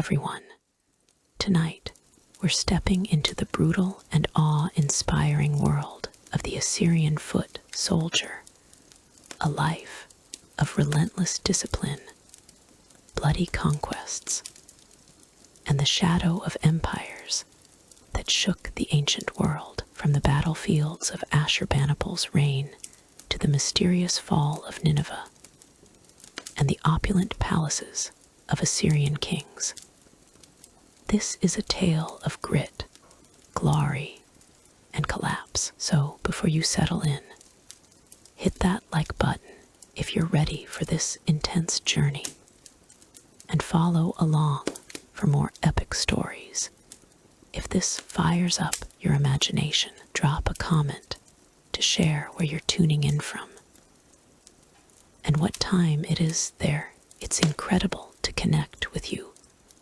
everyone. Tonight, we're stepping into the brutal and awe-inspiring world of the Assyrian foot soldier, a life of relentless discipline, bloody conquests, and the shadow of empires that shook the ancient world, from the battlefields of Ashurbanipal's reign to the mysterious fall of Nineveh and the opulent palaces of Assyrian kings. This is a tale of grit, glory, and collapse. So, before you settle in, hit that like button if you're ready for this intense journey, and follow along for more epic stories. If this fires up your imagination, drop a comment to share where you're tuning in from and what time it is there. It's incredible to connect with you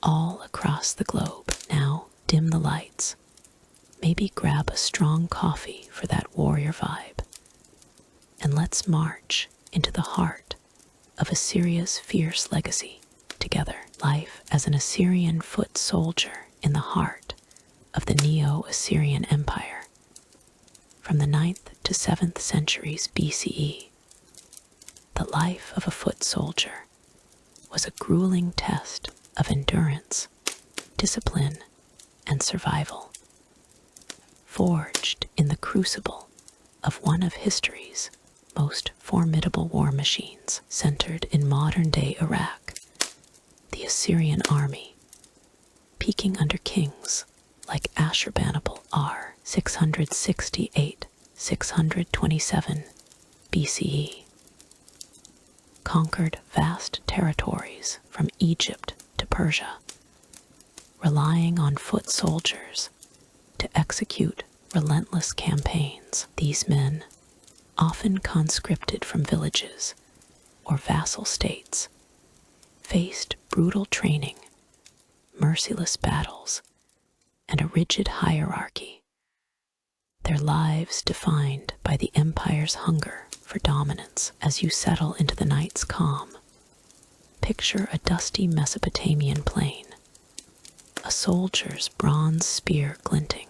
all across the globe. Now, dim the lights. Maybe grab a strong coffee for that warrior vibe. And let's march into the heart of Assyria's fierce legacy together. Life as an Assyrian foot soldier in the heart of the Neo-Assyrian Empire. From the 9th to 7th centuries BCE, the life of a foot soldier was a grueling test of endurance, discipline, and survival. Forged in the crucible of one of history's most formidable war machines, centered in modern-day Iraq, the Assyrian army, peaking under kings like Ashurbanipal R. 668-627 BCE, conquered vast territories from Egypt to Persia, relying on foot soldiers to execute relentless campaigns. These men, often conscripted from villages or vassal states, faced brutal training, merciless battles, and a rigid hierarchy, their lives defined by the empire's hunger for dominance. As you settle into the night's calm, picture a dusty Mesopotamian plain, a soldier's bronze spear glinting,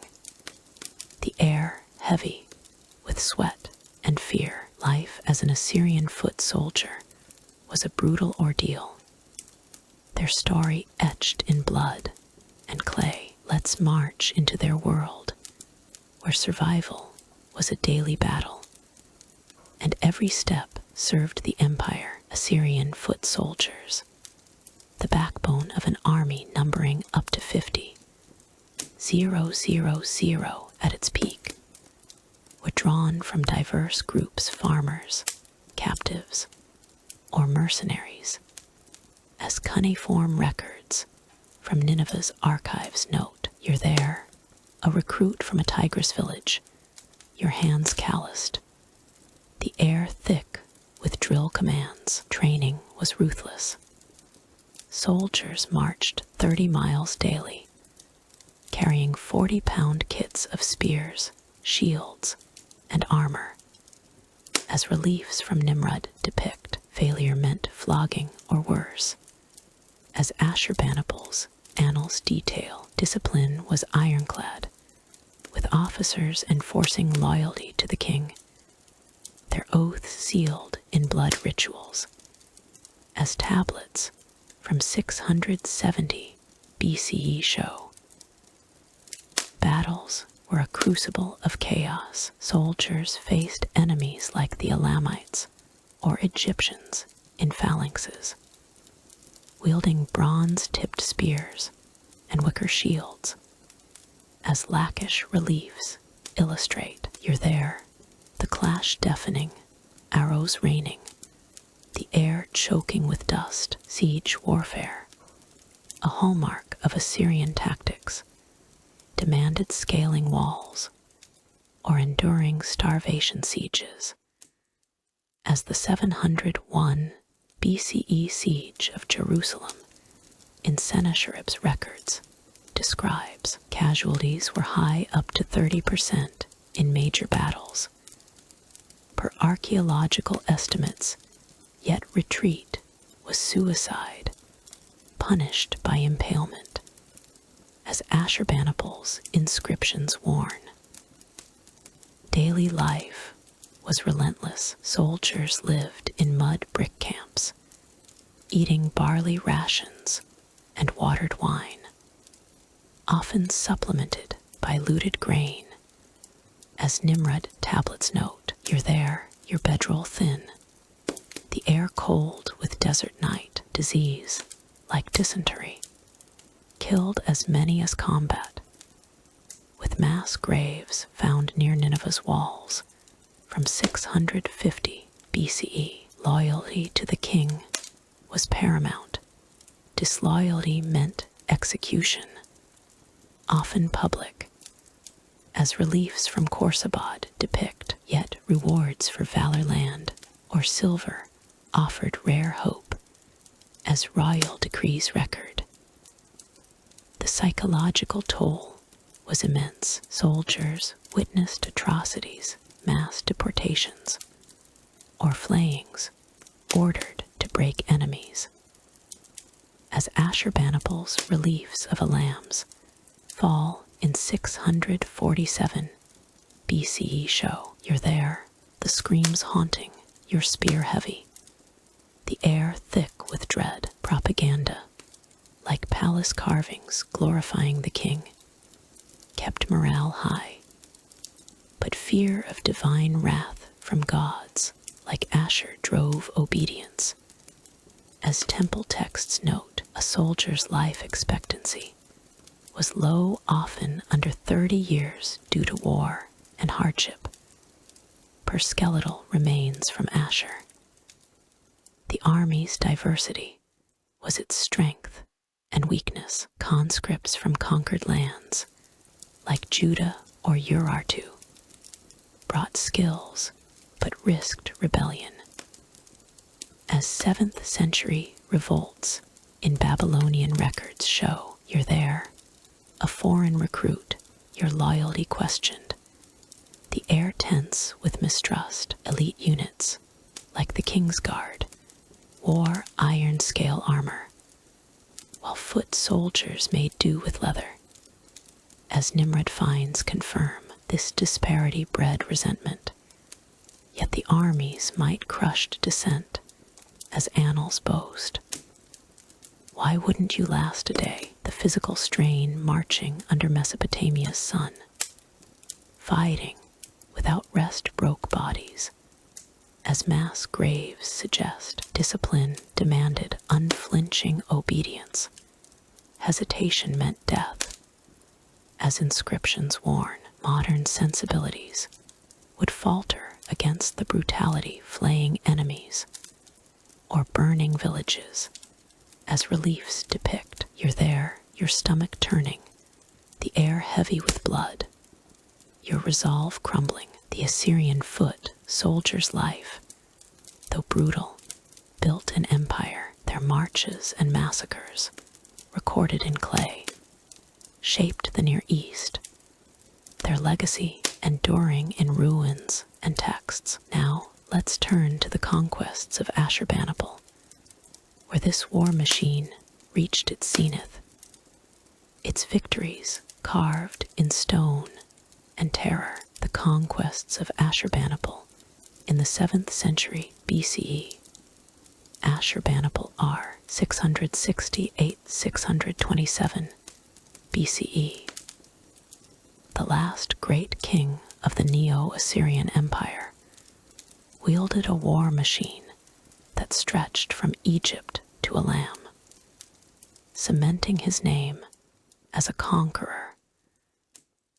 the air heavy with sweat and fear. Life as an Assyrian foot soldier was a brutal ordeal, their story etched in blood and clay. Let's march into their world, where survival was a daily battle, and every step served the empire. Assyrian foot soldiers, the backbone of an army numbering up to 50,000 at its peak, were drawn from diverse groups: farmers, captives, or mercenaries. As cuneiform records from Nineveh's archives note, you're there, a recruit from a Tigris village, your hands calloused, the air thick with drill commands. Training was ruthless. Soldiers marched 30 miles daily, carrying 40-pound kits of spears, shields, and armor. As reliefs from Nimrod depict, failure meant flogging or worse. As Ashurbanipal's annals detail, discipline was ironclad, with officers enforcing loyalty to the king, their oaths sealed in blood rituals. As tablets from 670 BCE show, battles were a crucible of chaos. Soldiers faced enemies like the Elamites or Egyptians in phalanxes, wielding bronze-tipped spears and wicker shields. As Lachish reliefs illustrate, you're there, the clash deafening, arrows raining, the air choking with dust. Siege warfare, a hallmark of Assyrian tactics, demanded scaling walls or enduring starvation sieges. As the 701 BCE siege of Jerusalem in Sennacherib's records describes, casualties were high up to 30% in major battles. Per archaeological estimates, yet retreat was suicide, punished by impalement. As Ashurbanipal's inscriptions warn, daily life was relentless. Soldiers lived in mud brick camps, eating barley rations and watered wine, often supplemented by looted grain. As Nimrod tablets note, "You're there, your bedroll thin, the air cold with desert night, disease like dysentery, killed as many as combat," with mass graves found near Nineveh's walls from 650 BCE. Loyalty to the king was paramount. Disloyalty meant execution, often public, as reliefs from Khorsabad depict. Yet rewards for valor, land, or silver offered rare hope, as royal decrees record. The psychological toll was immense. Soldiers witnessed atrocities, mass deportations, or flayings, ordered to break enemies. As Ashurbanipal's reliefs of Elams fall in 647 BCE show, "You're there, the screams haunting, your spear heavy, the air thick with dread." Propaganda, like palace carvings glorifying the king, kept morale high. But fear of divine wrath from gods like Ashur drove obedience. As temple texts note, a soldier's life expectancy was low, often under 30 years due to war and hardship, per skeletal remains from Ashur. The army's diversity was its strength and weakness. Conscripts from conquered lands, like Judah or Urartu, brought skills but risked rebellion. As 7th century revolts in Babylonian records show, "You're there, a foreign recruit, your loyalty questioned, the air tense with mistrust." Elite units, like the King's Guard, wore iron scale armor, while foot soldiers made do with leather. As Nimrod finds confirm, this disparity bred resentment. Yet the army's might crushed dissent, as annals boast. Why wouldn't you last a day? The physical strain marching under Mesopotamia's sun, fighting without rest broke bodies. As mass graves suggest, discipline demanded unflinching obedience. Hesitation meant death. As inscriptions warn, modern sensibilities would falter against the brutality, flaying enemies or burning villages. As reliefs depict, "You're there, your stomach turning, the air heavy with blood, your resolve crumbling." The Assyrian foot soldier's life, though brutal, built an empire. Their marches and massacres, recorded in clay, shaped the Near East, their legacy enduring in ruins and texts. Now let's turn to the conquests of Ashurbanipal, where this war machine reached its zenith. Its victories carved in stone and terror. The conquests of Ashurbanipal in the 7th century BCE. Ashurbanipal R. 668-627 BCE. The last great king of the Neo-Assyrian Empire wielded a war machine that stretched from Egypt to Elam, cementing his name as a conqueror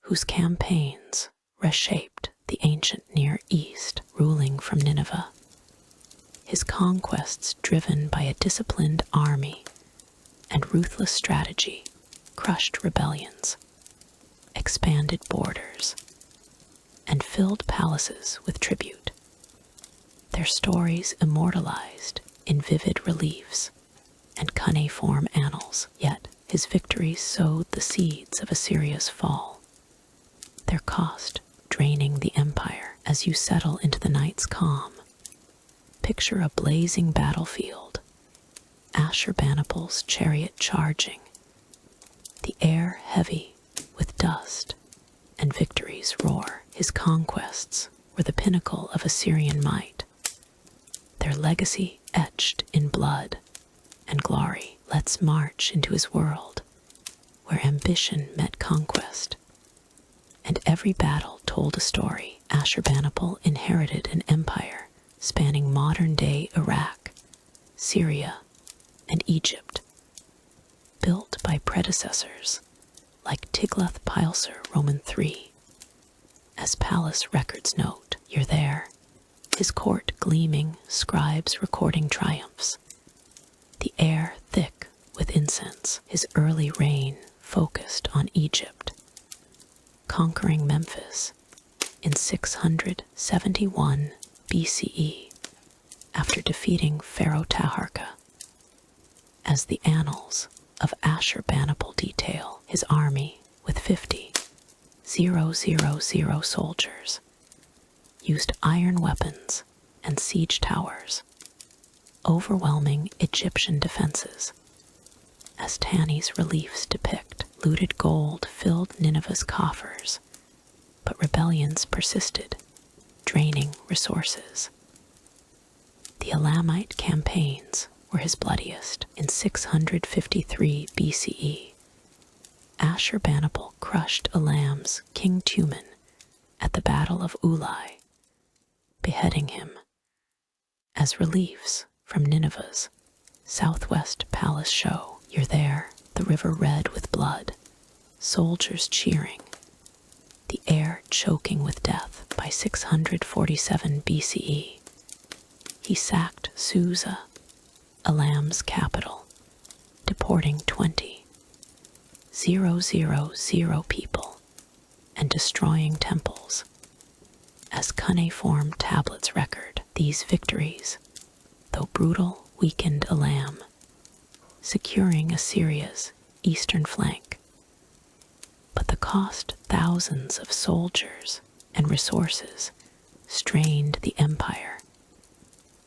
whose campaigns reshaped the ancient Near East. Ruling from Nineveh, his conquests driven by a disciplined army and ruthless strategy crushed rebellions, expanded borders, and filled palaces with tribute. Their stories immortalized in vivid reliefs and cuneiform annals. Yet his victories sowed the seeds of Assyria's fall, their cost draining the empire. As you settle into the night's calm, picture a blazing battlefield, Ashurbanipal's chariot charging, the air heavy with dust, and victories roar. His conquests were the pinnacle of Assyrian might, their legacy etched in blood and glory. Let's march into his world, where ambition met conquest, and every battle told a story. Ashurbanipal inherited an empire spanning modern-day Iraq, Syria, and Egypt, built by predecessors like Tiglath-Pileser Roman III. As palace records note, you're there, his court gleaming, scribes recording triumphs, the air thick with incense. His early reign focused on Egypt, conquering Memphis in 671 BCE after defeating Pharaoh Taharka. As the annals of Ashurbanipal detail, his army with 50,000 soldiers used iron weapons and siege towers, overwhelming Egyptian defenses. As Tani's reliefs depict, looted gold filled Nineveh's coffers, but rebellions persisted, draining resources. The Elamite campaigns were his bloodiest. In 653 BCE, Ashurbanipal crushed Elam's King Tumen at the Battle of Ulai, beheading him. As reliefs from Nineveh's southwest palace show, you're there, the river red with blood, soldiers cheering, the air choking with death. By 647 BCE, he sacked Susa, Elam's capital, deporting 20,000 people and destroying temples. As cuneiform tablets record, these victories, though brutal, weakened Elam, securing Assyria's eastern flank. But the cost, thousands of soldiers and resources, strained the empire.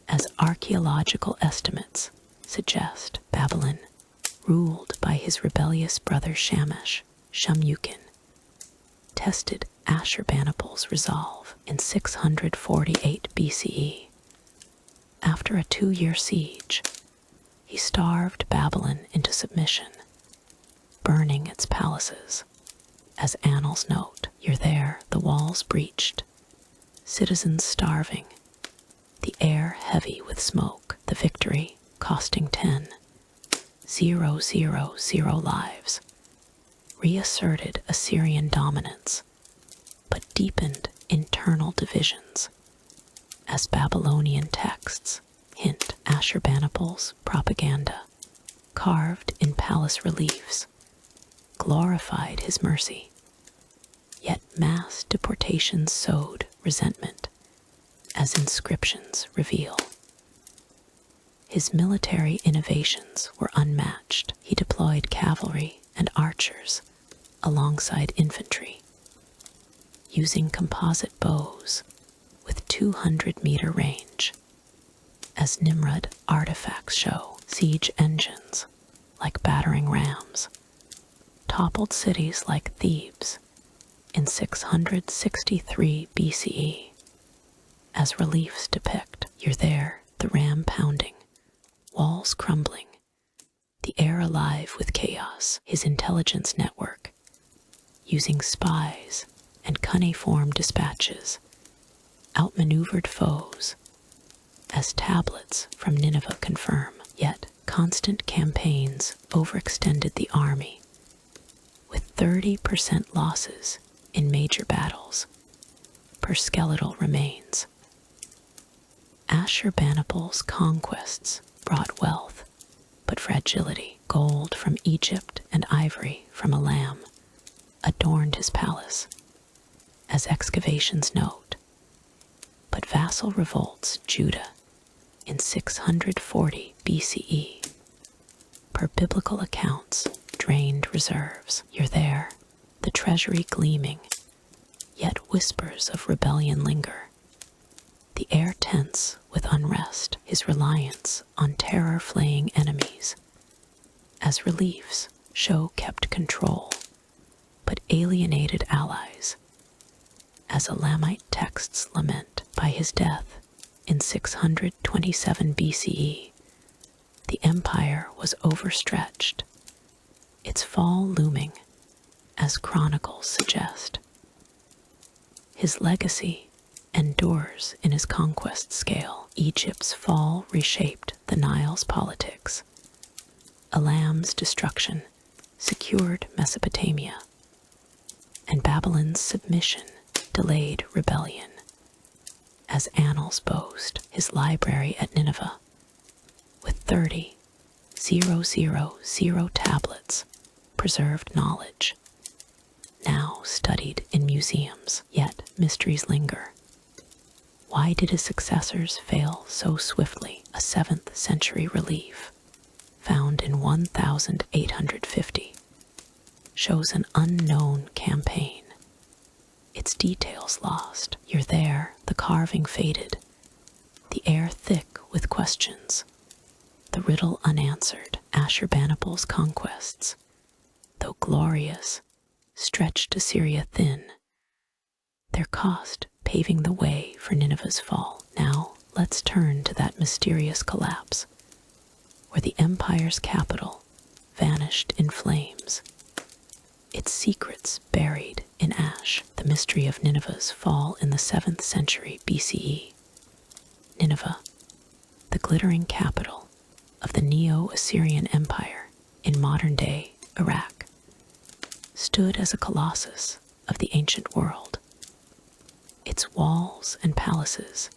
As archaeological estimates suggest, Babylon, ruled by his rebellious brother Shamash, Shamukin, tested Ashurbanipal's resolve in 648 BCE. After a 2-year siege, he starved Babylon into submission, burning its palaces. As annals note, you're there, the walls breached, citizens starving, the air heavy with smoke, the victory costing 10,000 lives, reasserted Assyrian dominance, but deepened internal divisions. As Babylonian texts hint, Ashurbanipal's propaganda, carved in palace reliefs, glorified his mercy. Yet mass deportations sowed resentment, as inscriptions reveal. His military innovations were unmatched. He deployed cavalry and archers alongside infantry, using composite bows with 200-meter range. As Nimrod artifacts show, siege engines, like battering rams, toppled cities like Thebes in 663 BCE. As reliefs depict, you're there, the ram pounding, walls crumbling, the air alive with chaos. His intelligence network, using spies and cuneiform dispatches, outmaneuvered foes. As tablets from Nineveh confirm, yet constant campaigns overextended the army, with 30% losses in major battles per skeletal remains. Ashurbanipal's conquests brought wealth, but fragility. Gold from Egypt and ivory from Elam adorned his palace, as excavations note. But vassal revolts Judah in 640 BCE, per biblical accounts, drained reserves. You're there, the treasury gleaming, yet whispers of rebellion linger. the air tense with unrest, his reliance on terror-flaying enemies. As reliefs, show kept control, but alienated allies. As Elamite texts lament, by his death in 627 BCE, the empire was overstretched, its fall looming, as chronicles suggest. His legacy endures in his conquest scale. Egypt's fall reshaped the Nile's politics. Elam's destruction secured Mesopotamia, and Babylon's submission delayed rebellion. As annals boast, his library at Nineveh, with 30,000 tablets, preserved knowledge, now studied in museums, yet mysteries linger. Why did his successors fail so swiftly? A 7th century relief, found in 1850, shows an unknown campaign. Its details lost. You're there, the carving faded, the air thick with questions, the riddle unanswered. Ashurbanipal's conquests, though glorious, stretched Assyria thin, their cost paving the way for Nineveh's fall. Now let's turn to that mysterious collapse, where the empire's capital vanished in flames, its secrets buried in ash. The mystery of Nineveh's fall in the 7th century BCE. Nineveh, the glittering capital of the Neo-Assyrian Empire in modern-day Iraq, stood as a colossus of the ancient world. Its walls and palaces,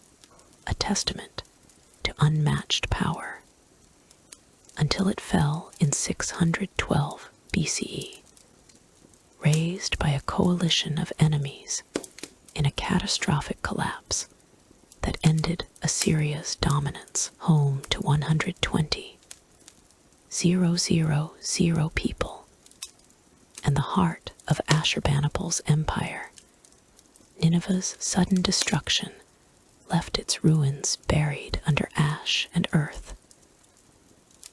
a testament to unmatched power, until it fell in 612 BCE, razed by a coalition of enemies in a catastrophic collapse that ended Assyria's dominance. Home to 120,000 people, and the heart of Ashurbanipal's empire, Nineveh's sudden destruction left its ruins buried under ash and earth,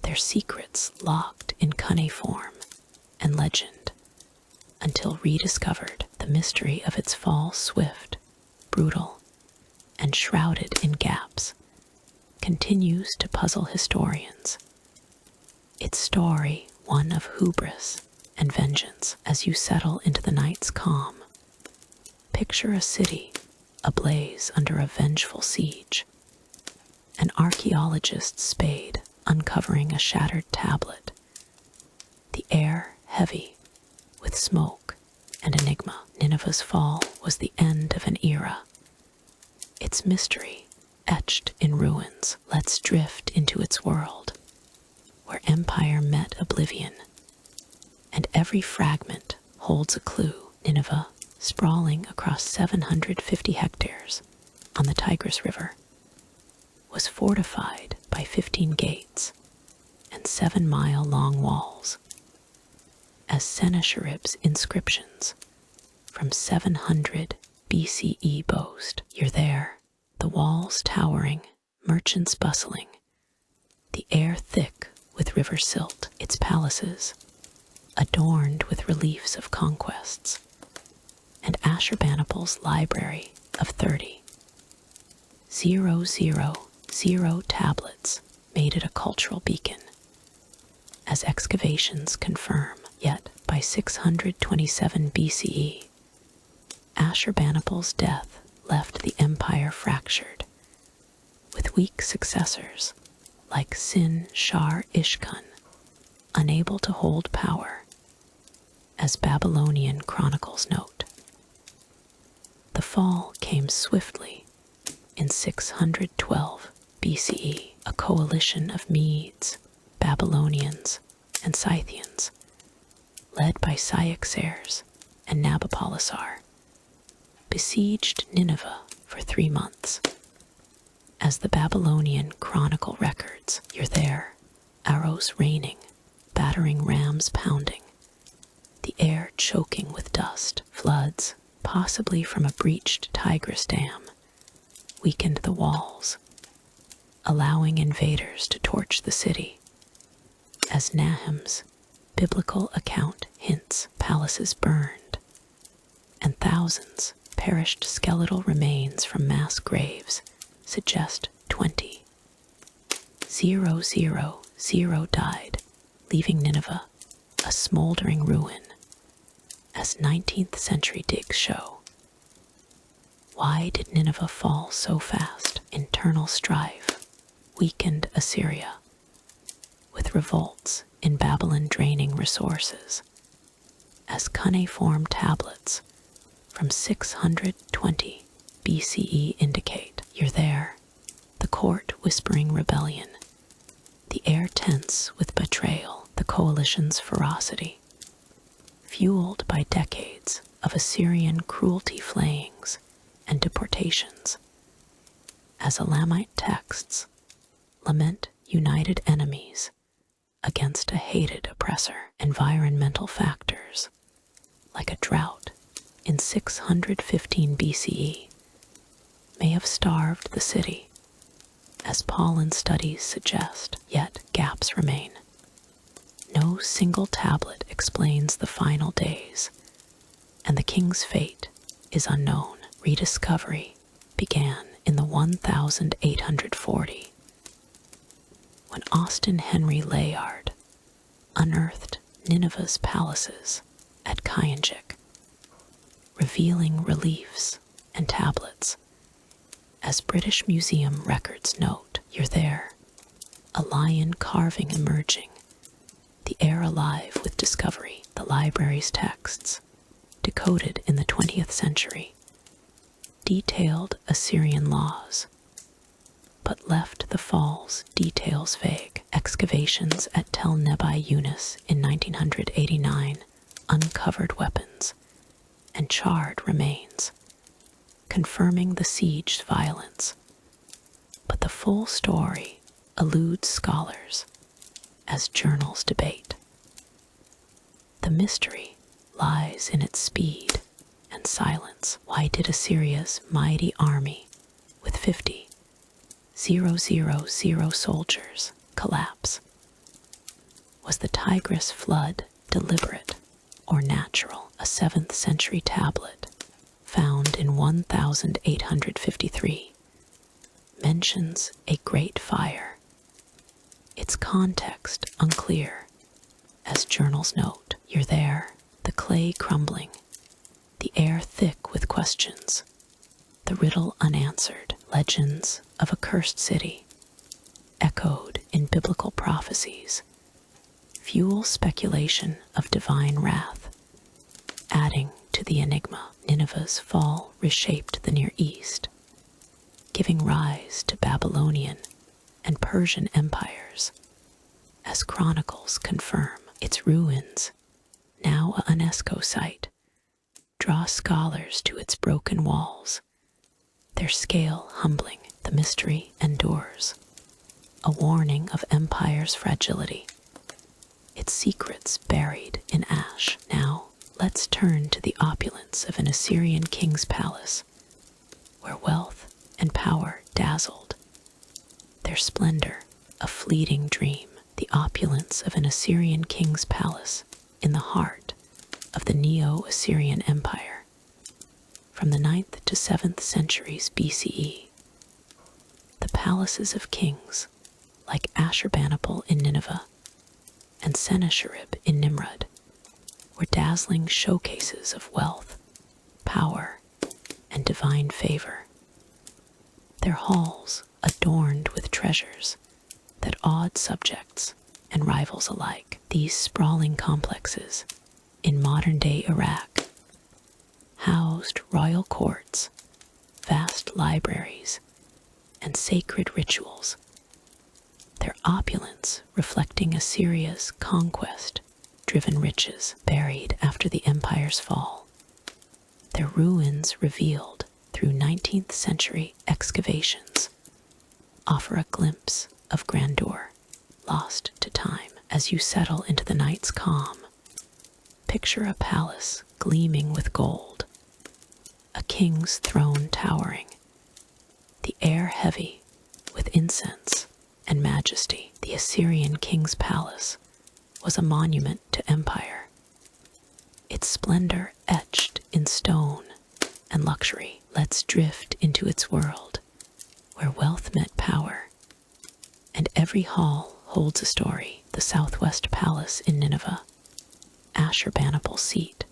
their secrets locked in cuneiform and legend, until rediscovered. The mystery of its fall, swift, brutal, and shrouded in gaps, continues to puzzle historians. Its story, one of hubris and vengeance. As you settle into the night's calm, picture a city ablaze under a vengeful siege, an archaeologist's spade uncovering a shattered tablet, the air heavy with smoke and enigma. Nineveh's fall was the end of an era, its mystery etched in ruins. Let's drift into its world, where empire met oblivion, and every fragment holds a clue. Nineveh, sprawling across 750 hectares on the Tigris River, was fortified by 15 gates and 7-mile-long walls. As Sennacherib's inscriptions from 700 BCE boast, you're there, the walls towering, merchants bustling, the air thick with river silt, its palaces adorned with reliefs of conquests, and Ashurbanipal's library of 30,000 tablets made it a cultural beacon. As excavations confirm, yet by 627 BCE, Ashurbanipal's death left the empire fractured, with weak successors like Sin-Shar-Ishkun unable to hold power. As Babylonian chronicles note, the fall came swiftly in 612 BCE. A coalition of Medes, Babylonians, and Scythians, led by Cyaxares and Nabopolassar, besieged Nineveh for 3 months. As the Babylonian chronicle records, you're there, arrows raining, battering rams pounding, the air choking with dust, floods, possibly from a breached Tigris dam, weakened the walls, allowing invaders to torch the city. As Nahum's biblical account hints, palaces burned, and thousands perished. Skeletal remains from mass graves suggest 20,000 died, leaving Nineveh a smoldering ruin, as 19th century digs show. Why did Nineveh fall so fast? Internal strife weakened Assyria, with revolts in Babylon draining resources, as cuneiform tablets from 620 BCE indicate. You're there, the court whispering rebellion, the air tense with betrayal, the coalition's ferocity, fueled by decades of Assyrian cruelty, flayings, and deportations. As Elamite texts lament united enemies against a hated oppressor. Environmental factors, like a drought in 615 BCE, may have starved the city, as pollen studies suggest, yet gaps remain. No single tablet explains the final days, and the king's fate is unknown. Rediscovery began in the 1840, when Austin Henry Layard unearthed Nineveh's palaces at Kyanjik, revealing reliefs and tablets. As British Museum records note, you're there, a lion carving emerging, the air alive with discovery. The library's texts, decoded in the 20th century, detailed Assyrian laws, but left the fall's details vague. Excavations at Tel Nebi Yunus in 1989 uncovered weapons and charred remains, confirming the siege's violence. But the full story eludes scholars as journals debate. The mystery lies in its speed and silence. Why did Assyria's mighty army, with 50,000 soldiers, collapse? Was the Tigris flood deliberate or natural? A 7th century tablet, found in 1853, mentions a great fire. Its context unclear, as journals note. You're there, the clay crumbling, the air thick with questions, the riddle unanswered. Legends of a cursed city, echoed in biblical prophecies, fuel speculation of divine wrath, adding to the enigma. Nineveh's fall reshaped the Near East, giving rise to Babylonian and Persian empires, as chronicles confirm. Its ruins, now a UNESCO site, draw scholars to its broken walls, their scale humbling. The mystery endures, a warning of empire's fragility, its secrets buried in ash. Now, let's turn to the opulence of an Assyrian king's palace, where wealth and power dazzled, their splendor a fleeting dream. The opulence of an Assyrian king's palace in the heart of the Neo-Assyrian Empire, from the 9th to 7th centuries BCE. The palaces of kings, like Ashurbanipal in Nineveh and Sennacherib in Nimrud, were dazzling showcases of wealth, power, and divine favor. Their halls adorned with treasures that awed subjects and rivals alike. These sprawling complexes in modern-day Iraq housed royal courts, vast libraries, and sacred rituals, their opulence reflecting Assyria's conquest-driven riches. Buried after the empire's fall, their ruins revealed through 19th century excavations offer a glimpse of grandeur lost to time. As you settle into the night's calm, picture a palace gleaming with gold, a king's throne towering, the air heavy with incense and majesty. The Assyrian king's palace was a monument to empire, its splendor etched in stone and luxury. Let's drift into its world, where wealth met power, and every hall holds a story. The Southwest Palace in Nineveh, Ashurbanipal's seat,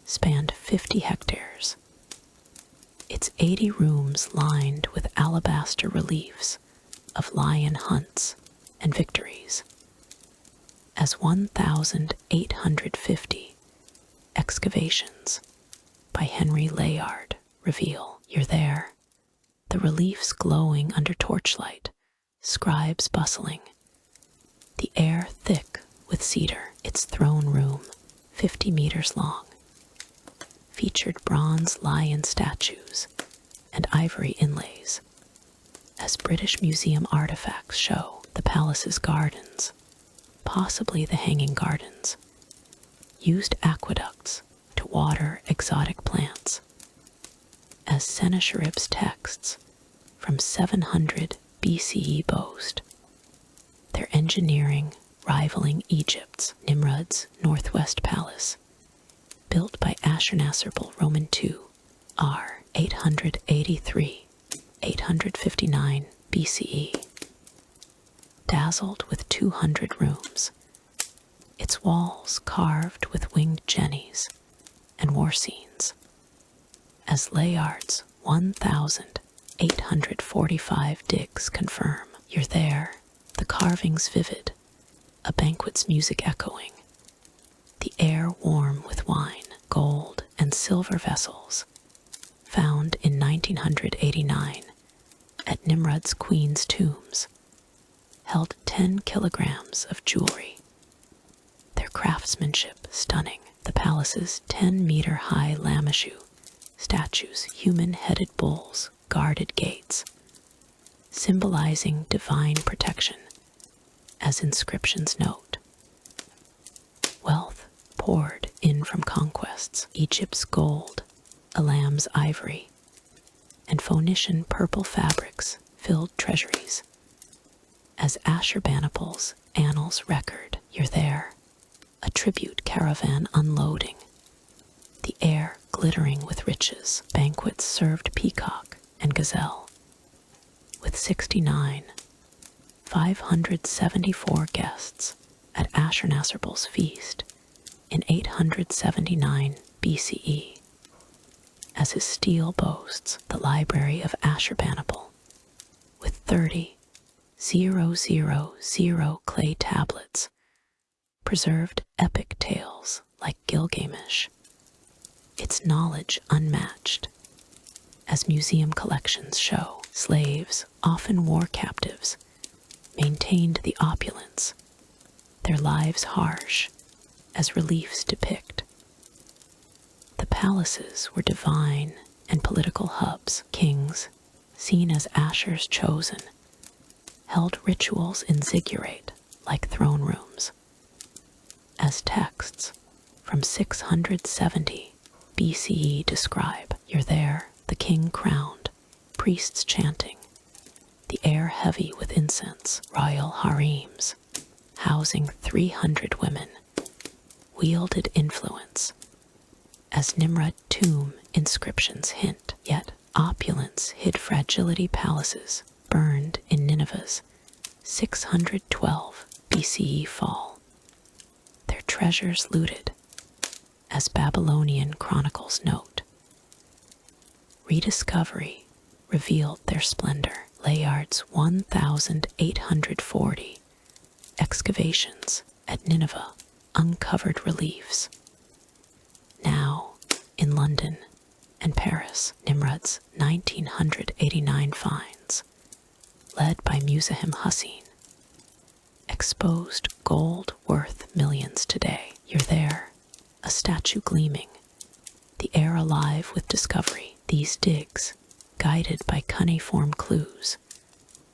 spanned 50 hectares. Its 80 rooms lined with alabaster reliefs of lion hunts and victories. As 1,850 excavations by Henry Layard reveal, you're there, the reliefs glowing under torchlight, scribes bustling, the air thick with cedar. Its throne room, 50 meters long, featured bronze lion statues and ivory inlays. As British Museum artifacts show, the palace's gardens, possibly the Hanging Gardens, used aqueducts to water exotic plants. As Sennacherib's texts from 700 BCE boast, their engineering rivaling Egypt's. Nimrod's Northwest Palace, built by Ashurnasirpal Roman II, R. 883-859 BCE, dazzled with 200 rooms, its walls carved with winged jennies and war scenes. As Layard's 1,845 digs confirm, you're there, the carvings vivid, a banquet's music echoing, the air warm with wine, gold, and silver vessels, found in 1989 at Nimrod's Queen's Tombs, held 10 kilograms of jewelry, their craftsmanship stunning. The palace's 10-meter-high Lamashu statues, human-headed bulls, guarded gates, symbolizing divine protection, as inscriptions note. Wealth poured in from conquests, Egypt's gold, Elam's ivory, and Phoenician purple fabrics filled treasuries. As Ashurbanipal's annals record, you're there, a tribute caravan unloading, the air glittering with riches. Banquets served peacock and gazelle, with 574 guests at Ashurnasirpal's feast in 879 BCE. As his stele boasts, the library of Ashurbanipal, with 30,000 clay tablets, preserved epic tales like Gilgamesh, its knowledge unmatched. As museum collections show, slaves, often war captives, maintained the opulence, their lives harsh, as reliefs depict. The palaces were divine and political hubs. Kings, seen as Ashur's chosen, held rituals in ziggurat like throne rooms. As texts from 670 BCE describe, you're there, the king crowned, priests chanting, the air heavy with incense, royal harems, housing 300 women, wielded influence. As Nimrod tomb inscriptions hint, yet opulence hid fragility. Palaces burned in Nineveh's 612 BCE fall, their treasures looted, as Babylonian chronicles note. Rediscovery revealed their splendor. Layard's 1,840 excavations at Nineveh uncovered reliefs. Now, in London and Paris, Nimrod's 1989 finds, led by Musahim Hussein, exposed gold worth millions today. You're there, a statue gleaming, the air alive with discovery. These digs, guided by cuneiform clues,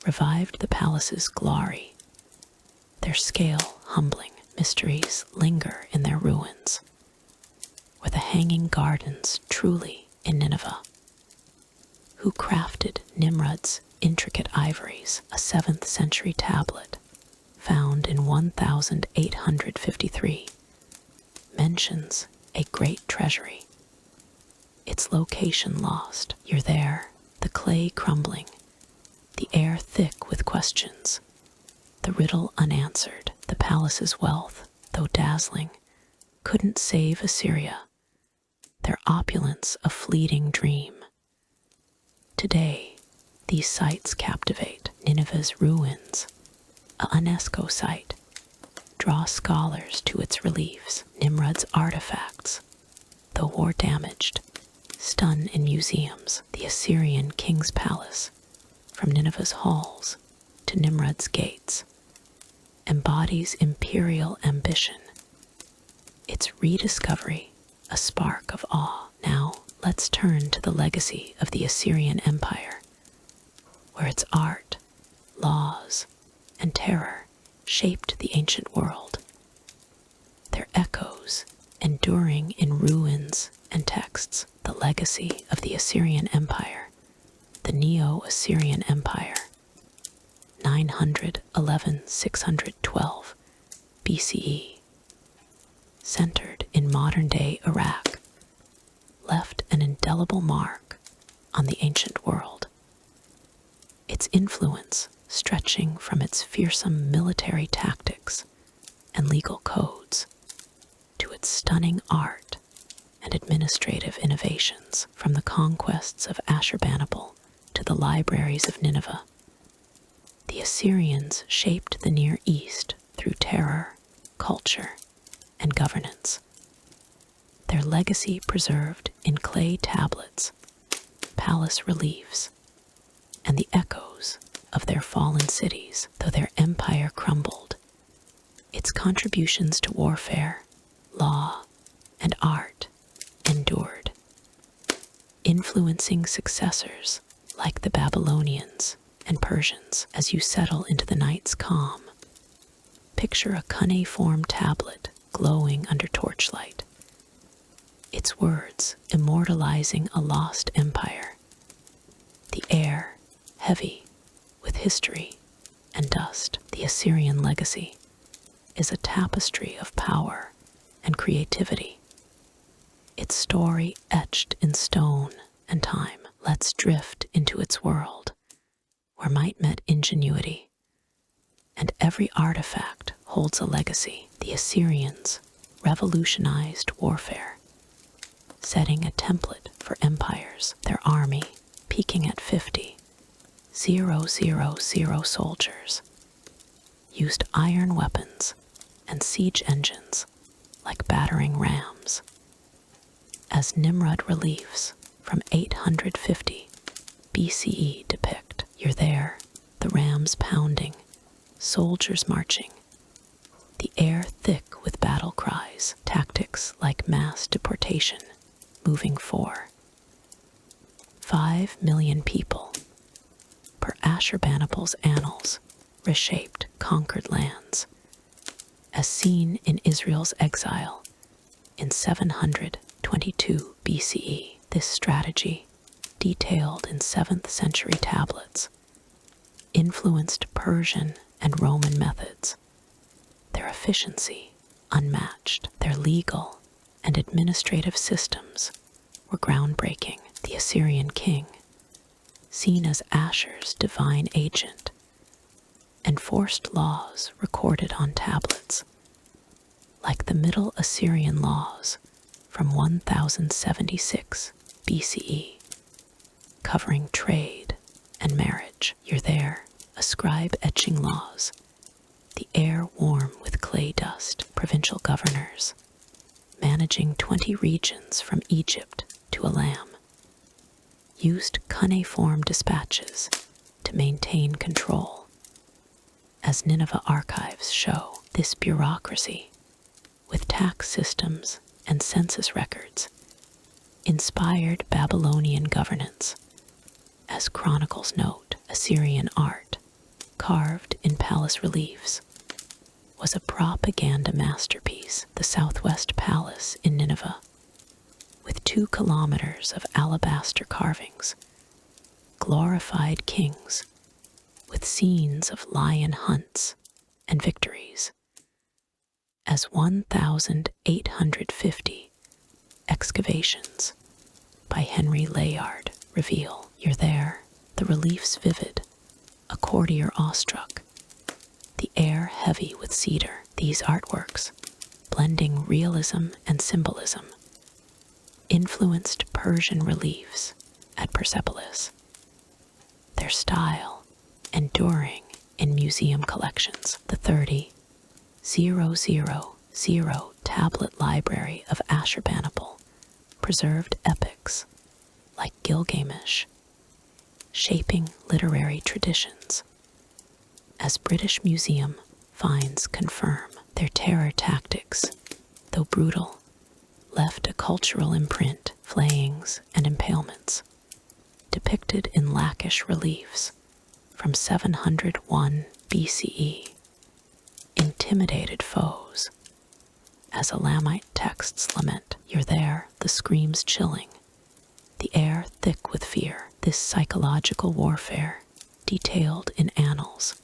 revived the palace's glory. Their scale humbling, mysteries linger in their ruins. Were the Hanging Gardens truly in Nineveh? who crafted Nimrod's intricate ivories, a 7th century tablet found in 1853 mentions a great treasury. Its location lost. You're there, the clay crumbling, the air thick with questions, the riddle unanswered. The palace's wealth, though dazzling, couldn't save Assyria, their opulence a fleeting dream. Today, these sites captivate. Nineveh's ruins, a UNESCO site, draw scholars to its reliefs. Nimrod's artifacts, though war-damaged, stun in museums. The Assyrian king's palace, from Nineveh's halls to Nimrod's gates, embodies imperial ambition. Its rediscovery, a spark of awe. Now, let's turn to the legacy of the Assyrian Empire, where its art, laws, and terror shaped the ancient world. Their echoes, enduring in ruins and texts. The legacy of the Assyrian Empire, the Neo-Assyrian Empire, 911–612 BCE, centered in modern-day Iraq, left an indelible mark on the ancient world. Its influence, stretching from its fearsome military tactics and legal codes to its stunning art and administrative innovations, from the conquests of Ashurbanipal to the libraries of Nineveh. The Assyrians shaped the Near East through terror, culture, and governance. Their legacy preserved in clay tablets, palace reliefs, and the echoes of their fallen cities. Though their empire crumbled, its contributions to warfare, law, and art endured, influencing successors like the Babylonians and Persians. As you settle into the night's calm, picture a cuneiform tablet glowing under torchlight, its words immortalizing a lost empire. The air heavy with history and dust. The Assyrian legacy is a tapestry of power and creativity, its story etched in stone and time. Let's drift into its world, where might met ingenuity, and every artifact holds a legacy. The Assyrians revolutionized warfare, setting a template for empires. Their army, peaking at 50,000 soldiers, used iron weapons and siege engines like battering rams. As Nimrod reliefs from 850 BCE depict, you're there, the rams pounding, soldiers marching, the air thick with battle cries, tactics like mass deportation, moving 5 million people, per Ashurbanipal's annals, reshaped conquered lands, as seen in Israel's exile in 722 BCE. This strategy, detailed in 7th century tablets, influenced Persian and Roman methods, their efficiency unmatched. Their legal and administrative systems were groundbreaking. The Assyrian king, seen as Ashur's divine agent, enforced laws recorded on tablets, like the Middle Assyrian laws from 1076 BCE, covering trade and marriage. You're there, a scribe etching laws, the air warm with clay dust. Provincial governors, managing 20 regions from Egypt to Elam, used cuneiform dispatches to maintain control. As Nineveh archives show, this bureaucracy, with tax systems and census records, inspired Babylonian governance. As chronicles note, Assyrian art, carved in palace reliefs, was a propaganda masterpiece. The Southwest Palace in Nineveh, with 2 kilometers of alabaster carvings, glorified kings with scenes of lion hunts and victories, as 1,850 excavations by Henry Layard reveal. You're there, the reliefs vivid, a courtier awestruck, the air heavy with cedar. These artworks, blending realism and symbolism, influenced Persian reliefs at Persepolis, their style enduring in museum collections. The 30,000 tablet library of Ashurbanipal preserved epics like Gilgamesh, shaping literary traditions. As British Museum finds confirm, their terror tactics, though brutal, left a cultural imprint. Flayings and impalements, depicted in lackish reliefs from 701 BCE, intimidated foes. As Elamite texts lament, you're there, the screams chilling, the air thick with fear. This psychological warfare, detailed in annals,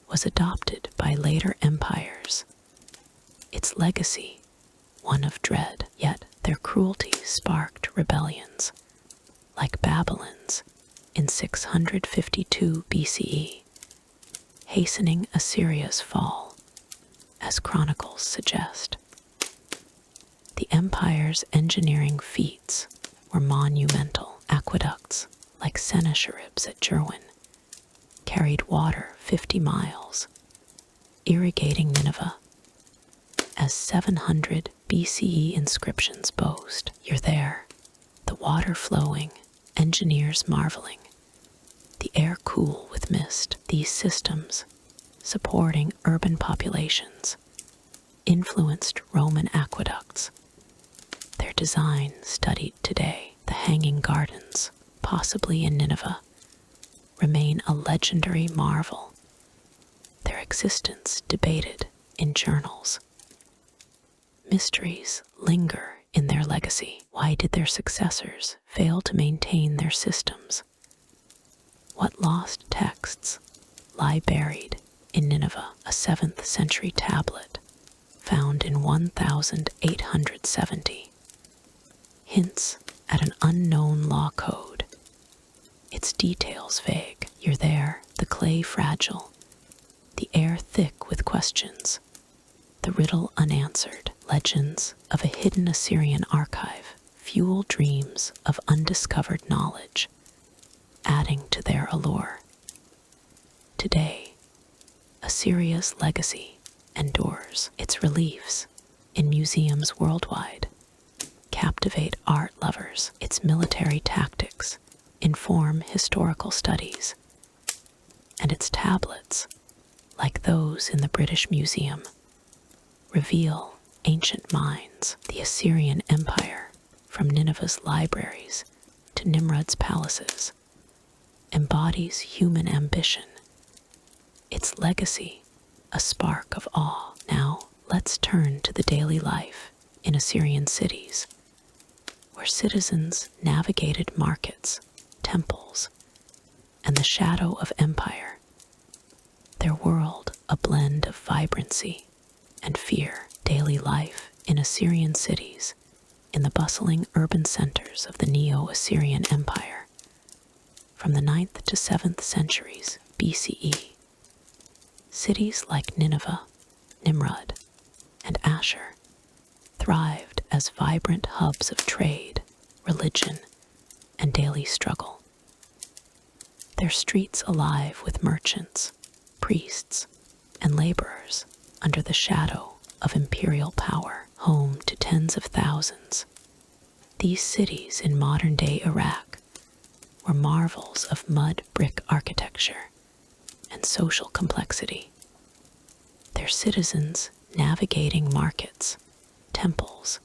was adopted by later empires. Its legacy, one of dread, yet their cruelty sparked rebellions, like Babylon's in 652 BCE, hastening Assyria's fall, as chronicles suggest. The empire's engineering feats were monumental. Aqueducts, like Sennacherib's at Jerwin, carried water 50 miles, irrigating Nineveh. As 700 BCE inscriptions boast, you're there, the water flowing, engineers marveling, the air cool with mist. These systems, supporting urban populations, influenced Roman aqueducts. Their design studied today. The Hanging Gardens, possibly in Nineveh, remain a legendary marvel, their existence debated in journals. Mysteries linger in their legacy. Why did their successors fail to maintain their systems? What lost texts lie buried in Nineveh? A 7th century tablet found in 1870 hints at an unknown law code, its details vague. You're there, the clay fragile, the air thick with questions, the riddle unanswered. Legends of a hidden Assyrian archive fuel dreams of undiscovered knowledge, adding to their allure. Today, Assyria's legacy endures. Its reliefs in museums worldwide captivate art lovers. Its military tactics inform historical studies, and its tablets, like those in the British Museum, reveal ancient minds. The Assyrian Empire, from Nineveh's libraries to Nimrod's palaces, embodies human ambition. Its legacy, a spark of awe. Now, let's turn to the daily life in Assyrian cities, where citizens navigated markets, temples, and the shadow of empire. Their world, a blend of vibrancy and fear. Daily life in Assyrian cities, in the bustling urban centers of the Neo-Assyrian Empire, from the 9th to 7th centuries BCE. Cities like Nineveh, Nimrod, and Ashur thrived as vibrant hubs of trade, religion, and daily struggle. Their streets alive with merchants, priests, and laborers under the shadow of imperial power, home to tens of thousands. These cities in modern-day Iraq were marvels of mud brick architecture and social complexity. Their citizens navigating markets, temples,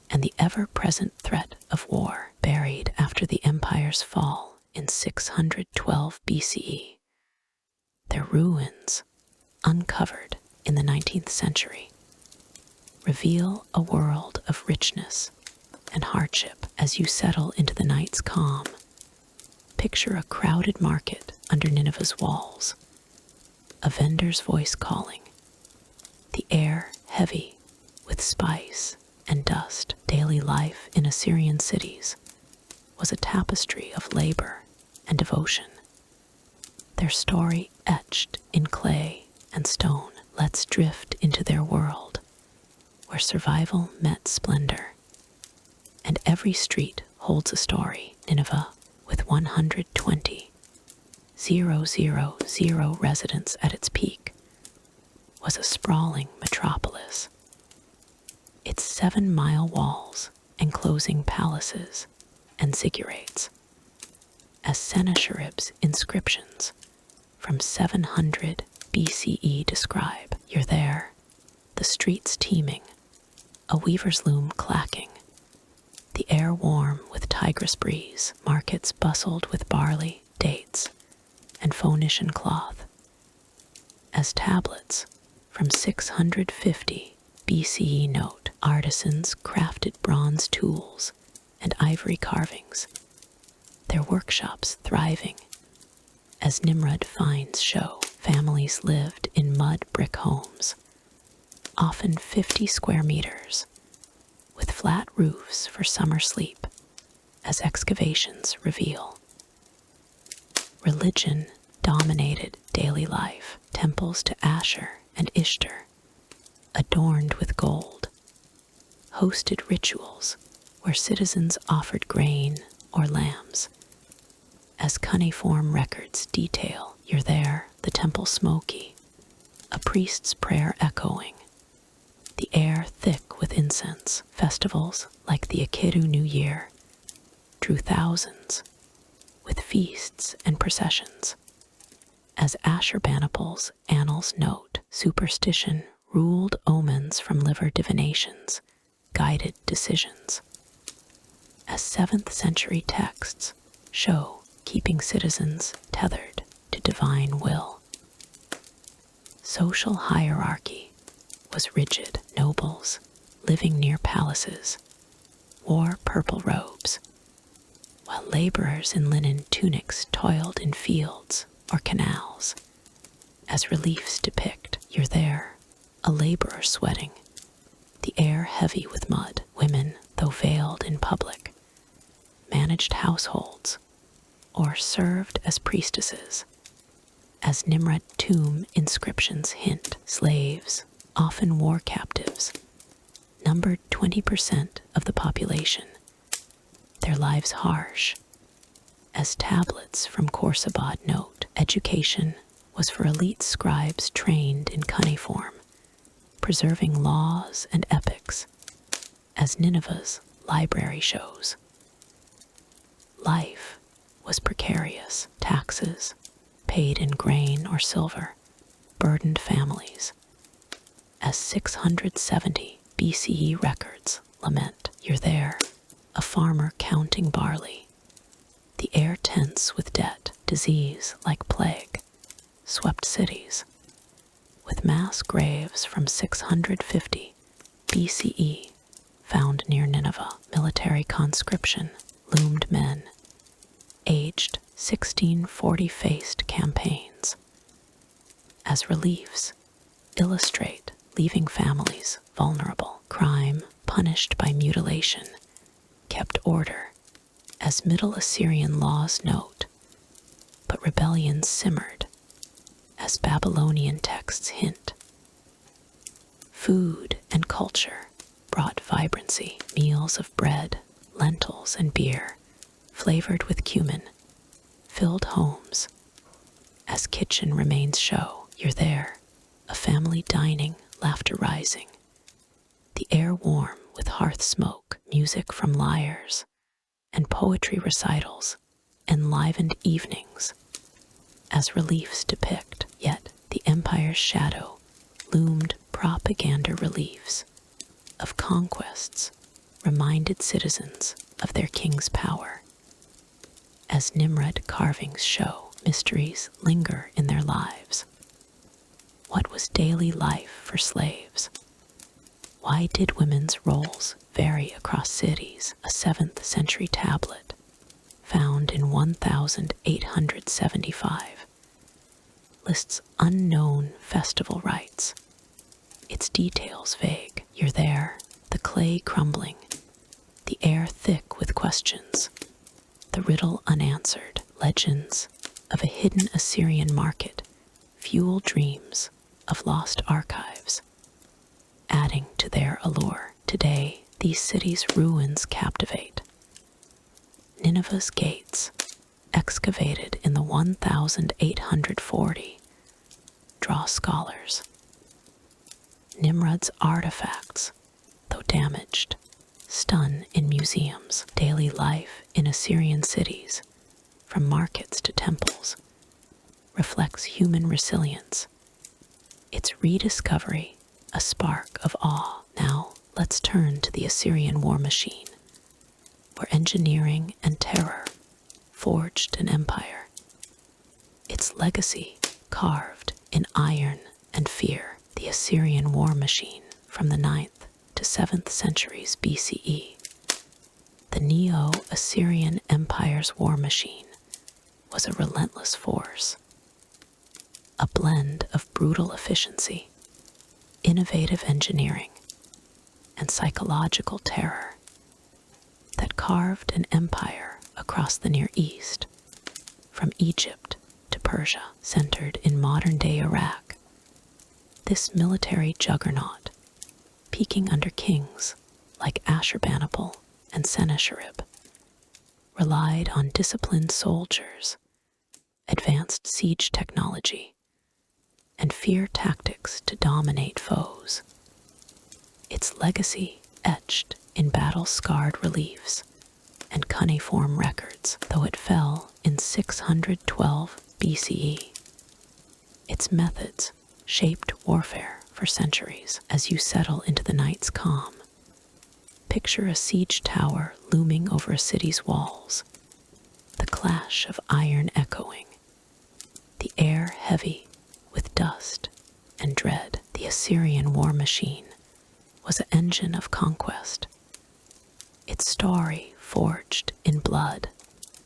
and the ever-present threat of war. Buried after the empire's fall in 612 BCE, their ruins, uncovered in the 19th century, reveal a world of richness and hardship. As you settle into the night's calm, Picture a crowded market under Nineveh's walls, a vendor's voice calling, the air heavy with spice and dust. Daily life in Assyrian cities was a tapestry of labor and devotion, their story etched in clay and stone. Let's drift into their world, where survival met splendor, and every street holds a story. Nineveh, with 120,000 residents at its peak, was a sprawling metropolis. Its 7-mile walls enclosing palaces and ziggurats, as Sennacherib's inscriptions from 700 BCE describe. You're there, the streets teeming, a weaver's loom clacking, the air warm with Tigris breeze. Markets bustled with barley, dates, and Phoenician cloth, as tablets from 650 BCE note artisans crafted bronze tools and ivory carvings, their workshops thriving. As Nimrod finds show, families lived in mud brick homes, often 50 square meters, with flat roofs for summer sleep, as excavations reveal. Religion dominated daily life. Temples to Asher and Ishtar, adorned with gold, hosted rituals where citizens offered grain or lambs. As cuneiform records detail, you're there, the temple smoky, a priest's prayer echoing, the air thick with incense. Festivals like the Akitu New Year drew thousands, with feasts and processions. As Ashurbanipal's annals note, superstition ruled omens from liver divinations, guided decisions. As 7th century texts show, keeping citizens tethered to divine will. Social hierarchy was rigid. Nobles, living near palaces, wore purple robes, while laborers in linen tunics toiled in fields or canals. As reliefs depict, you're there, a laborer sweating, the air heavy with mud. Women, though veiled in public, managed households or served as priestesses. As Nimrod tomb inscriptions hint, slaves, often war captives, numbered 20% of the population, their lives harsh. As tablets from Khorsabad note, education was for elite scribes trained in cuneiform, preserving laws and epics. As Nineveh's library shows, life was precarious. Taxes, paid in grain or silver, burdened families. As 670 BCE records lament, you're there, a farmer counting barley, the air tense with debt. Disease like plague swept cities, with mass graves from 650 BCE found near Nineveh. Military conscription loomed. Men aged 1640 faced campaigns. As reliefs illustrate, leaving families vulnerable. Crime, punished by mutilation, kept order, as Middle Assyrian laws note, but rebellion simmered, as Babylonian texts hint. Food and culture brought vibrancy. Meals of bread, lentils, and beer, flavored with cumin, filled homes. As kitchen remains show, you're there, a family dining, laughter rising, the air warm with hearth smoke. Music from lyres and poetry recitals enlivened evenings. As reliefs depict, yet the empire's shadow loomed. Propaganda reliefs of conquests reminded citizens of their king's power. As Nimrod carvings show, mysteries linger in their lives. What was daily life for slaves? Why did women's roles vary across cities? A 7th century tablet found in 1875, lists unknown festival rites, its details vague. You're there, the clay crumbling, the air thick with questions, the riddle unanswered. Legends of a hidden Assyrian market fuel dreams of lost archives, adding to their allure. Today, these cities' ruins captivate. Nineveh's gates, excavated in the 1840, draw scholars. Nimrod's artifacts, though damaged, stun in museums. Daily life in Assyrian cities, from markets to temples, reflects human resilience. Its rediscovery, a spark of awe. Now, let's turn to the Assyrian war machine, where engineering and terror forged an empire. Its legacy, carved in iron and fear. The Assyrian war machine from the 9th to 7th centuries BCE. The Neo-Assyrian Empire's war machine was a relentless force, a blend of brutal efficiency, innovative engineering, and psychological terror that carved an empire across the Near East, from Egypt to Persia. Centered in modern-day Iraq. This military juggernaut, peaking under kings like Ashurbanipal and Sennacherib, relied on disciplined soldiers, advanced siege technology, and fear tactics to dominate foes. Its legacy etched in battle-scarred reliefs and cuneiform records. Though it fell in 612 BCE, its methods shaped warfare for centuries. As you settle into the night's calm, picture a siege tower looming over a city's walls, the clash of iron echoing, the air heavy with dust and dread. The Assyrian war machine was an engine of conquest, its story forged in blood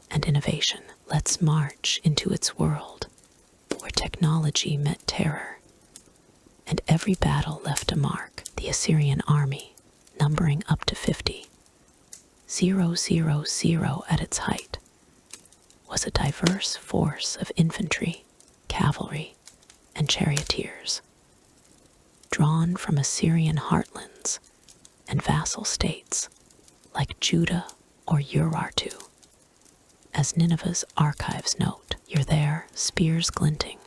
and innovation. Let's march into its world, where technology met terror, and every battle left a mark. The Assyrian army, numbering up to 50,000 at its height, was a diverse force of infantry, cavalry, and charioteers, drawn from Assyrian heartlands and vassal states like Judah or Urartu. As Nineveh's archives note, you're there, spears glinting,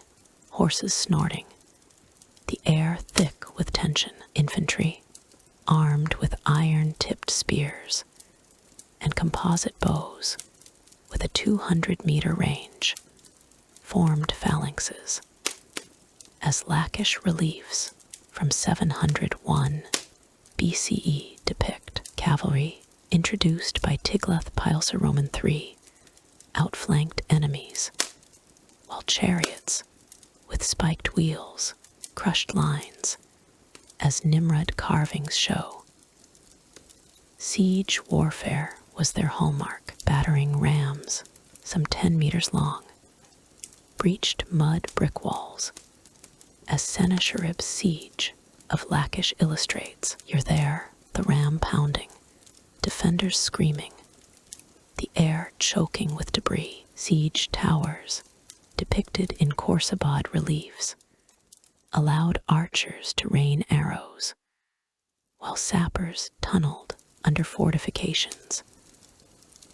horses snorting, the air thick with tension. Infantry, armed with iron-tipped spears and composite bows with a 200-meter range, formed phalanxes as Lachish reliefs from 701 BCE depict. Cavalry, introduced by Tiglath-Pileser III, outflanked enemies, while chariots, with spiked wheels, crushed lines, as Nimrod carvings show. Siege warfare was their hallmark, battering rams, some 10 meters long, breached mud brick walls, as Sennacherib's siege of Lachish illustrates. You're there, the ram pounding, defenders screaming, the air choking with debris. Siege towers, depicted in Khorsabad reliefs, allowed archers to rain arrows, while sappers tunneled under fortifications.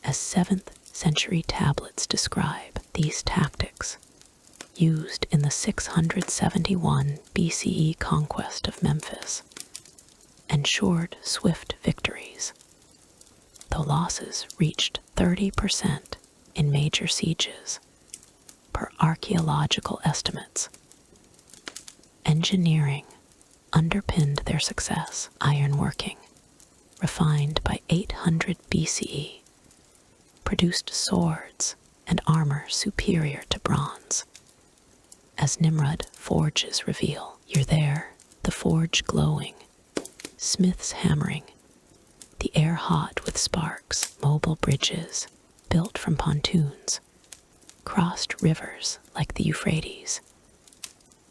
As 7th century tablets describe, these tactics, used in the 671 BCE conquest of Memphis, ensured swift victories, though losses reached 30% in major sieges, per archaeological estimates. Engineering underpinned their success. Ironworking, refined by 800 BCE, produced swords and armor superior to bronze. As Nimrod forges reveal, you're there, the forge glowing, smiths hammering, the air hot with sparks. Mobile bridges, built from pontoons, crossed rivers like the Euphrates.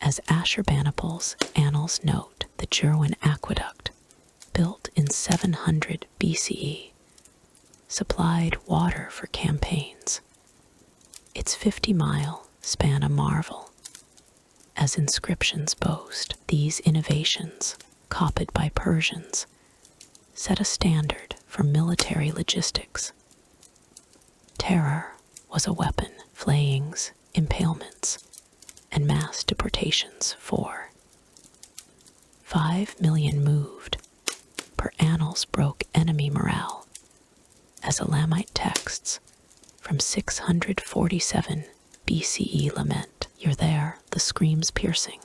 As Ashurbanipal's annals note, the Jerwin Aqueduct, built in 700 BCE, supplied water for campaigns. Its 50-mile span a marvel. As inscriptions boast, these innovations, copied by Persians, set a standard for military logistics. Terror was a weapon, flayings, impalements, and mass deportations for 5 million moved per annals broke enemy morale, as Elamite texts from 647 BCE lament. You're there, the screams piercing,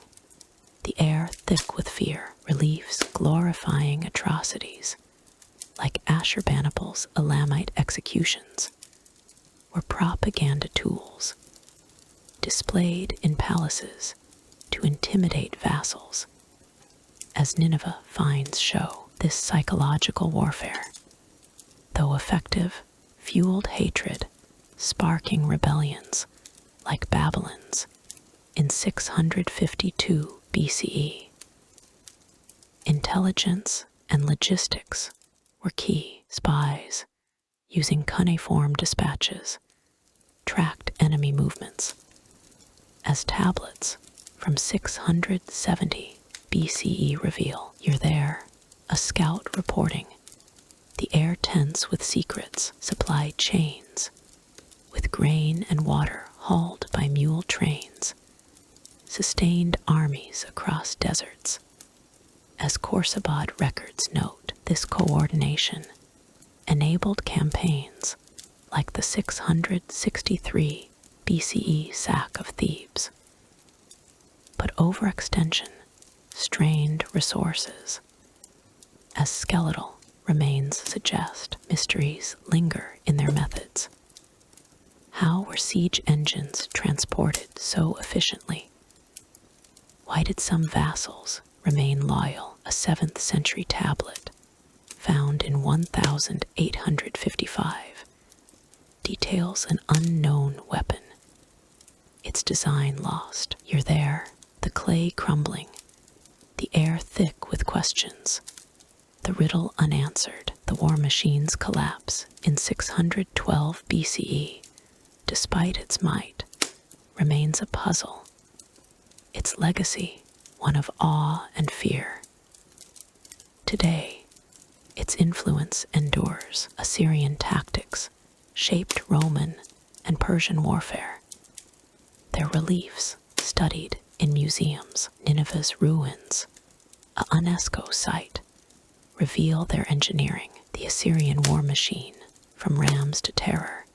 the air thick with fear, reliefs glorifying atrocities, like Ashurbanipal's Elamite executions, were propaganda tools, displayed in palaces to intimidate vassals. As Nineveh finds show, this psychological warfare, though effective, fueled hatred, sparking rebellions like Babylon's in 652 BCE. Intelligence and logistics were key. Spies, using cuneiform dispatches, tracked enemy movements. As tablets from 670 BCE reveal, you're there, a scout reporting. The air tense with secrets, supply chains, with grain and water hauled by mule trains, sustained armies across deserts. As Khorsabad records note, this coordination enabled campaigns like the 663 BCE sack of Thebes. But overextension strained resources. As skeletal remains suggest, mysteries linger in their methods. How were siege engines transported so efficiently? Why did some vassals remain loyal? A 7th century tablet, found in 1855, details an unknown weapon. Its design lost. You're there, the clay crumbling, the air thick with questions, the riddle unanswered. The war machine's collapse in 612 BCE, despite its might, remains a puzzle. Its legacy, one of awe and fear. Today, its influence endures. Assyrian tactics shaped Roman and Persian warfare. Their reliefs studied in museums. Nineveh's ruins, a UNESCO site, reveal their engineering. The Assyrian war machine, from rams to terror,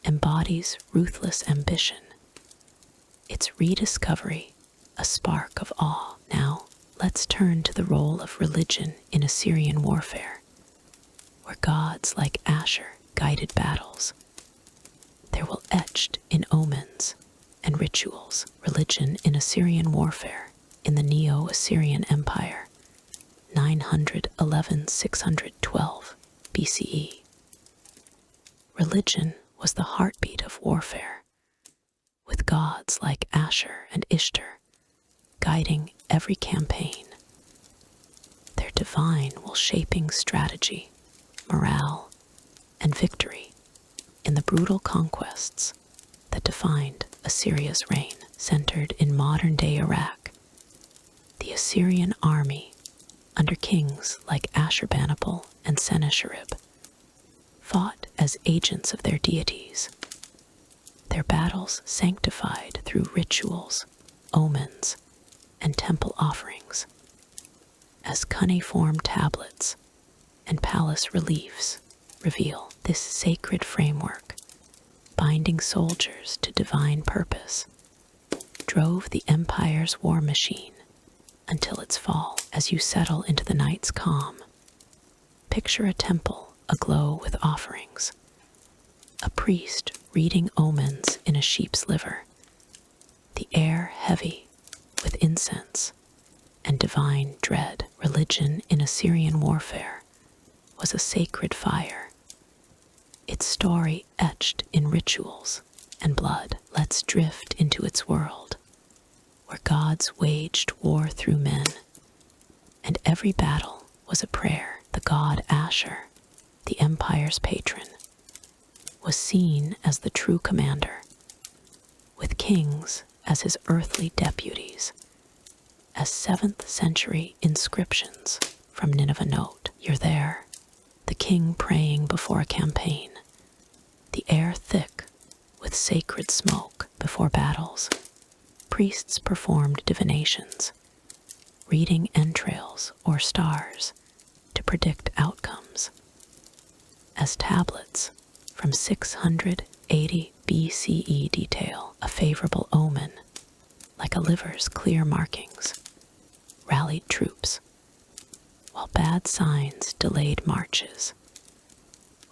embodies ruthless ambition. Its rediscovery, a spark of awe. Now, let's turn to the role of religion in Assyrian warfare, where gods like Ashur guided battles. There will etched in omens and rituals. Religion in Assyrian warfare in the Neo-Assyrian Empire, 911–612 BCE. Religion was the heartbeat of warfare, with gods like Ashur and Ishtar guiding every campaign. Their divine will shaping strategy, morale, and victory in the brutal conquests that defined Assyria's reign. Centered in modern-day Iraq, the Assyrian army, under kings like Ashurbanipal and Sennacherib, fought as agents of their deities. Their battles sanctified through rituals, omens, and temple offerings. As cuneiform tablets and palace reliefs reveal, this sacred framework, binding soldiers to divine purpose, drove the empire's war machine until its fall. As you settle into the night's calm, picture a temple aglow with offerings, a priest reading omens in a sheep's liver, the air heavy with incense and divine dread. Religion in Assyrian warfare was a sacred fire, its story etched in rituals and blood. Let's drift into its world, where gods waged war through men, and every battle was a prayer. The god Asher, the empire's patron, was seen as the true commander, with kings as his earthly deputies. As 7th century inscriptions from Nineveh note, "You're there, the king praying before a campaign, the air thick with sacred smoke before battles. Priests performed divinations, reading entrails or stars to predict outcomes." As tablets from 680 BCE detail a favorable omen, like a liver's clear markings, rallied troops, while bad signs delayed marches.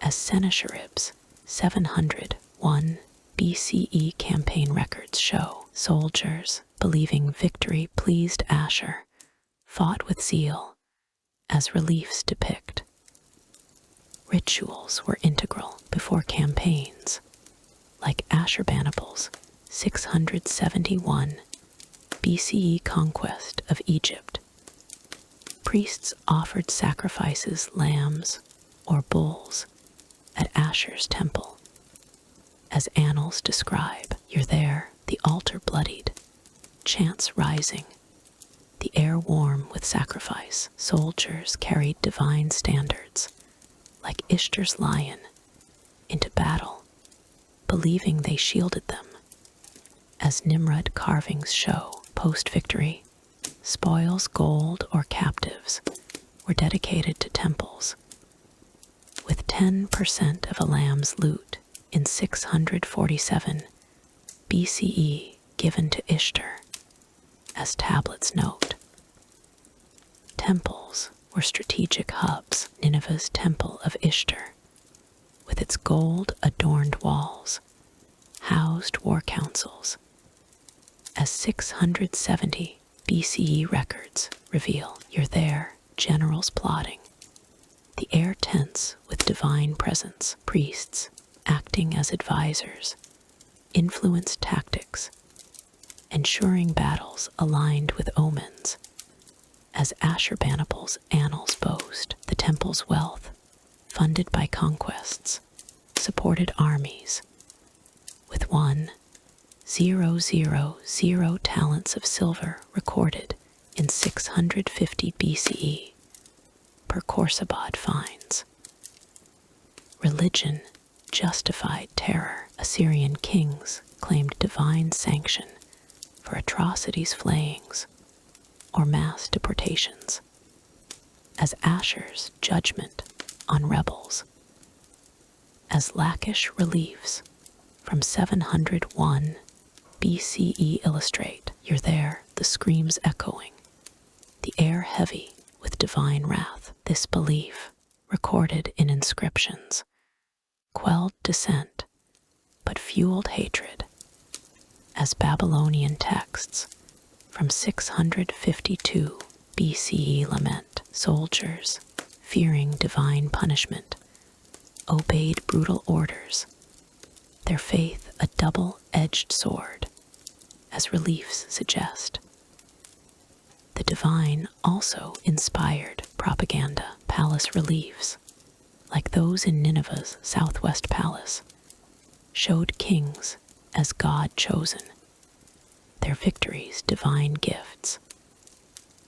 As Sennacherib's 701 BCE campaign records show, soldiers, believing victory pleased Asher, fought with zeal, as reliefs depict. Rituals were integral before campaigns, like Ashurbanipal's 671 BCE conquest of Egypt. Priests offered sacrifices, lambs or bulls, at Asher's temple. As annals describe, "You're there, the altar bloodied, chants rising, the air warm with sacrifice." Soldiers carried divine standards, like Ishtar's lion, into battle, believing they shielded them. As Nimrod carvings show, post-victory, spoils, gold, or captives were dedicated to temples, with 10% of a lamb's loot in 647 BCE given to Ishtar. As tablets note, temples were strategic hubs. Nineveh's Temple of Ishtar, with its gold-adorned walls, housed war councils. As 670 BCE records reveal, "You're there, generals plotting, the air tense with divine presence." Priests, acting as advisors, influenced tactics, ensuring battles aligned with omens. As Ashurbanipal's annals boast, the temple's wealth, funded by conquests, supported armies, with 1,000 talents of silver recorded in 650 BCE per Khorsabad finds. Religion justified terror. Assyrian kings claimed divine sanction for atrocities, flayings, or mass deportations. As Asher's judgment on rebels. As Lachish reliefs from 701 BCE illustrate, "You're there, the screams echoing, the air heavy with divine wrath." This belief, recorded in inscriptions, quelled dissent but fueled hatred. As Babylonian texts from 652 BCE lament, soldiers, fearing divine punishment, obeyed brutal orders, their faith a double-edged sword, as reliefs suggest. The divine also inspired propaganda. Palace reliefs, like those in Nineveh's southwest palace, showed kings as God-chosen, their victories divine gifts.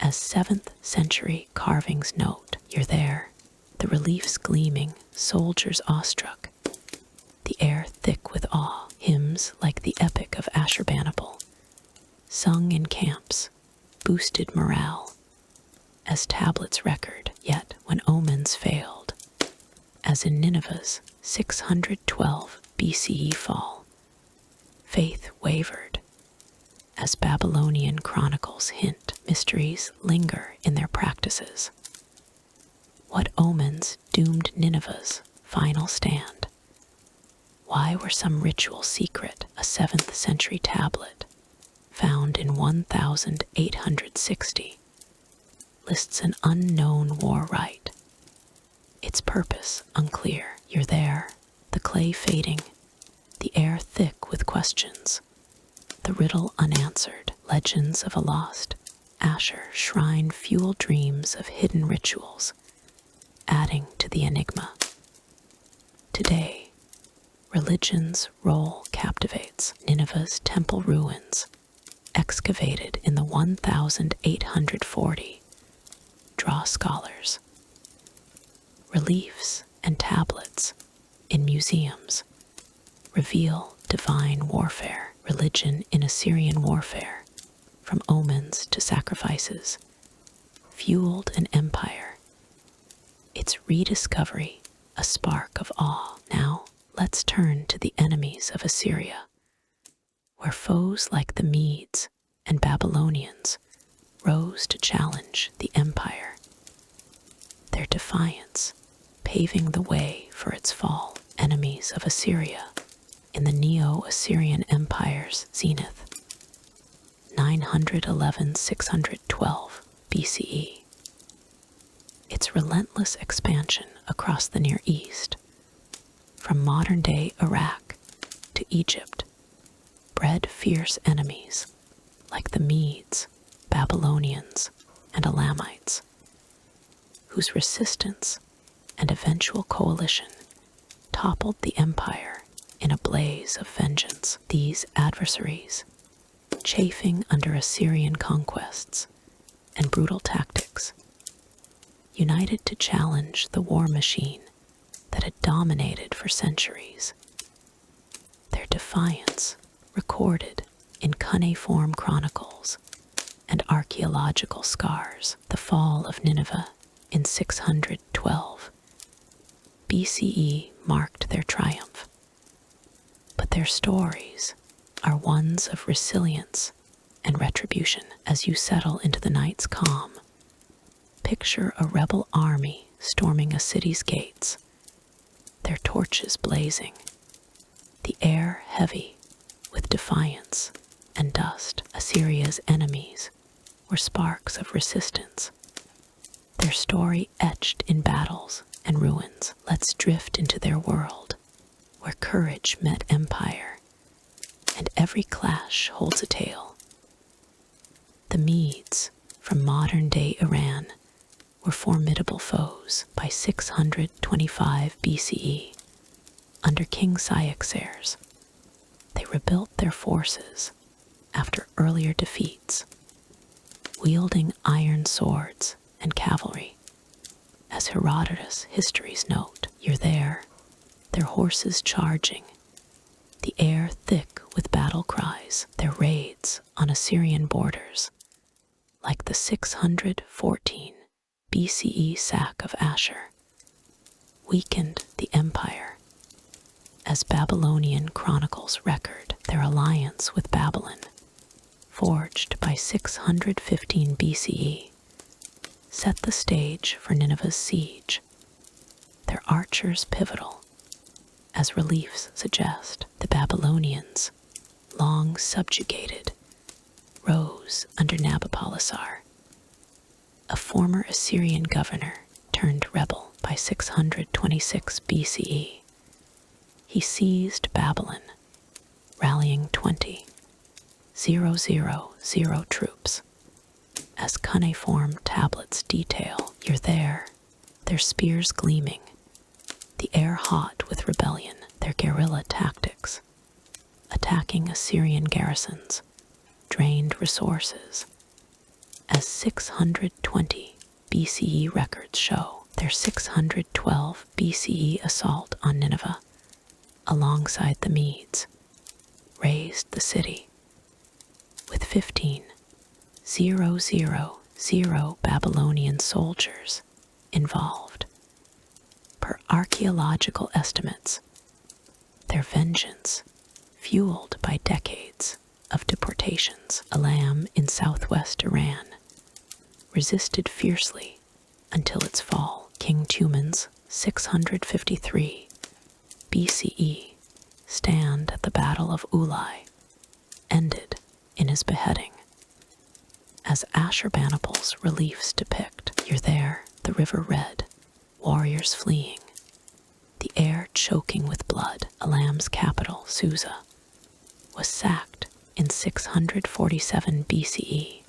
As 7th century carvings note, "You're there, the reliefs gleaming, soldiers awestruck, the air thick with awe." Hymns like the Epic of Ashurbanipal, sung in camps, boosted morale. As tablets record, yet when omens failed, as in Nineveh's 612 BCE fall, faith wavered. As Babylonian chronicles hint, mysteries linger in their practices. What omens doomed Nineveh's final stand? Why were some rituals secret? A 7th century tablet, found in 1860, lists an unknown war rite, its purpose unclear. "You're there, the clay fading, the air thick with questions, the riddle unanswered, legends of a lost Asher shrine fuel dreams of hidden rituals, adding to the enigma. Today, religion's role captivates. Nineveh's temple ruins, excavated in the 1840, draw scholars. Reliefs and tablets in museums reveal divine warfare, religion in Assyrian warfare, from omens to sacrifices, fueled an empire. Its rediscovery, a spark of awe. Now, let's turn to the enemies of Assyria, where foes like the Medes and Babylonians rose to challenge the empire. Their defiance paving the way for its fall. Enemies of Assyria in the Neo-Assyrian Empire's zenith, 911–612 BCE. Its relentless expansion across the Near East, from modern-day Iraq to Egypt, bred fierce enemies like the Medes, Babylonians, and Elamites, whose resistance and eventual coalition toppled the empire in a blaze of vengeance. These adversaries, chafing under Assyrian conquests and brutal tactics, united to challenge the war machine that had dominated for centuries. Their defiance, recorded in cuneiform chronicles and archaeological scars. The fall of Nineveh in 612 BCE marked their triumph, but their stories are ones of resilience and retribution. As you settle into the night's calm, picture a rebel army storming a city's gates, their torches blazing, the air heavy with defiance and dust. Assyria's enemies were sparks of resistance, their story etched in battles and ruins. Let's drift into their world, where courage met empire, and every clash holds a tale. The Medes, from modern-day Iran, were formidable foes. By 625 BCE. Under King Cyaxares, they rebuilt their forces after earlier defeats, wielding iron swords and cavalry. As Herodotus' histories note, you're there, their horses charging, the air thick with battle cries. Their raids on Assyrian borders, like the 614 BCE sack of Ashur, weakened the empire. As Babylonian chronicles record, their alliance with Babylon, forged by 615 BCE, set the stage for Nineveh's siege. Their archers pivotal, as reliefs suggest. The Babylonians, long subjugated, rose under Nabopolassar, a former Assyrian governor turned rebel. By 626 BCE. He seized Babylon, rallying 20,000 troops. As cuneiform tablets detail, you're there, their spears gleaming, the air hot with rebellion. Their guerrilla tactics, attacking Assyrian garrisons, drained resources. As 620 BCE records show, their 612 BCE assault on Nineveh, alongside the Medes, razed the city, with 15,000 Babylonian soldiers involved. Per archaeological estimates, their vengeance, fueled by decades of deportations. Elam in southwest Iran resisted fiercely until its fall. King Tuman's 653 BCE stand at the Battle of Ulai ended in his beheading. As Ashurbanipal's reliefs depict, you're there, the river red, warriors fleeing, the air choking with blood. Elam's capital, Susa, was sacked in 647 BCE.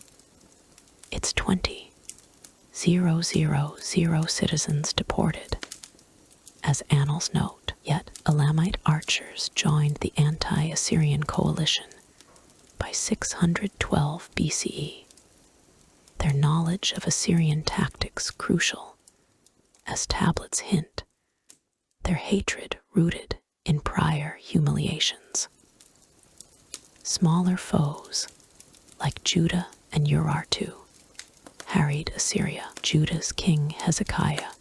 Its 20,000 citizens deported. As annals note, yet Elamite archers joined the anti-Assyrian coalition by 612 BCE. Their knowledge of Assyrian tactics crucial, as tablets hint, their hatred rooted in prior humiliations. Smaller foes, like Judah and Urartu, harried Assyria. Judah's king Hezekiah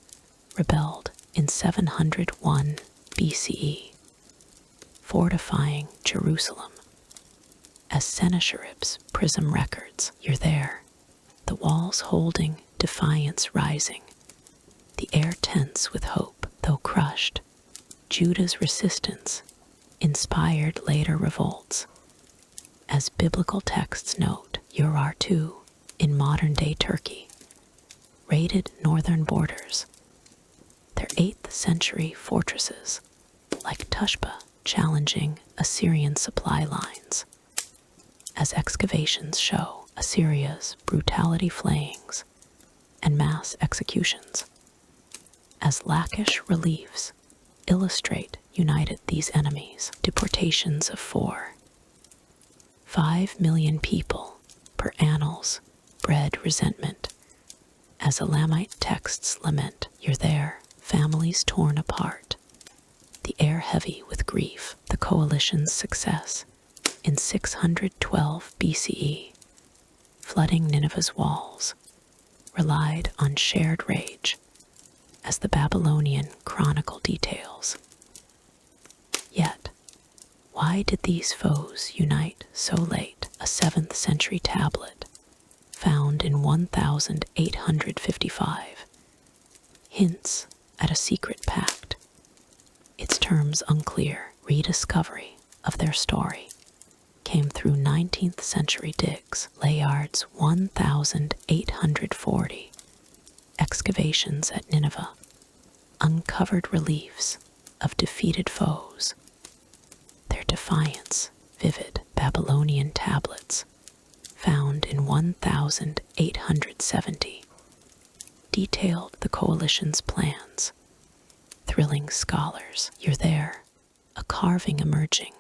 rebelled in 701 BCE, fortifying Jerusalem. As Sennacherib's prism records, you're there, the walls holding, defiance rising, the air tense with hope, though crushed. Judah's resistance inspired later revolts. As biblical texts note, Urartu, in modern-day Turkey, raided northern borders. Their 8th century fortresses, like Tushpa, challenging Assyrian supply lines. As excavations show, Assyria's brutality flayings and mass executions. As Lachish reliefs illustrate united these enemies, deportations of 5 million people per annals bred resentment. As Elamite texts lament, you're there, families torn apart, the air heavy with grief. The coalition's success in 612 BCE, flooding Nineveh's walls, relied on shared rage, as the Babylonian chronicle details. Yet, why did these foes unite so late? A 7th century tablet, found in 1855, hints at a secret pact, its terms unclear. Rediscovery of their story came through 19th century digs. Layard's 1840 excavations at Nineveh uncovered reliefs of defeated foes. Their defiance, vivid Babylonian tablets, found in 1870, detailed the coalition's plans. Thrilling scholars, you're there, a carving emerging,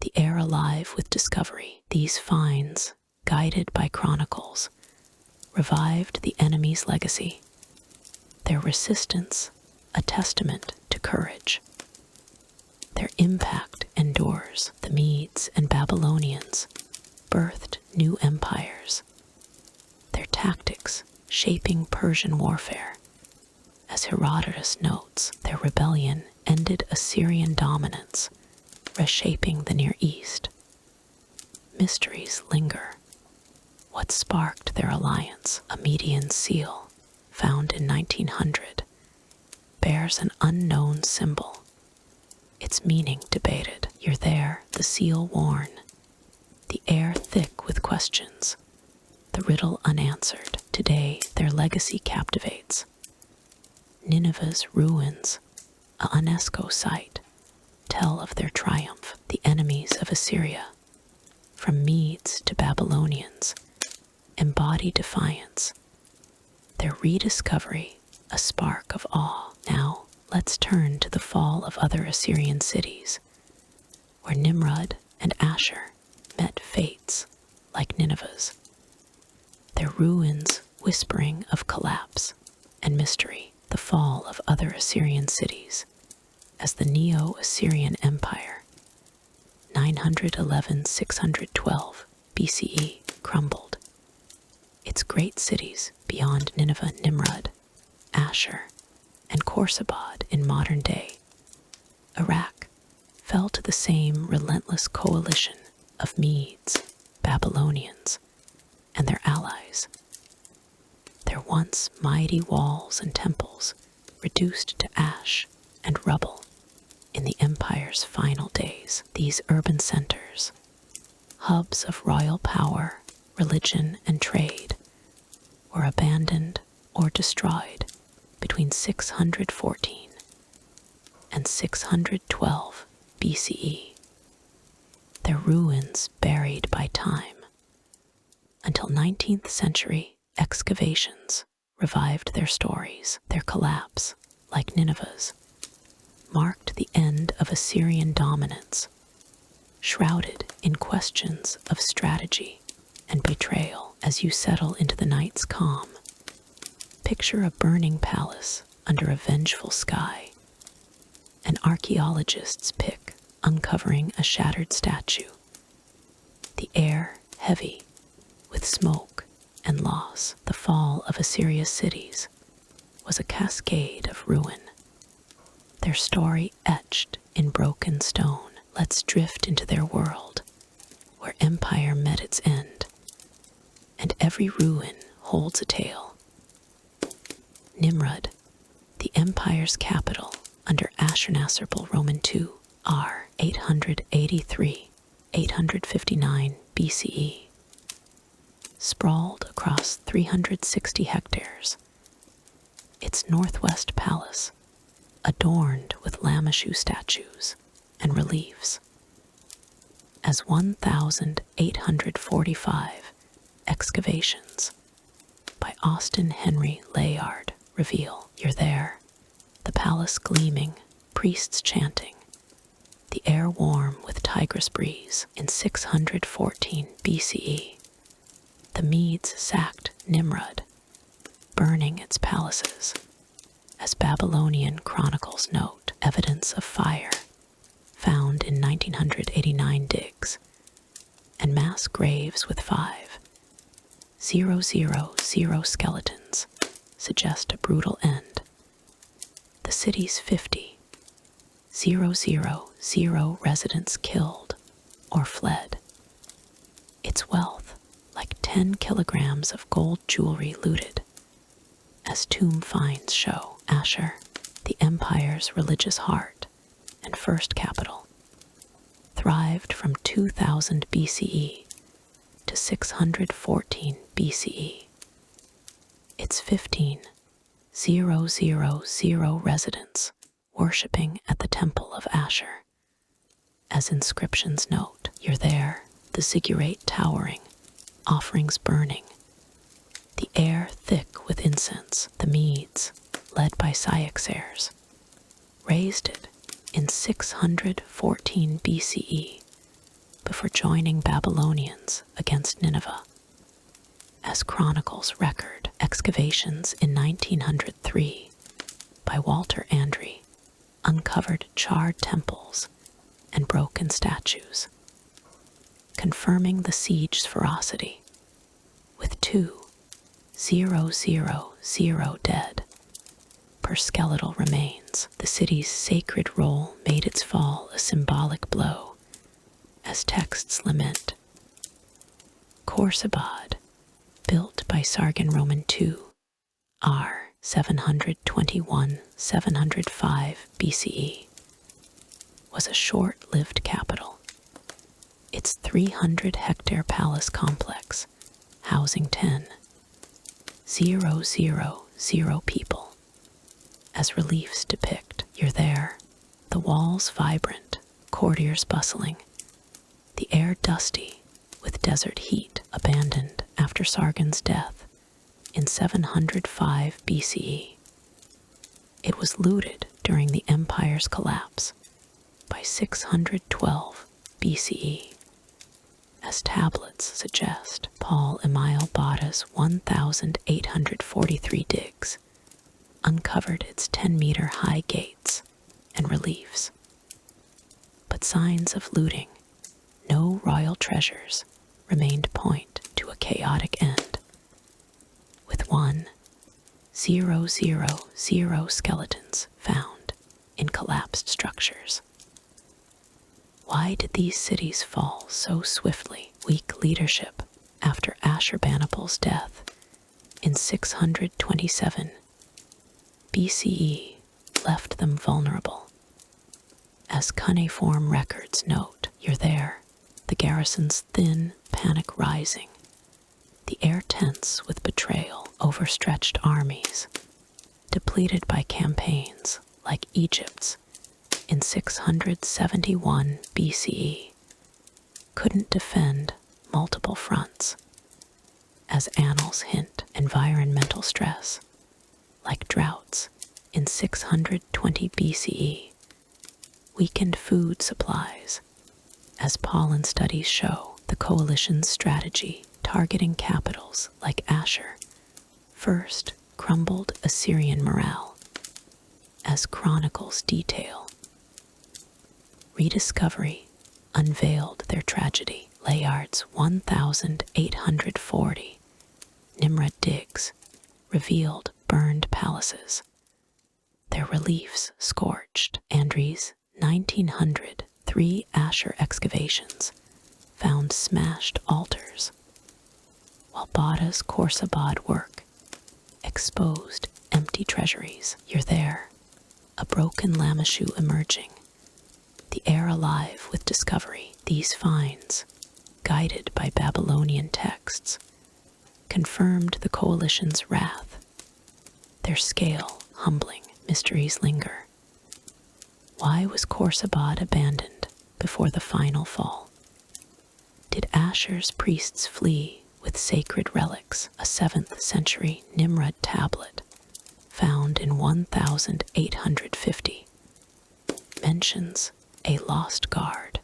the air alive with discovery. These finds, guided by chronicles, revived the enemy's legacy. Their resistance, a testament to courage. Their impact endures. The Medes and Babylonians birthed new empires, their tactics shaping Persian warfare. As Herodotus notes, their rebellion ended Assyrian dominance, reshaping the Near East. Mysteries linger. What sparked their alliance? A Median seal, found in 1900, bears an unknown symbol. Its meaning debated. You're there, the seal worn, the air thick with questions, the riddle unanswered. Today, their legacy captivates. Nineveh's ruins, a UNESCO site, tell of their triumph. The enemies of Assyria, from Medes to Babylonians, embody defiance. Their rediscovery, a spark of awe. Now, let's turn to the fall of other Assyrian cities, where Nimrud and Ashur met fates like Nineveh's. Their ruins whispering of collapse and mystery. The fall of other Assyrian cities, as the Neo-Assyrian Empire, 911–612 BCE, crumbled. Its great cities beyond Nineveh, Nimrud, Ashur, and Khorsabad in modern-day Iraq fell to the same relentless coalition of Medes, Babylonians, and their allies. Their once mighty walls and temples reduced to ash and rubble in the empire's final days. These urban centers, hubs of royal power, religion, and trade, were abandoned or destroyed between 614 and 612 BCE, their ruins buried by time, until 19th century excavations revived their stories. Their collapse, like Nineveh's, marked the end of Assyrian dominance, shrouded in questions of strategy and betrayal. As you settle into the night's calm, picture a burning palace under a vengeful sky, an archaeologist's pick uncovering a shattered statue, the air heavy with smoke and loss. The fall of Assyria's cities was a cascade of ruin, their story etched in broken stone. Let's drift into their world, where empire met its end, and every ruin holds a tale. Nimrud, the empire's capital under Ashurnasirpal Roman II, R. 883-859 BCE, sprawled across 360 hectares. Its northwest palace, adorned with Lamashu statues and reliefs, as 1,845 excavations by Austin Henry Layard reveal. You're there, the palace gleaming, priests chanting, the air warm with Tigris breeze. In 614 BCE, the Medes sacked Nimrud, burning its palaces. As Babylonian chronicles note, evidence of fire found in 1989 digs, and mass graves with 5,000 skeletons suggest a brutal end. The city's 50,000 residents killed or fled. Its wealth, like 10 kilograms of gold jewelry, looted. As tomb finds show, Ashur, the empire's religious heart and first capital, thrived from 2000 BCE to 614 BCE. Its 15,000 residents worshipping at the temple of Ashur. As inscriptions note, you're there, the ziggurat towering, offerings burning, the air thick with incense. The Medes, led by Cyaxares, raised it in 614 BCE before joining Babylonians against Nineveh. As chronicles record, excavations in 1903 by Walter Andry uncovered charred temples and broken statues, confirming the siege's ferocity. With 2,000 dead per skeletal remains, the city's sacred role made its fall a symbolic blow, as texts lament. Khorsabad, built by Sargon Roman II, R. 721-705 BCE, was a short-lived capital. Its 300-hectare palace complex, housing 10,000 people. As reliefs depict, you're there, the walls vibrant, courtiers bustling, the air dusty with desert heat. Abandoned after Sargon's death in 705 BCE. It was looted during the empire's collapse by 612 BCE. As tablets suggest, Paul Emile Botta's 1,843 digs uncovered its 10-meter-high gates and reliefs. But signs of looting, no royal treasures, remained point to a chaotic end, with 1,000 skeletons found in collapsed structures. Why did these cities fall so swiftly? Weak leadership after Ashurbanipal's death in 627 BCE left them vulnerable. As cuneiform records note, you're there, the garrison's thin panic rising, the air tense with betrayal. Overstretched armies, depleted by campaigns like Egypt's in 671 BCE couldn't defend multiple fronts. As annals hint, environmental stress, like droughts in 620 BCE, weakened food supplies. As pollen studies show, the coalition's strategy targeting capitals like Ashur first crumbled Assyrian morale. As chronicles detail, rediscovery unveiled their tragedy. Layard's 1840 Nimrod digs revealed burned palaces, their reliefs scorched. Andries' 1903 Ashur excavations found smashed altars, while Bada's Khorsabad work exposed empty treasuries. You're there, a broken Lamashu emerging, the air alive with discovery. These finds, guided by Babylonian texts, confirmed the coalition's wrath. Their scale humbling. Mysteries linger. Why was Khorsabad abandoned before the final fall? Did Ashur's priests flee with sacred relics? A 7th century Nimrod tablet found in 1850 mentions a lost guard.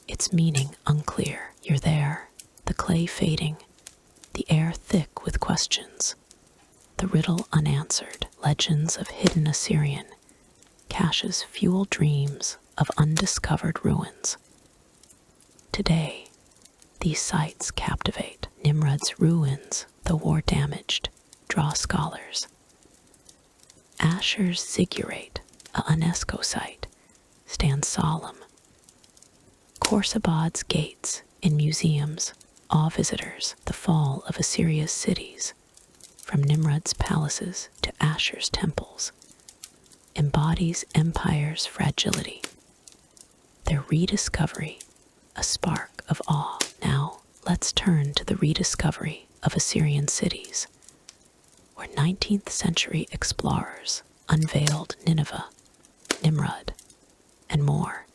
Its meaning unclear. You're there, the clay fading, the air thick with questions, the riddle unanswered. Legends of hidden Assyrian caches fuel dreams of undiscovered ruins. Today, these sites captivate. Nimrod's ruins, though war-damaged, draw scholars. Ashur's ziggurat, a UNESCO site, stands solemn. Khorsabad's gates in museums awe visitors. The fall of Assyria's cities, from Nimrod's palaces to Ashur's temples, embodies empire's fragility. Their rediscovery, a spark of awe. Now, let's turn to the rediscovery of Assyrian cities, where 19th century explorers unveiled Nineveh, Nimrod, and more.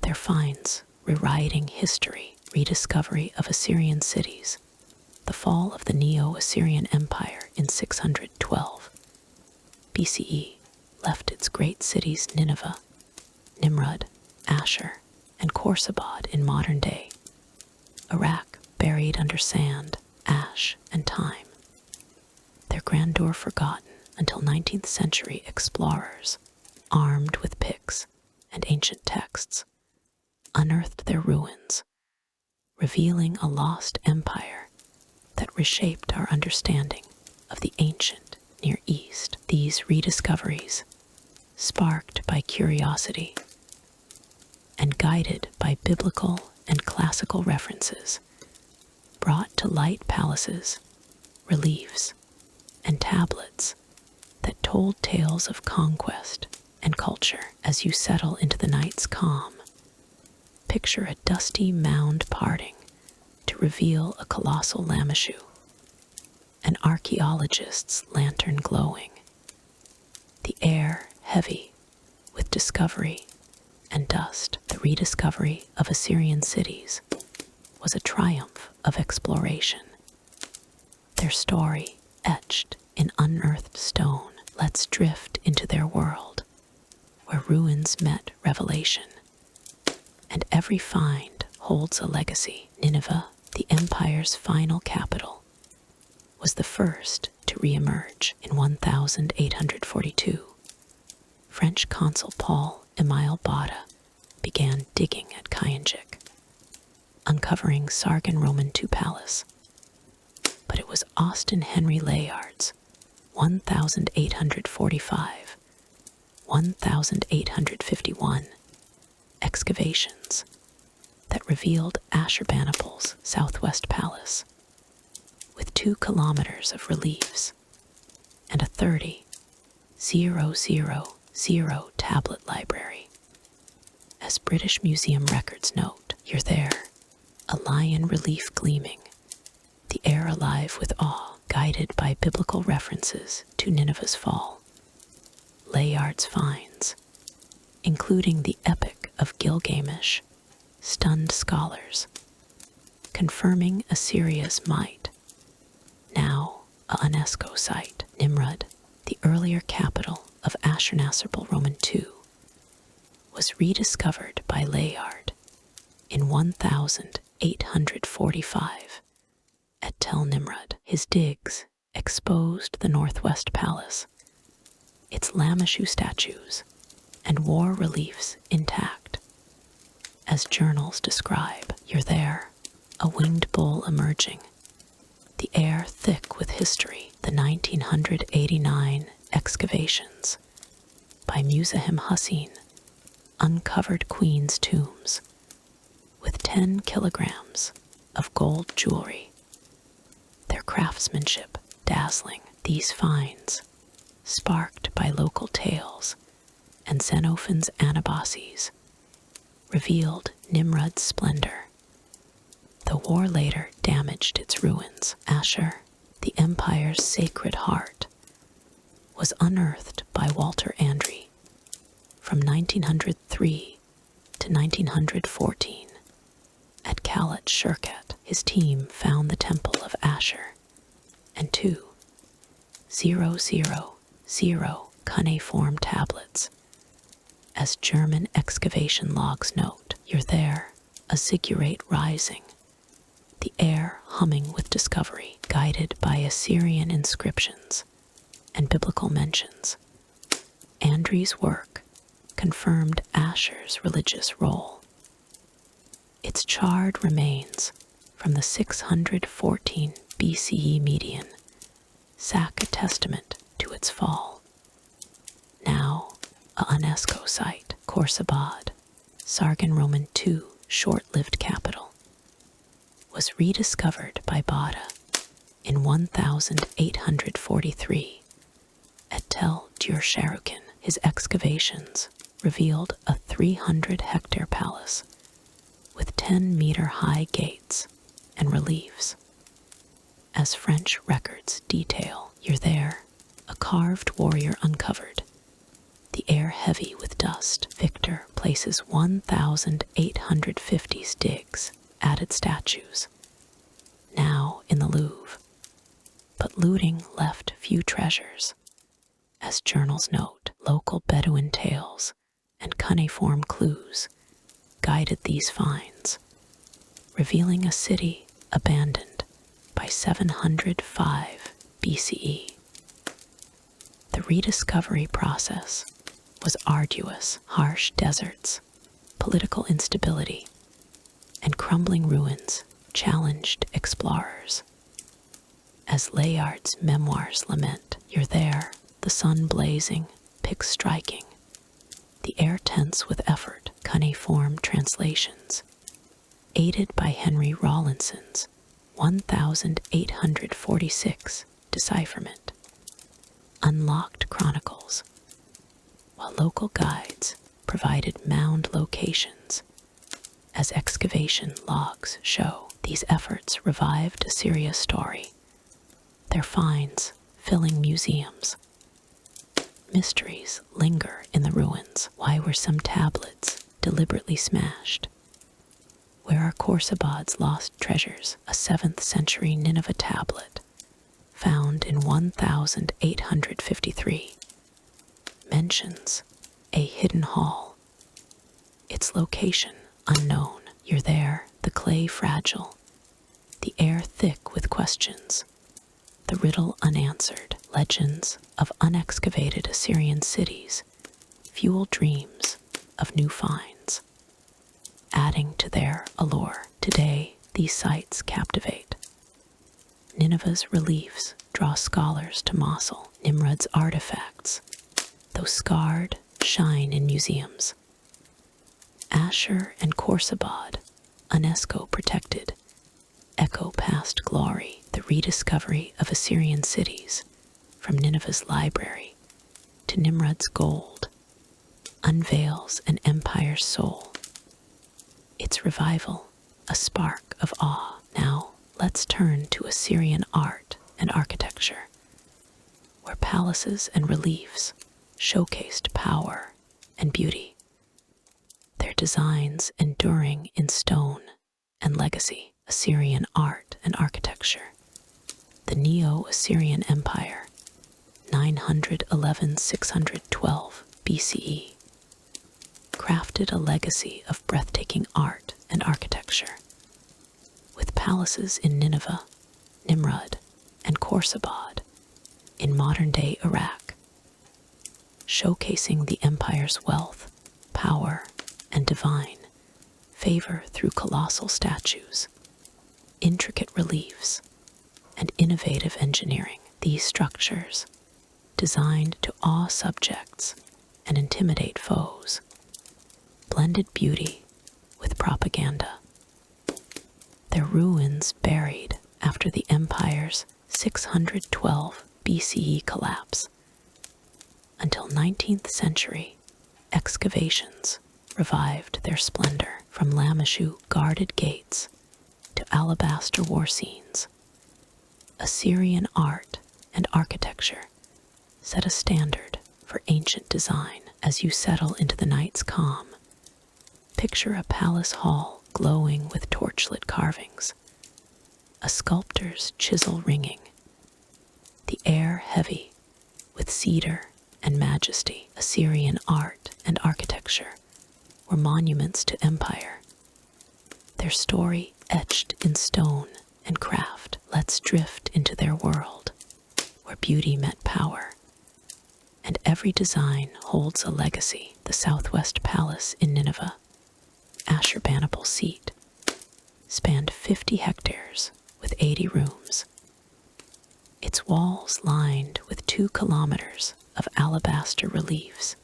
Their finds rewriting history. Rediscovery of Assyrian cities. The fall of the Neo-Assyrian Empire in 612 BCE left its great cities Nineveh, Nimrod, Ashur, and Khorsabad in modern-day Iraq, buried under sand, ash, and time. Their grandeur forgotten until 19th century explorers, armed with picks and ancient texts, unearthed their ruins, revealing a lost empire that reshaped our understanding of the ancient Near East. These rediscoveries, sparked by curiosity and guided by biblical and classical references, brought to light palaces, reliefs, and tablets that told tales of conquest and culture. As you settle into the night's calm, picture a dusty mound parting to reveal a colossal Lamashu, an archaeologist's lantern glowing, the air heavy with discovery and dust. The rediscovery of Assyrian cities was a triumph of exploration. Their story etched in unearthed stone. Let's drift into their world, where ruins met revelation, and every find holds a legacy. Nineveh, the empire's final capital, was the first to re-emerge in 1842. French consul Paul-Émile Bada began digging at Kayinjik, uncovering Sargon Roman II Palace. But it was Austin Henry Layard's 1845, 1851 excavations that revealed Ashurbanipal's Southwest Palace, with 2 kilometers of reliefs and a 30,000 tablet library. As British Museum records note, you're there, a lion relief gleaming, the air alive with awe, guided by biblical references to Nineveh's fall. Layard's finds, including the Epic of Gilgamesh, stunned scholars, confirming Assyria's might. Now a UNESCO site, Nimrud, the earlier capital of Ashurnasirpal Roman II, was rediscovered by Layard in 1845 at Tel Nimrud. His digs exposed the Northwest Palace, its Lamashu statues and war reliefs intact. As journals describe, you're there, a winged bull emerging, the air thick with history. The 1989 excavations by Muzahim Hussein uncovered queens' tombs with 10 kilograms of gold jewelry, their craftsmanship dazzling. These finds, sparked by local tales and Xenophon's Anabasis, revealed Nimrod's splendor. The war later damaged its ruins. Ashur, the empire's sacred heart, was unearthed by Walter Andry from 1903 to 1914 at Kalat Shirkat. His team found the Temple of Ashur and 2,000 cuneiform tablets. As German excavation logs note, you're there, a ziggurat rising, the air humming with discovery, guided by Assyrian inscriptions and biblical mentions. Andry's work confirmed Ashur's religious role. Its charred remains from the 614 BCE median sack a testament to its fall. Now a UNESCO site, Khorsabad, Sargon Roman II short-lived capital, was rediscovered by Bada in 1843 at Tel Dur-Sharukin. His excavations revealed a 300-hectare palace with 10-meter-high gates and reliefs. As French records detail, you're there, a carved warrior uncovered, the air heavy with dust. Victor places 1,850 digs, added statues, now in the Louvre. But looting left few treasures. As journals note, local Bedouin tales and cuneiform clues guided these finds, revealing a city abandoned by 705 BCE. The rediscovery process was arduous. Harsh deserts, political instability, and crumbling ruins challenged explorers. As Layard's memoirs lament, you're there, the sun blazing, picks striking, the air tense with effort. Cuneiform translations, aided by Henry Rawlinson's 1846 decipherment, unlocked chronicles, while local guides provided mound locations. As excavation logs show, these efforts revived Assyria's story, their finds filling museums. Mysteries linger in the ruins. Why were some tablets deliberately smashed? Where are Khorsabad's lost treasures? A 7th century Nineveh tablet, found in 1853, mentions a hidden hall. Its location unknown. You're there, the clay fragile, the air thick with questions, the riddle unanswered. Legends of unexcavated Assyrian cities fuel dreams of new finds, adding to their allure. Today, these sites captivate. Nineveh's reliefs draw scholars to Mosul. Nimrod's artifacts, though scarred, shine in museums. Ashur and Khorsabad, UNESCO protected, echo past glory. The rediscovery of Assyrian cities, from Nineveh's library to Nimrod's gold, unveils an empire's soul. Its revival, a spark of awe. Now let's turn to Assyrian art and architecture, where palaces and reliefs showcased power and beauty. designs enduring in stone and legacy. Assyrian art and architecture. The Neo-Assyrian Empire, 911–612 BCE, crafted a legacy of breathtaking art and architecture, with palaces in Nineveh, Nimrud, and Khorsabad in modern-day Iraq, showcasing the empire's wealth, power, and divine favor through colossal statues, intricate reliefs, and innovative engineering. These structures, designed to awe subjects and intimidate foes, blended beauty with propaganda. Their ruins buried after the empire's 612 BCE collapse. Until 19th century excavations revived their splendor, from Lamashu guarded gates to alabaster war scenes. Assyrian art and architecture set a standard for ancient design. As you settle into the night's calm, picture a palace hall glowing with torchlit carvings, a sculptor's chisel ringing, the air heavy with cedar and majesty. Assyrian art and architecture were monuments to empire, their story etched in stone and craft. Let's drift into their world, where beauty met power, and every design holds a legacy. The Southwest Palace in Nineveh, Ashurbanipal's seat, spanned 50 hectares with 80 rooms, its walls lined with 2 kilometers of alabaster reliefs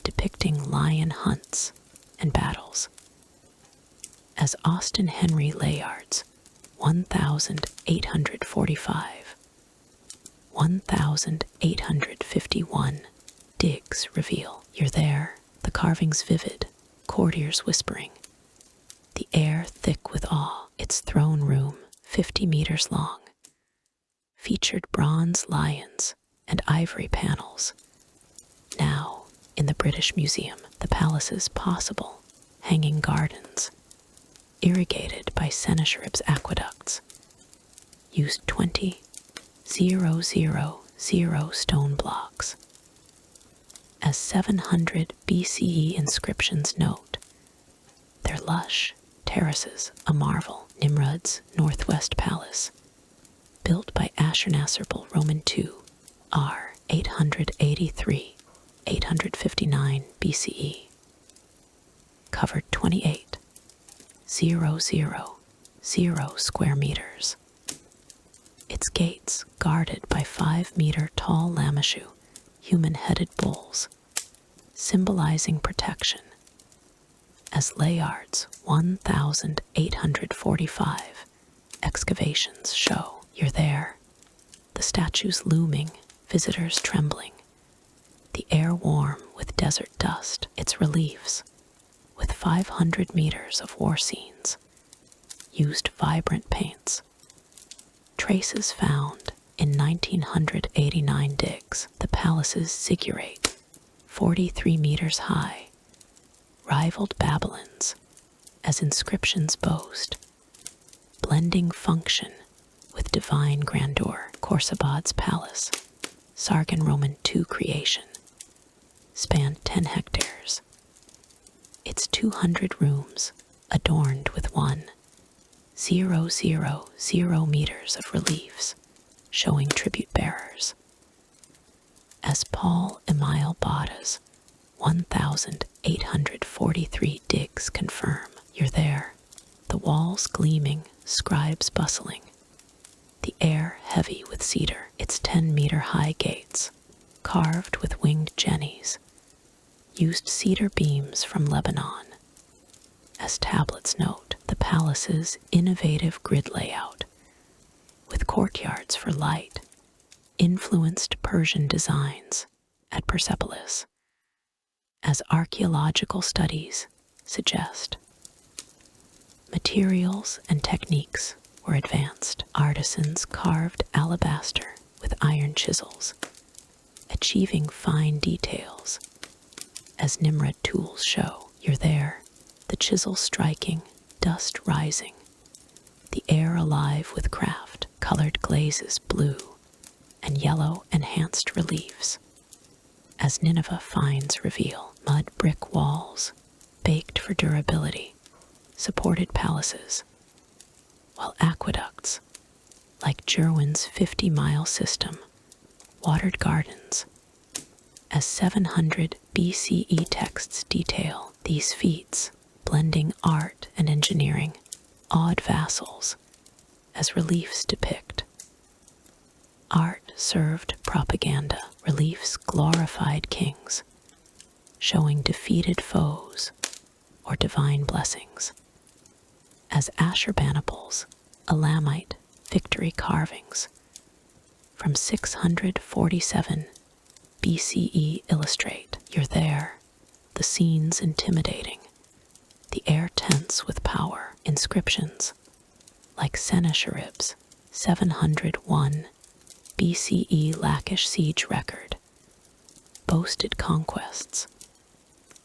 depicting lion hunts and battles. As Austin Henry Layard's 1845, 1851 digs reveal. You're there, the carvings vivid, courtiers whispering, the air thick with awe. Its throne room, 50 meters long, featured bronze lions and ivory panels. Now, in the British Museum, the palace's possible hanging gardens, irrigated by Sennacherib's aqueducts, used 20,000 stone blocks. As 700 BCE inscriptions note, their lush terraces a marvel. Nimrod's Northwest Palace, built by Ashurnasirpal Roman II, R. 883–859 BCE, covered 28,000 square meters. Its gates guarded by 5-meter-tall Lamashu, human-headed bulls, symbolizing protection. As Layard's 1845 excavations show, you're there, the statues looming, visitors trembling, the air warm with desert dust. Its reliefs, with 500 meters of war scenes, used vibrant paints. Traces found in 1989 digs. The palace's ziggurat, 43 meters high, rivaled Babylon's, as inscriptions boast, blending function with divine grandeur. Khorsabad's palace, Sargon Roman II creation, spanned 10 hectares. Its 200 rooms, adorned with 1,000 meters of reliefs, showing tribute bearers. As Paul Emile Bada's 1843 digs confirm, you're there, the walls gleaming, scribes bustling, the air heavy with cedar. Its 10-meter-high gates, carved with winged jennies, used cedar beams from Lebanon. As tablets note, the palace's innovative grid layout, with courtyards for light, influenced Persian designs at Persepolis. As archaeological studies suggest, materials and techniques were advanced. Artisans carved alabaster with iron chisels, achieving fine details. As Nimrod tools show, you're there, the chisel striking, dust rising, the air alive with craft, colored glazes, blue and yellow enhanced reliefs. As Nineveh finds reveal, mud brick walls, baked for durability, supported palaces, while aqueducts, like Jerwin's 50-mile system, watered gardens. As 700 BCE texts detail these feats, blending art and engineering, awed vassals, as reliefs depict. Art served propaganda, reliefs glorified kings, showing defeated foes or divine blessings. As Ashurbanipals, Elamite victory carvings from 647 BCE illustrate. You're there, the scenes intimidating, the air tense with power. Inscriptions like Sennacherib's 701 BCE Lachish siege record boasted conquests,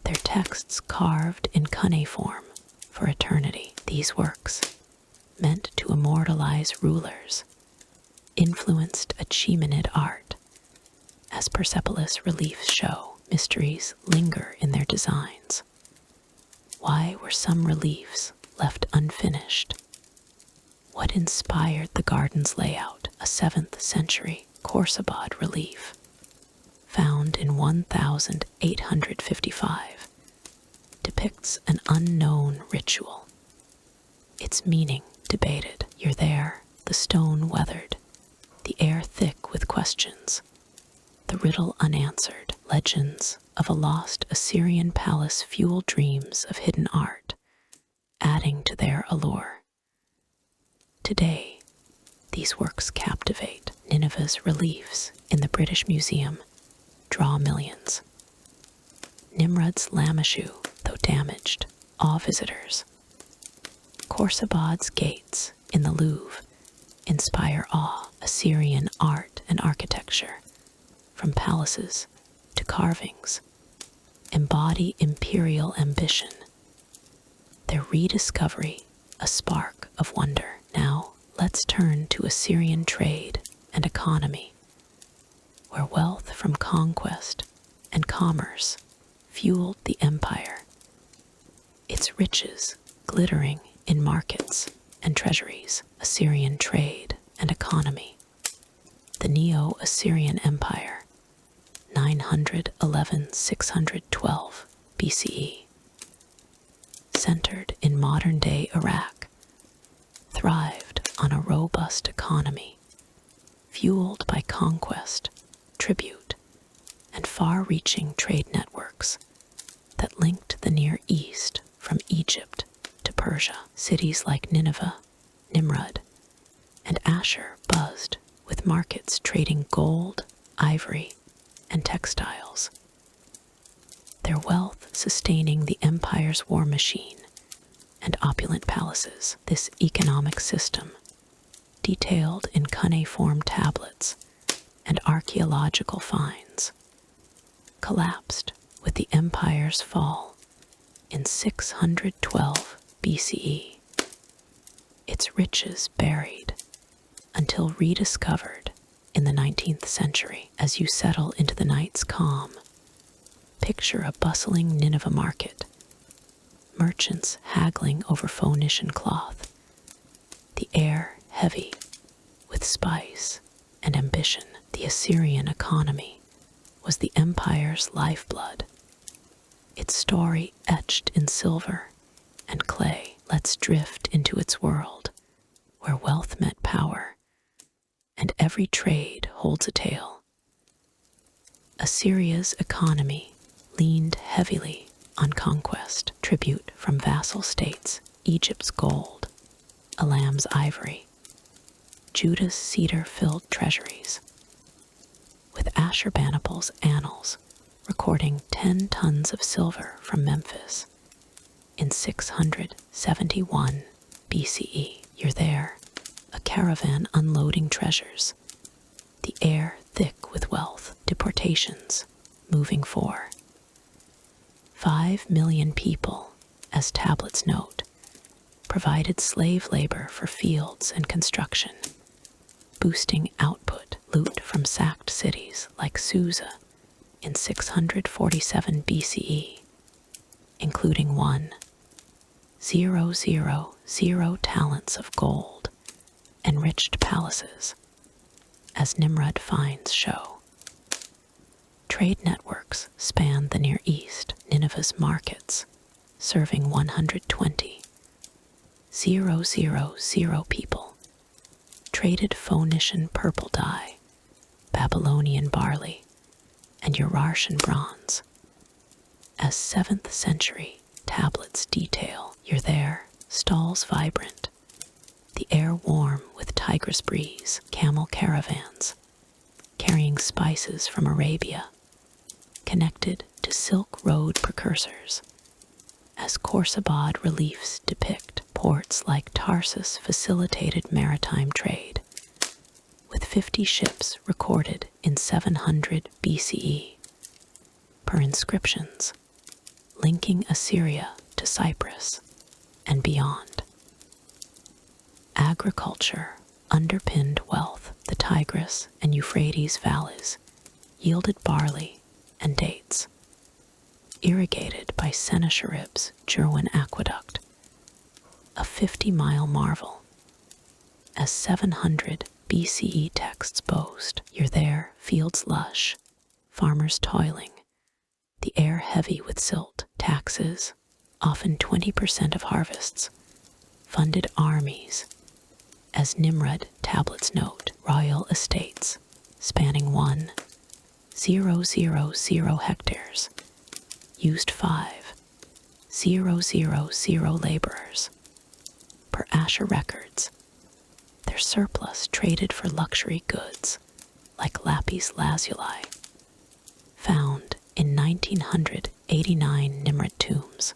their texts carved in cuneiform for eternity. These works, meant to immortalize rulers, influenced Achaemenid art. As Persepolis reliefs show, mysteries linger in their designs. Why were some reliefs left unfinished? What inspired the garden's layout? A 7th century Khorsabad relief, found in 1855, depicts an unknown ritual. Its meaning debated. You're there, the stone weathered, the air thick with questions, the riddle unanswered. Legends of a lost Assyrian palace fuel dreams of hidden art, adding to their allure. Today, these works captivate. Nineveh's reliefs in the British Museum draw millions. Nimrod's Lamashu, though damaged, awe visitors. Khorsabad's gates in the Louvre inspire awe. Assyrian art and architecture, from palaces to carvings, embody imperial ambition. Their rediscovery, a spark of wonder. Now, let's turn to Assyrian trade and economy, where wealth from conquest and commerce fueled the empire, its riches glittering in markets and treasuries. Assyrian trade and economy. The Neo-Assyrian Empire, 911–612 BCE, centered in modern-day Iraq, thrived on a robust economy, fueled by conquest, tribute, and far-reaching trade networks that linked the Near East from Egypt to Persia. Cities like Nineveh, Nimrud, and Ashur buzzed with markets trading gold, ivory, and textiles, their wealth sustaining the empire's war machine and opulent palaces. This economic system, detailed in cuneiform tablets and archaeological finds, collapsed with the empire's fall in 612 BCE, its riches buried until rediscovered in the 19th century. As you settle into the night's calm, picture a bustling Nineveh market, merchants haggling over Phoenician cloth, the air heavy with spice and ambition. The Assyrian economy was the empire's lifeblood, its story etched in silver and clay. Let's drift into its world, where wealth met power, and every trade holds a tale. Assyria's economy leaned heavily on conquest, tribute from vassal states, Egypt's gold, Elam's ivory, Judah's cedar-filled treasuries, with Ashurbanipal's annals recording 10 tons of silver from Memphis in 671 BCE. You're there, a caravan unloading treasures, the air thick with wealth. Deportations moving for 5 million people as tablets note, provided slave labor for fields and construction, boosting output. Loot from sacked cities like Susa in 647 BCE, including 1,000 talents of gold, enriched palaces, as Nimrod finds show. Trade networks span the Near East, Nineveh's markets, serving 120,000 people, traded Phoenician purple dye, Babylonian barley, and Urartian bronze. As 7th century tablets detail, you're there, stalls vibrant, the air warm with Tigris breeze, camel caravans, carrying spices from Arabia, connected to Silk Road precursors. As Khorsabad reliefs depict, ports like Tarsus facilitated maritime trade, with 50 ships recorded in 700 BCE, per inscriptions, linking Assyria to Cyprus and beyond. Agriculture underpinned wealth. The Tigris and Euphrates valleys yielded barley and dates, irrigated by Sennacherib's Jerwin aqueduct, a 50-mile marvel. As 700 BCE texts boast, you're there, fields lush, farmers toiling, the air heavy with silt, taxes, often 20% of harvests, funded armies. As Nimrod tablets note, royal estates spanning 1,000 hectares used 5,000 laborers. Per Asher records, their surplus traded for luxury goods like lapis lazuli, found in 1989 Nimrod tombs.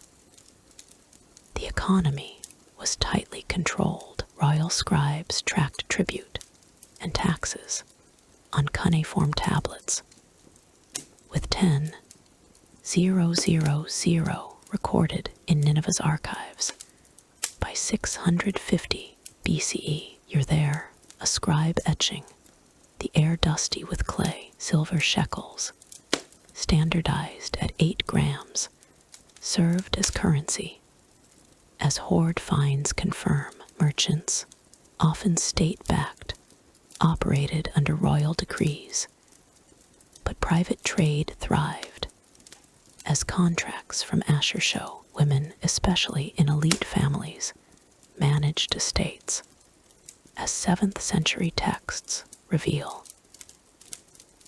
The economy was tightly controlled. Royal scribes tracked tribute and taxes on cuneiform tablets, with 10,000 recorded in Nineveh's archives. By 650 BCE, you're there, a scribe etching, the air dusty with clay, silver shekels, standardized at 8 grams, served as currency. As hoard finds confirm, merchants, often state-backed, operated under royal decrees, but private trade thrived. As contracts from Asher show, women, especially in elite families, managed estates. As 7th century texts reveal,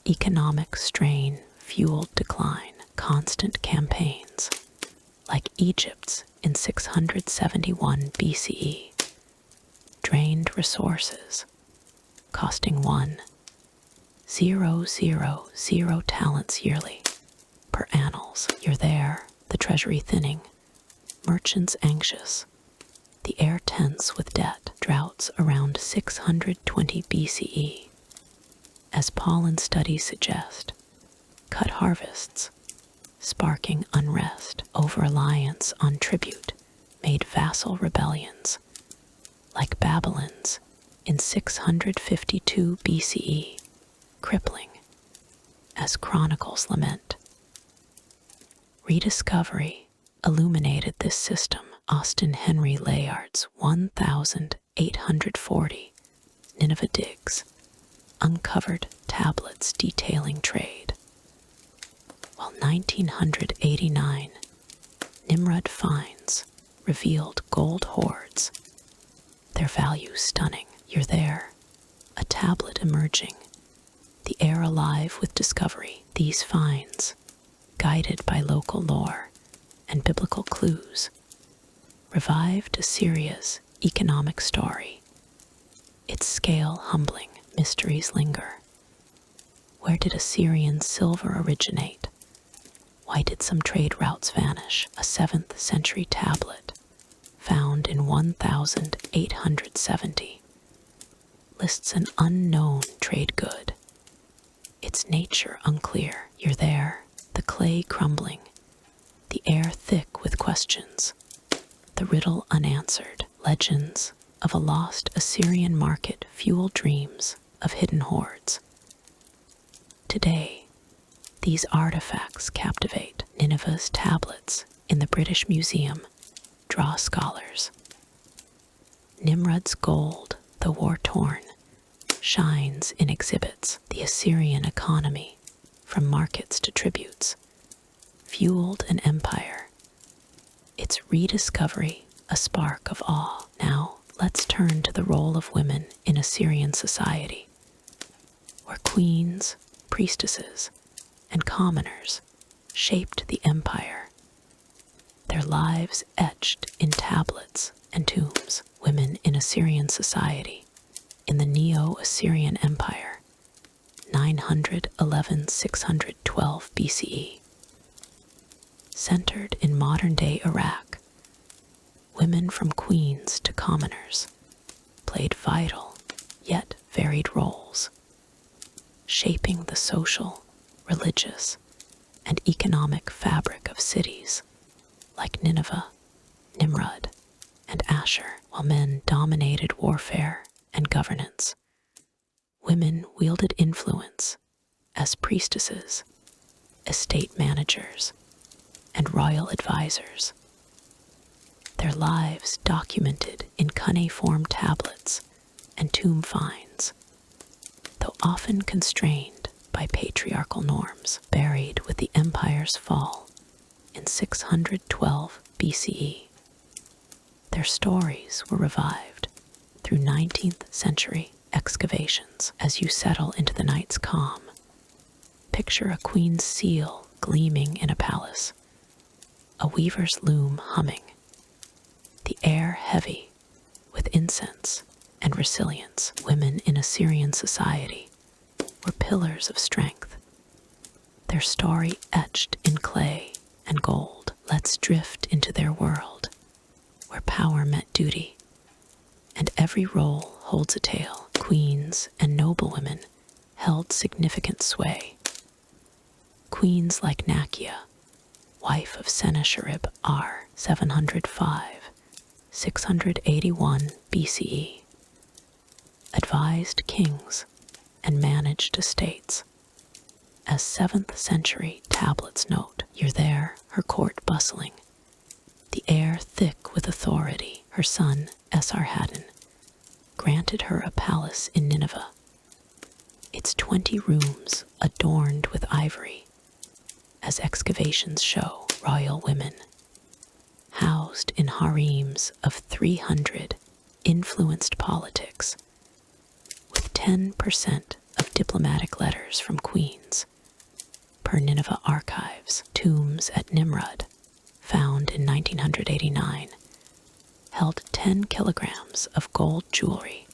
economic strain fueled decline. Constant campaigns, like Egypt's in 671 BCE, drained resources, costing 1,000 talents yearly. Per annals, you're there, the treasury thinning, merchants anxious, the air tense with debt. Droughts around 620 BCE, as pollen studies suggest, cut harvests, sparking unrest. Over-reliance on tribute made vassal rebellions, like Babylon's in 652 BCE, crippling. As chronicles lament, rediscovery illuminated this system. Austin Henry Layard's 1840 Nineveh Digs uncovered tablets detailing trade, while 1989 Nimrod finds revealed gold hoards, their value stunning. You're there, a tablet emerging, the air alive with discovery. These finds, guided by local lore and biblical clues, revived Assyria's economic story. Its scale humbling, mysteries linger. Where did Assyrian silver originate? Why did some trade routes vanish? A 7th century tablet, found in 1870, lists an unknown trade good. Its nature unclear. You're there, the clay crumbling, the air thick with questions. the riddle unanswered. Legends of a lost Assyrian market fuel dreams of hidden hoards. Today, these artifacts captivate. Nineveh's tablets in the British Museum draw scholars. Nimrod's gold, though war-torn, shines in exhibits. The Assyrian economy, from markets to tributes, fueled an empire. Its rediscovery a spark of awe. Now, let's turn to the role of women in Assyrian society, where queens, priestesses, and commoners shaped the empire, their lives etched in tablets and tombs. Women in Assyrian society in the Neo-Assyrian Empire, 911–612 BCE. Centered in modern-day Iraq, women from queens to commoners played vital yet varied roles, shaping the social, religious, and economic fabric of cities like Nineveh, Nimrod, and Ashur. While men dominated warfare and governance, women wielded influence as priestesses, estate managers, and royal advisors. Their lives documented in cuneiform tablets and tomb finds, though often constrained by patriarchal norms. Buried with the empire's fall in 612 BCE, their stories were revived through 19th century excavations. As you settle into the night's calm, picture a queen's seal gleaming in a palace, a weaver's loom humming, the air heavy with incense and resilience. Women in Assyrian society were pillars of strength, their story etched in clay and gold. Let's drift into their world, where power met duty, and every role holds a tale. Queens and noblewomen held significant sway. Queens like Nakia, wife of Sennacherib R. 705–681 BCE, advised kings and managed estates. As 7th century tablets note, you're there, her court bustling, the air thick with authority. Her son, Esarhaddon, granted her a palace in Nineveh, its 20 rooms adorned with ivory. As excavations show, royal women, housed in harems of 300, influenced politics, with 10% of diplomatic letters from queens. Per Nineveh archives, tombs at Nimrod, found in 1989, held 10 kilograms of gold jewelry,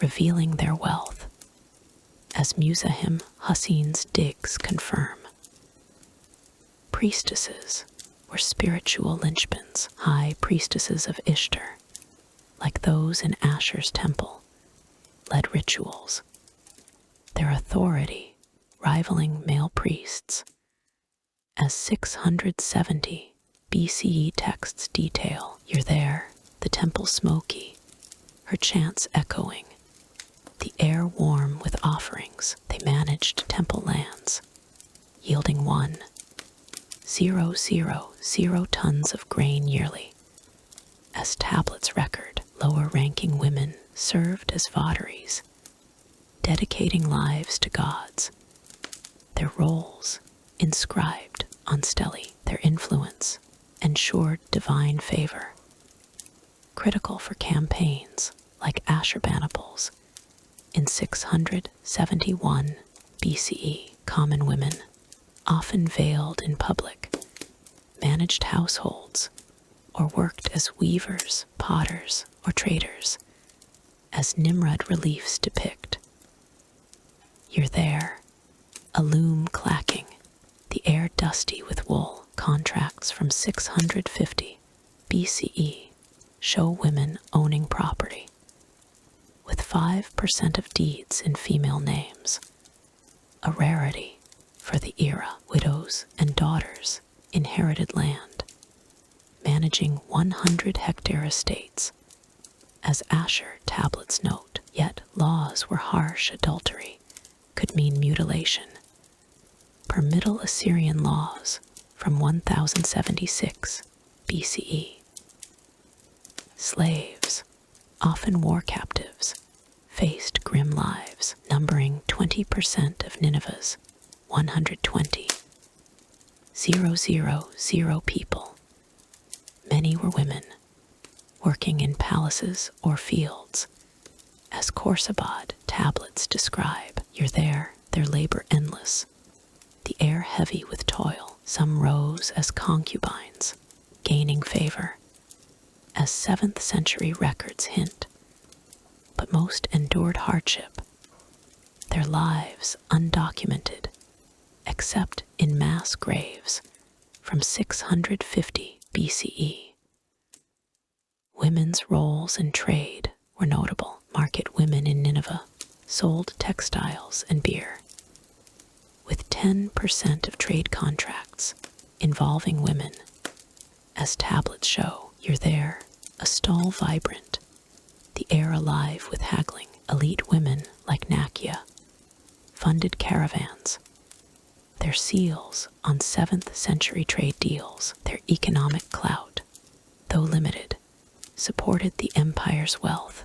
revealing their wealth, as Muzahim Hussein's digs confirm. Priestesses were spiritual linchpins. High priestesses of Ishtar, like those in Ashur's temple, led rituals, their authority rivaling male priests. As 670 BCE texts detail, you're there, the temple smoky, her chants echoing, the air warm with offerings. They managed temple lands, yielding 1,000 tons of grain yearly. As tablets record, lower-ranking women served as votaries, dedicating lives to gods. Their roles inscribed on stelae, their influence ensured divine favor. Critical for campaigns like Ashurbanipal's in 671 BCE, common women, often veiled in public, managed households or worked as weavers, potters, or traders, as Nimrod reliefs depict. You're there, a loom clacking, the air dusty with wool. Contracts from 650 BCE show women owning property, with 5% of deeds in female names, a rarity for the era. Widows and daughters inherited land, managing 100-hectare estates. As Asher tablets note, yet laws were harsh. Adultery could mean mutilation. Per Middle Assyrian laws from 1076 BCE. Slaves, often war captives, faced grim lives, numbering 20% of Nineveh's 120,000 people. Many were women, working in palaces or fields. As Khorsabad tablets describe, you're there, their labor endless, the air heavy with toil. Some rose as concubines, gaining favor, as 7th century records hint, but most endured hardship, their lives undocumented, except in mass graves from 650 BCE. Women's roles in trade were notable. Market women in Nineveh sold textiles and beer, with 10% of trade contracts involving women. As tablets show, you're there, a stall vibrant, the air alive with haggling. Elite women like Nakia funded caravans, their seals on 7th century trade deals. Their economic clout, though limited, supported the empire's wealth.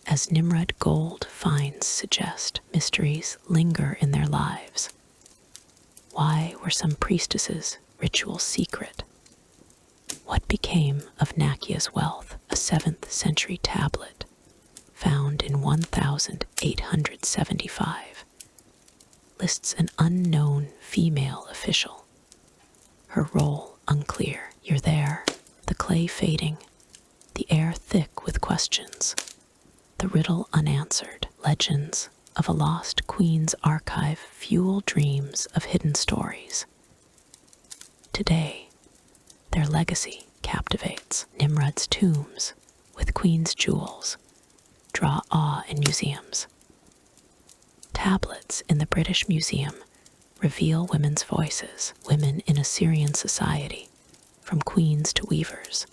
As Nimrod gold finds suggest, mysteries linger in their lives. Why were some priestesses' rituals secret? What became of Nakia's wealth? A 7th century tablet found in 1875 lists an unknown female official. Her role unclear. You're there, the clay fading, the air thick with questions, the riddle unanswered. Legends of a lost queen's archive fuel dreams of hidden stories. Today, their legacy captivates. Nimrod's tombs, with queen's jewels, draw awe in museums. Tablets in the British Museum reveal women's voices. Women in Assyrian society, from queens to weavers,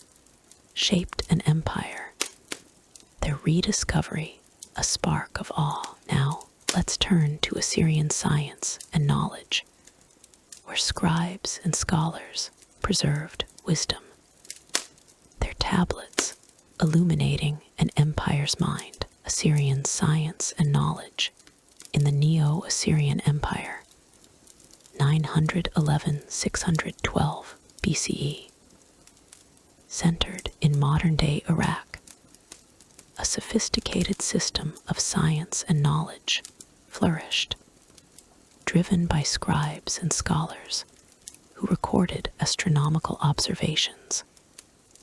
shaped an empire. Their rediscovery, a spark of awe. Now, let's turn to Assyrian science and knowledge, where scribes and scholars preserved wisdom. Their tablets illuminating an empire's mind. Assyrian science and knowledge in the Neo-Assyrian Empire, 911–612 BCE, centered in modern-day Iraq. A sophisticated system of science and knowledge flourished, driven by scribes and scholars who recorded astronomical observations,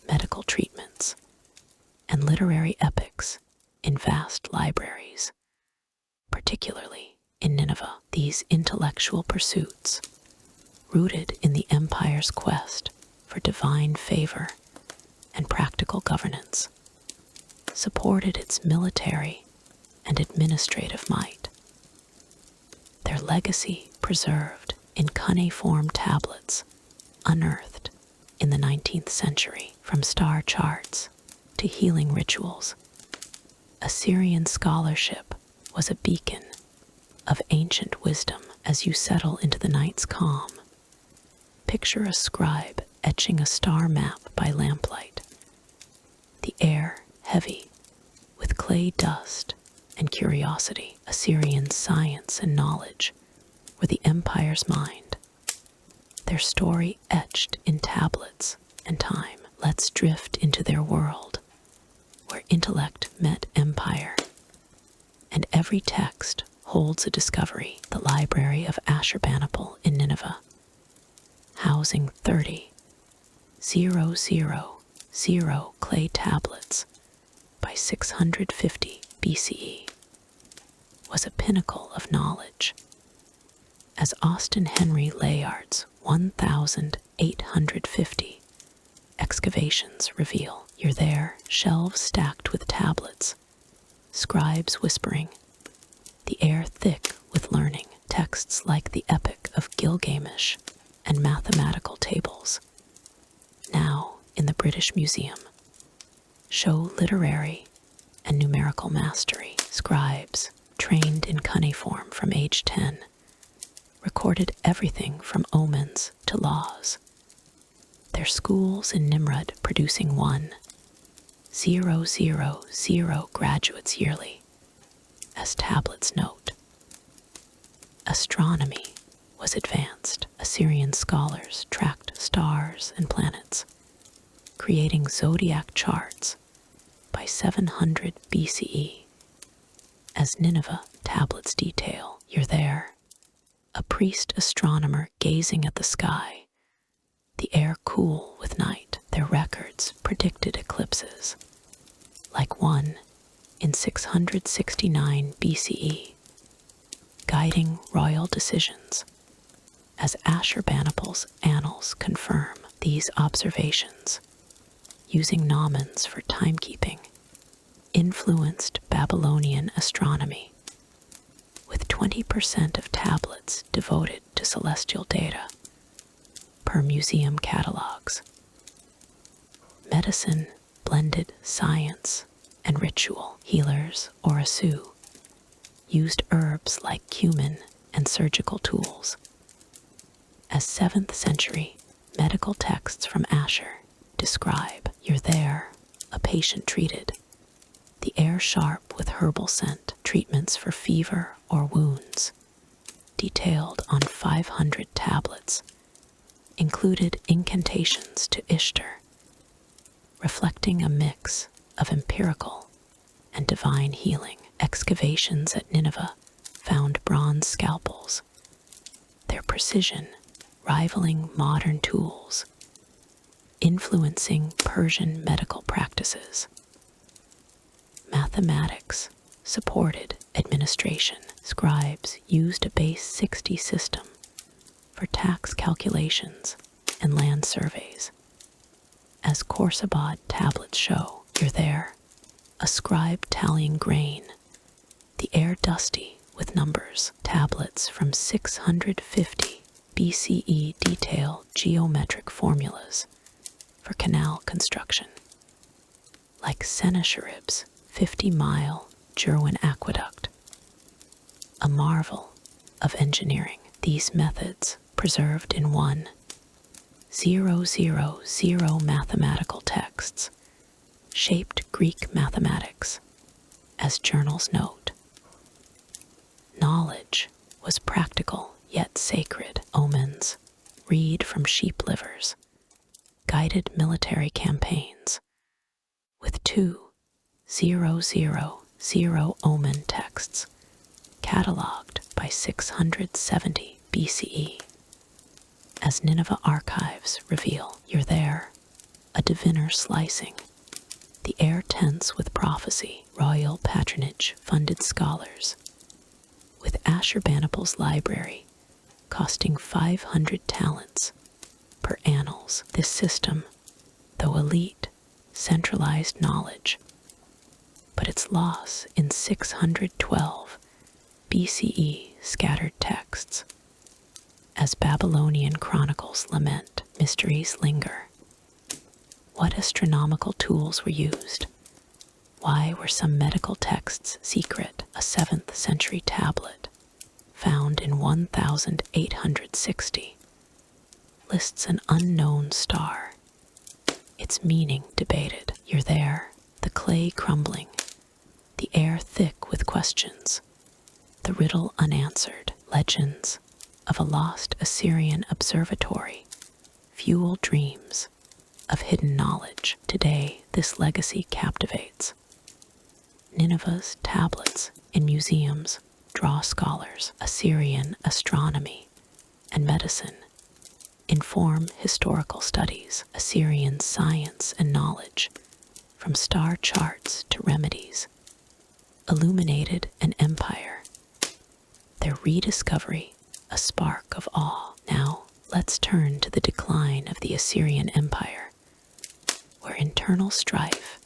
medical treatments, and literary epics in vast libraries. Particularly in Nineveh, these intellectual pursuits, rooted in the empire's quest for divine favor and practical governance, supported its military and administrative might. Their legacy preserved in cuneiform tablets unearthed in the 19th century. From star charts to healing rituals, Assyrian scholarship was a beacon of ancient wisdom. As you settle into the night's calm, picture a scribe etching a star map by lamplight, the air heavy with clay dust and curiosity. Assyrian science and knowledge were the empire's mind, their story etched in tablets and time. Let's drift into their world, where intellect met empire, and every text holds a discovery. The library of Ashurbanipal in Nineveh, housing 30,000 clay tablets by 650 BCE, was a pinnacle of knowledge. As Austin Henry Layard's 1,850 excavations reveal, you're there, shelves stacked with tablets, scribes whispering, the air thick with learning. Texts like the Epic of Gilgamesh and mathematical tables. Now, in the British Museum show literary and numerical mastery. Scribes, trained in cuneiform from age 10, recorded everything from omens to laws. Their schools in Nimrud producing 1,000 graduates yearly, as tablets note. Astronomy was advanced. Assyrian scholars tracked stars and planets, creating zodiac charts by 700 BCE. As Nineveh tablets detail, you're there, a priest astronomer gazing at the sky, the air cool with night. Their records predicted eclipses, like one in 669 BCE, guiding royal decisions. As Ashurbanipal's annals confirm these observations, using gnomons for timekeeping, influenced Babylonian astronomy, with 20% of tablets devoted to celestial data, per museum catalogs. Medicine blended science and ritual. Healers, or Asu, used herbs like cumin and surgical tools. As 7th century medical texts from Asher describe, you're there, a patient treated, the air sharp with herbal scent, treatments for fever or wounds, detailed on 500 tablets, included incantations to Ishtar, reflecting a mix of empirical and divine healing. Excavations at Nineveh found bronze scalpels, their precision rivaling modern tools, influencing Persian medical practices. Mathematics supported administration. Scribes used a base 60 system for tax calculations and land surveys. As Khorsabad tablets show, you're there, a scribe tallying grain, the air dusty with numbers. Tablets from 650 BCE detail geometric formulas for canal construction, like Sennacherib's 50-mile Jerwin aqueduct, a marvel of engineering. These methods, preserved in 1,000 mathematical texts, shaped Greek mathematics. As journals note, knowledge was practical yet sacred. Omens, read from sheep livers, guided military campaigns, with 2,000 omen texts catalogued by 670 BCE. As Nineveh archives reveal, you're there, a diviner slicing, the air tense with prophecy. Royal patronage funded scholars, with Ashurbanipal's library costing 500 talents per annals. This system, though elite, centralized knowledge, but its loss in 612 BCE scattered texts. As Babylonian chronicles lament, mysteries linger. What astronomical tools were used? Why were some medical texts secret? A 7th century tablet, found in 1860, lists an unknown star, its meaning debated. You're there, the clay crumbling, the air thick with questions, the riddle unanswered. Legends of a lost Assyrian observatory fuel dreams of hidden knowledge. Today, this legacy captivates. Nineveh's tablets in museums draw scholars. Assyrian astronomy and medicine inform historical studies. Assyrian science and knowledge, from star charts to remedies, illuminated an empire. Their rediscovery, a spark of awe. Now, let's turn to the decline of the Assyrian Empire, where internal strife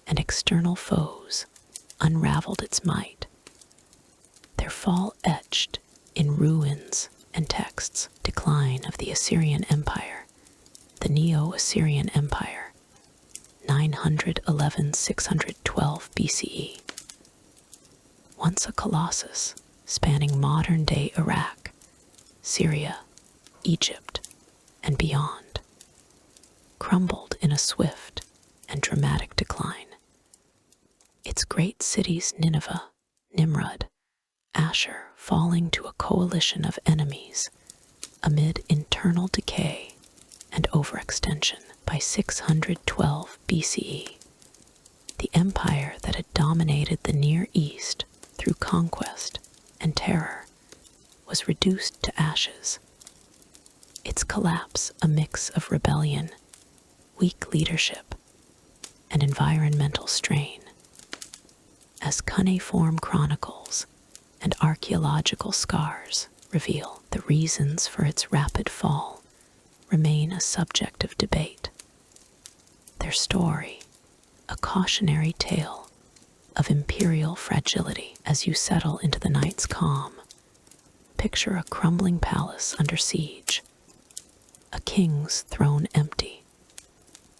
and external foes unraveled its might. Their fall etched in ruins and texts. Decline of the Assyrian Empire. The Neo-Assyrian Empire 911–612 BCE. Once a colossus spanning modern-day Iraq, Syria, Egypt, and beyond, crumbled in a swift and dramatic decline. Its great cities Nineveh, Nimrud, Ashur falling to a coalition of enemies amid internal decay and overextension. By 612 BCE, the empire that had dominated the Near East through conquest and terror was reduced to ashes. Its collapse a mix of rebellion, weak leadership, and environmental strain. As cuneiform chronicles and archaeological scars reveal, the reasons for its rapid fall remain a subject of debate. Their story, a cautionary tale of imperial fragility. As you settle into the night's calm, picture a crumbling palace under siege, a king's throne empty,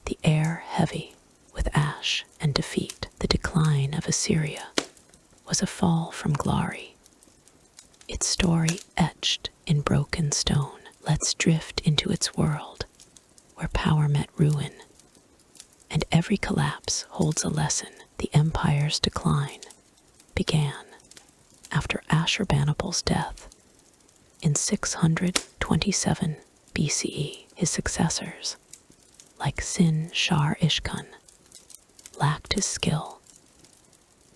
the air heavy with ash and defeat. The decline of Assyria was a fall from glory, its story etched in broken stone. Let's drift into its world, where power met ruin, and every collapse holds a lesson. The empire's decline began after Ashurbanipal's death in 627 BCE. His successors, like Sin-Shar-Ishkun, lacked his skill,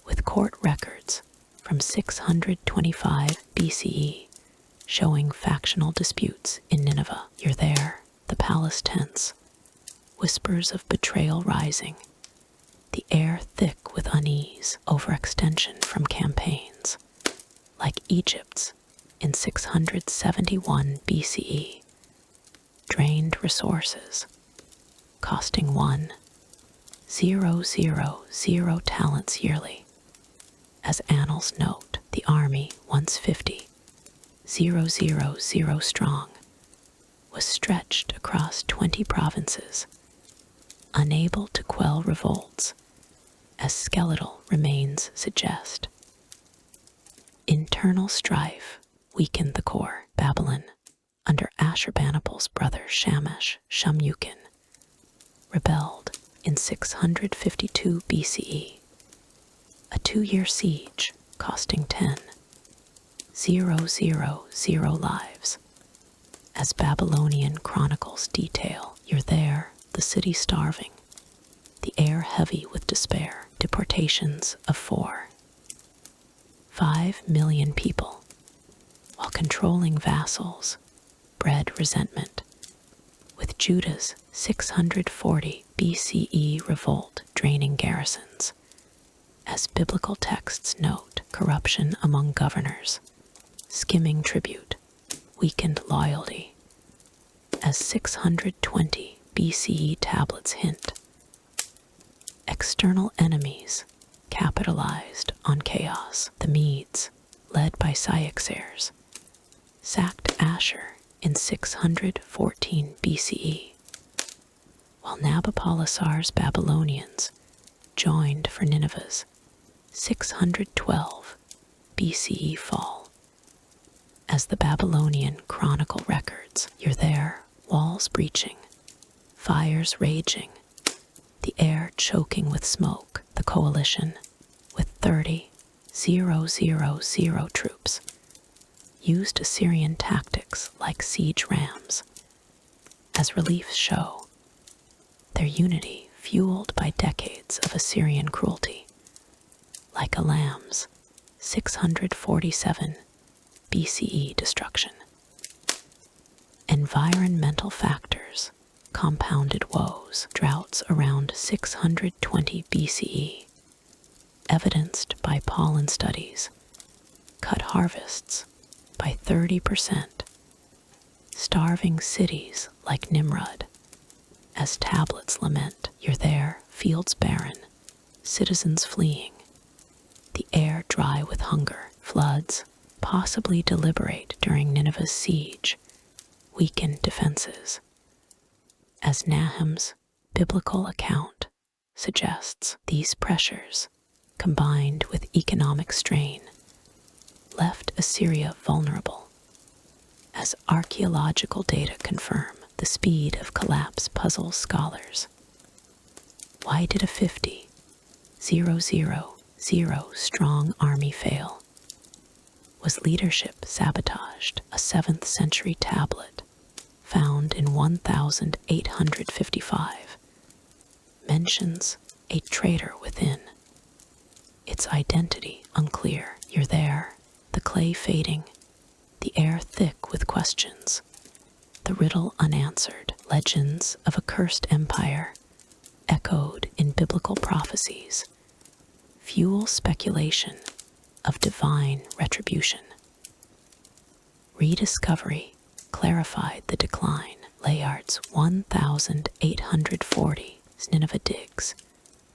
with court records from 625 BCE showing factional disputes in Nineveh. You're there, the palace tense, whispers of betrayal rising, the air thick with unease, overextension from campaigns, like Egypt's in 671 BCE, drained resources, costing 1,000 talents yearly. As annals note, the army, once 50,000 strong, was stretched across 20 provinces, unable to quell revolts, as skeletal remains suggest. Internal strife weakened the core. Babylon, under Ashurbanipal's brother Shamash-Shumukin, rebelled in 652 BCE, a 2-year siege costing 10,000 lives. As Babylonian chronicles detail, you're there, the city starving, the air heavy with despair, deportations of 4.5 million people, while controlling vassals bred resentment, with Judah's 640 BCE revolt draining garrisons. As biblical texts note, corruption among governors, skimming tribute, weakened loyalty. As 620 BCE tablets hint, external enemies capitalized on chaos. The Medes, led by Cyaxares, sacked Ashur in 614 BCE, while Nabopolassar's Babylonians joined for Nineveh's 612 BCE fall. As the Babylonian chronicle records, you're there, walls breaching, fires raging, the air choking with smoke. The coalition, with 30,000 troops, used Assyrian tactics like siege rams. As reliefs show, their unity fueled by decades of Assyrian cruelty, like Elam's 647 BCE destruction. Environmental factors compounded woes. Droughts around 620 BCE, evidenced by pollen studies, cut harvests by 30%, starving cities like Nimrud. As tablets lament, you're there, fields barren, citizens fleeing, the air dry with hunger. Floods, possibly deliberate during Nineveh's siege, weakened defenses. As Nahum's biblical account suggests these pressures, combined with economic strain, left Assyria vulnerable. As archaeological data confirm, the speed of collapse puzzles scholars. Why did a 50,000 strong army fail? Was leadership sabotaged? A 7th century tablet found in 1855 mentions a traitor within. Its identity unclear. You're there, the clay fading, the air thick with questions, the riddle unanswered. Legends of a cursed empire, echoed in biblical prophecies, fuel speculation of divine retribution. Rediscovery clarified the decline. Layard's 1840 Nineveh digs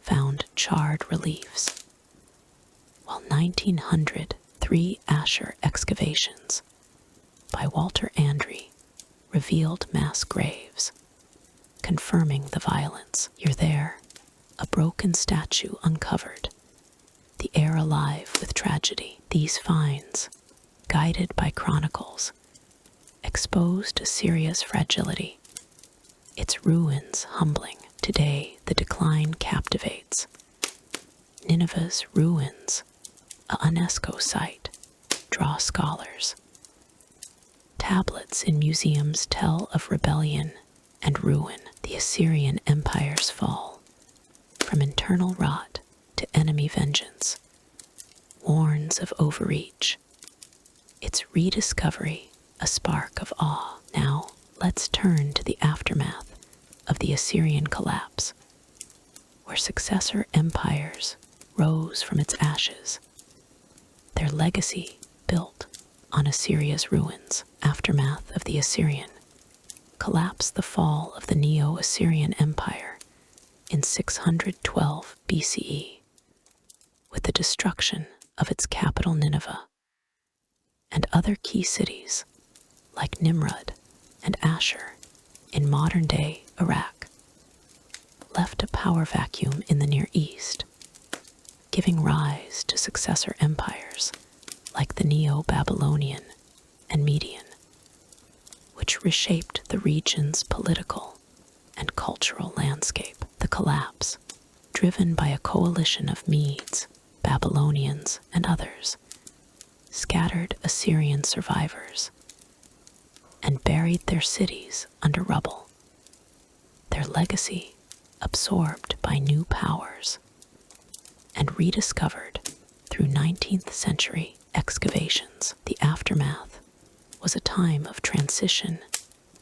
found charred reliefs, while 1903 Asher excavations by Walter Andry revealed mass graves, confirming the violence. You're there, a broken statue uncovered, the air alive with tragedy. These finds, guided by chronicles, exposed Assyria's fragility, its ruins humbling. Today, the decline captivates. Nineveh's ruins, a UNESCO site, draw scholars. Tablets in museums tell of rebellion and ruin. The Assyrian Empire's fall, from internal rot to enemy vengeance, warns of overreach. Its rediscovery, a spark of awe. Now, let's turn to the aftermath of the Assyrian collapse, where successor empires rose from its ashes, their legacy built on Assyria's ruins. Aftermath of the Assyrian collapse. The fall of the Neo-Assyrian Empire in 612 BCE, with the destruction of its capital Nineveh and other key cities like Nimrud and Ashur in modern-day Iraq, left a power vacuum in the Near East, giving rise to successor empires like the Neo-Babylonian and Median, which reshaped the region's political and cultural landscape. The collapse, driven by a coalition of Medes, Babylonians, and others, scattered Assyrian survivors and buried their cities under rubble, their legacy absorbed by new powers and rediscovered through 19th century excavations. The aftermath was a time of transition,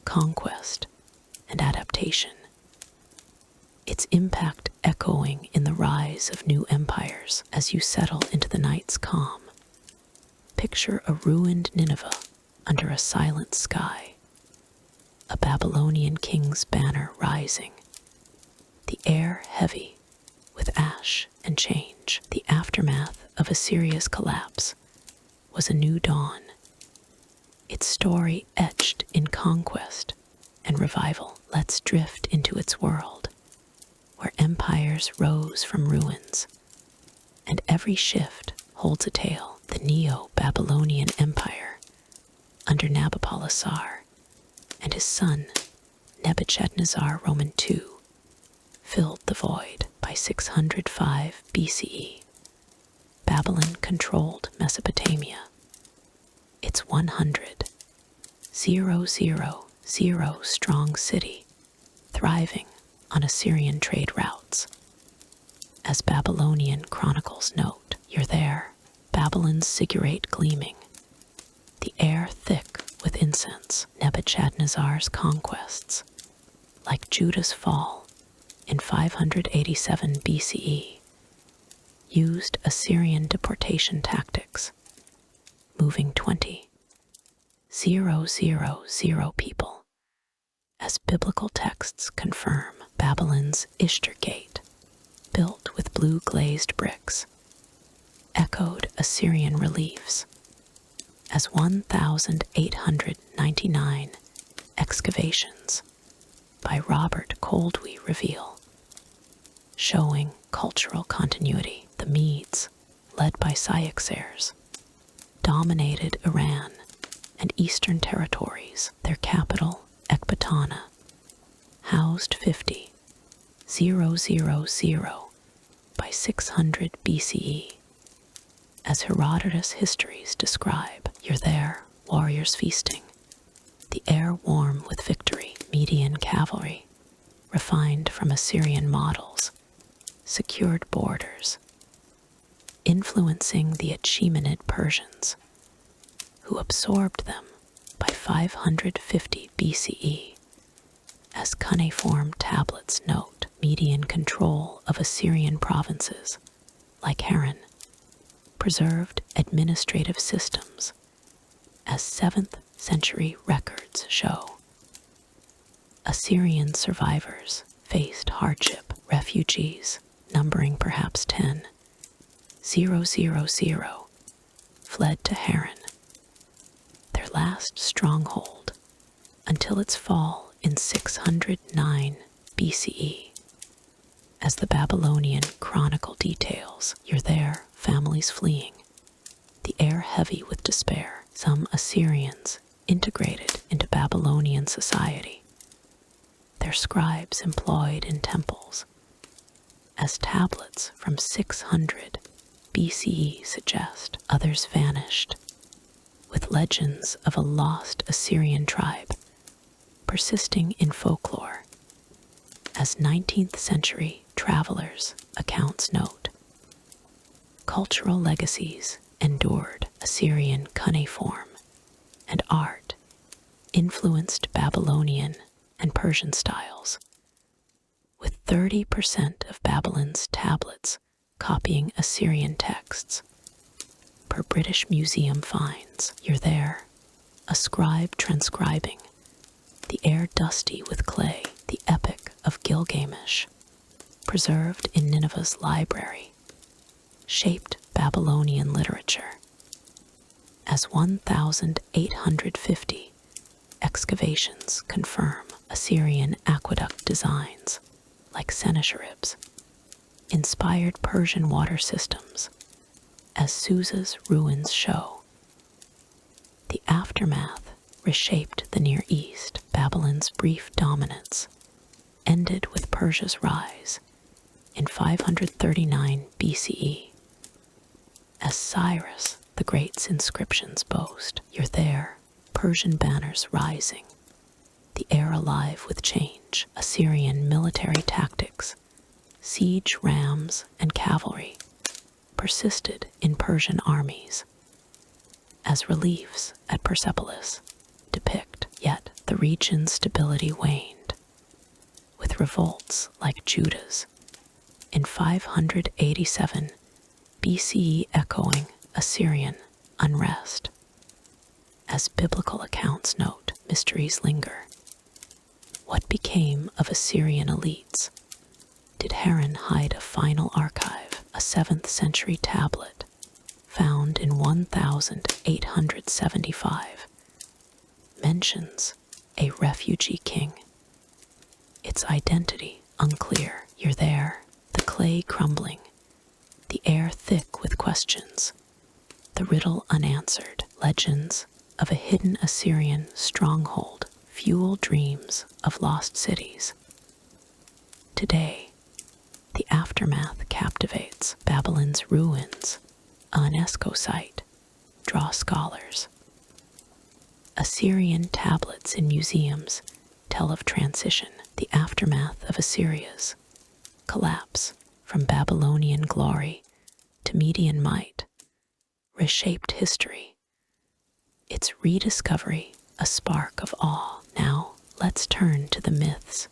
conquest, and adaptation, its impact echoing in the rise of new empires. As you settle into the night's calm, picture a ruined Nineveh under a silent sky, a Babylonian king's banner rising, the air heavy with ash and change. The aftermath of Assyria's collapse was a new dawn, its story etched in conquest and revival. Let's drift into its world, where empires rose from ruins, and every shift holds a tale. The Neo-Babylonian Empire, under Nabopolassar and his son Nebuchadnezzar Roman II, filled the void. By 605 BCE, Babylon controlled Mesopotamia, its 100,000 strong city, thriving on Assyrian trade routes. As Babylonian chronicles note, you're there, Babylon's ziggurat gleaming, the air thick with incense. Nebuchadnezzar's conquests, like Judah's fall in 587 BCE, used Assyrian deportation tactics, moving 20,000 people. As biblical texts confirm, Babylon's Ishtar Gate, built with blue glazed bricks, echoed Assyrian reliefs, as 1899 excavations by Robert Coldwell reveal. showing cultural continuity. The Medes, led by Cyaxares, dominated Iran and eastern territories. Their capital, Ecbatana, housed 50,000 by 600 BCE. As Herodotus' histories describe, you're there, warriors feasting, the air warm with victory. Median cavalry, refined from Assyrian models, secured borders, influencing the Achaemenid Persians, who absorbed them by 550 BCE. As cuneiform tablets note, Median control of Assyrian provinces, like Harran, preserved administrative systems, as 7th century records show. Assyrian survivors faced hardship. Refugees, numbering perhaps 10,000, fled to Harran, their last stronghold, until its fall in 609 BCE. As the Babylonian chronicle details, you're there, families fleeing, the air heavy with despair. Some Assyrians integrated into Babylonian society, their scribes employed in temples, as tablets from 600 BCE suggest. Others vanished, with legends of a lost Assyrian tribe persisting in folklore, as 19th century travelers' accounts note. Cultural legacies endured. Assyrian cuneiform and art influenced Babylonian and Persian styles, with 30% of Babylon's tablets copying Assyrian texts. Per British Museum finds, you're there, a scribe transcribing, the air dusty with clay. The Epic of Gilgamesh, preserved in Nineveh's library, shaped Babylonian literature, as 1,850 excavations confirm. Assyrian aqueduct designs, like Sennacherib's, inspired Persian water systems, as Susa's ruins show. The aftermath reshaped the Near East. Babylon's brief dominance ended with Persia's rise in 539 BCE. As Cyrus the Great's inscriptions boast, you're there, Persian banners rising, the air alive with change. Assyrian military tactics, siege rams and cavalry, persisted in Persian armies, as reliefs at Persepolis depict. Yet the region's stability waned, with revolts like Judah's in 587 BCE echoing Assyrian unrest. As biblical accounts note, mysteries linger. What became of Assyrian elites? Did Harran hide a final archive? A 7th century tablet found in 1875 mentions a refugee king. Its identity unclear. You're there, the clay crumbling, the air thick with questions, the riddle unanswered. Legends of a hidden Assyrian stronghold fuel dreams of lost cities. Today, the aftermath captivates. Babylon's ruins, a UNESCO site, draw scholars. Assyrian tablets in museums tell of transition, the aftermath of Assyria's collapse from Babylonian glory to Median might, reshaped history. Its rediscovery, a spark of awe. Now, let's turn to the myths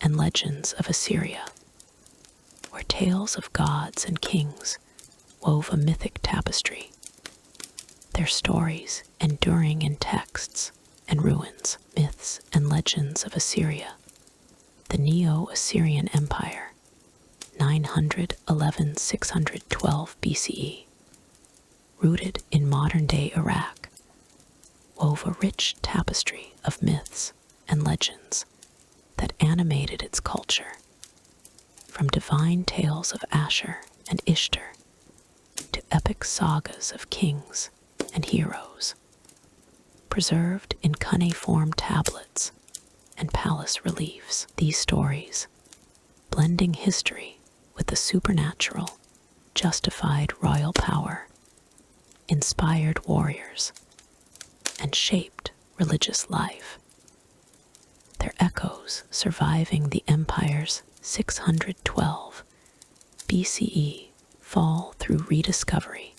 and legends of Assyria, where tales of gods and kings wove a mythic tapestry, their stories enduring in texts and ruins. Myths and legends of Assyria. The Neo-Assyrian Empire, 911–612 BCE, rooted in modern-day Iraq, wove a rich tapestry of myths and legends that animated its culture. from divine tales of Asher and Ishtar to epic sagas of kings and heroes, preserved in cuneiform tablets and palace reliefs. These stories, blending history with the supernatural, justified royal power, inspired warriors, and shaped religious life. Their echoes surviving the empire's 612 BCE fall through rediscovery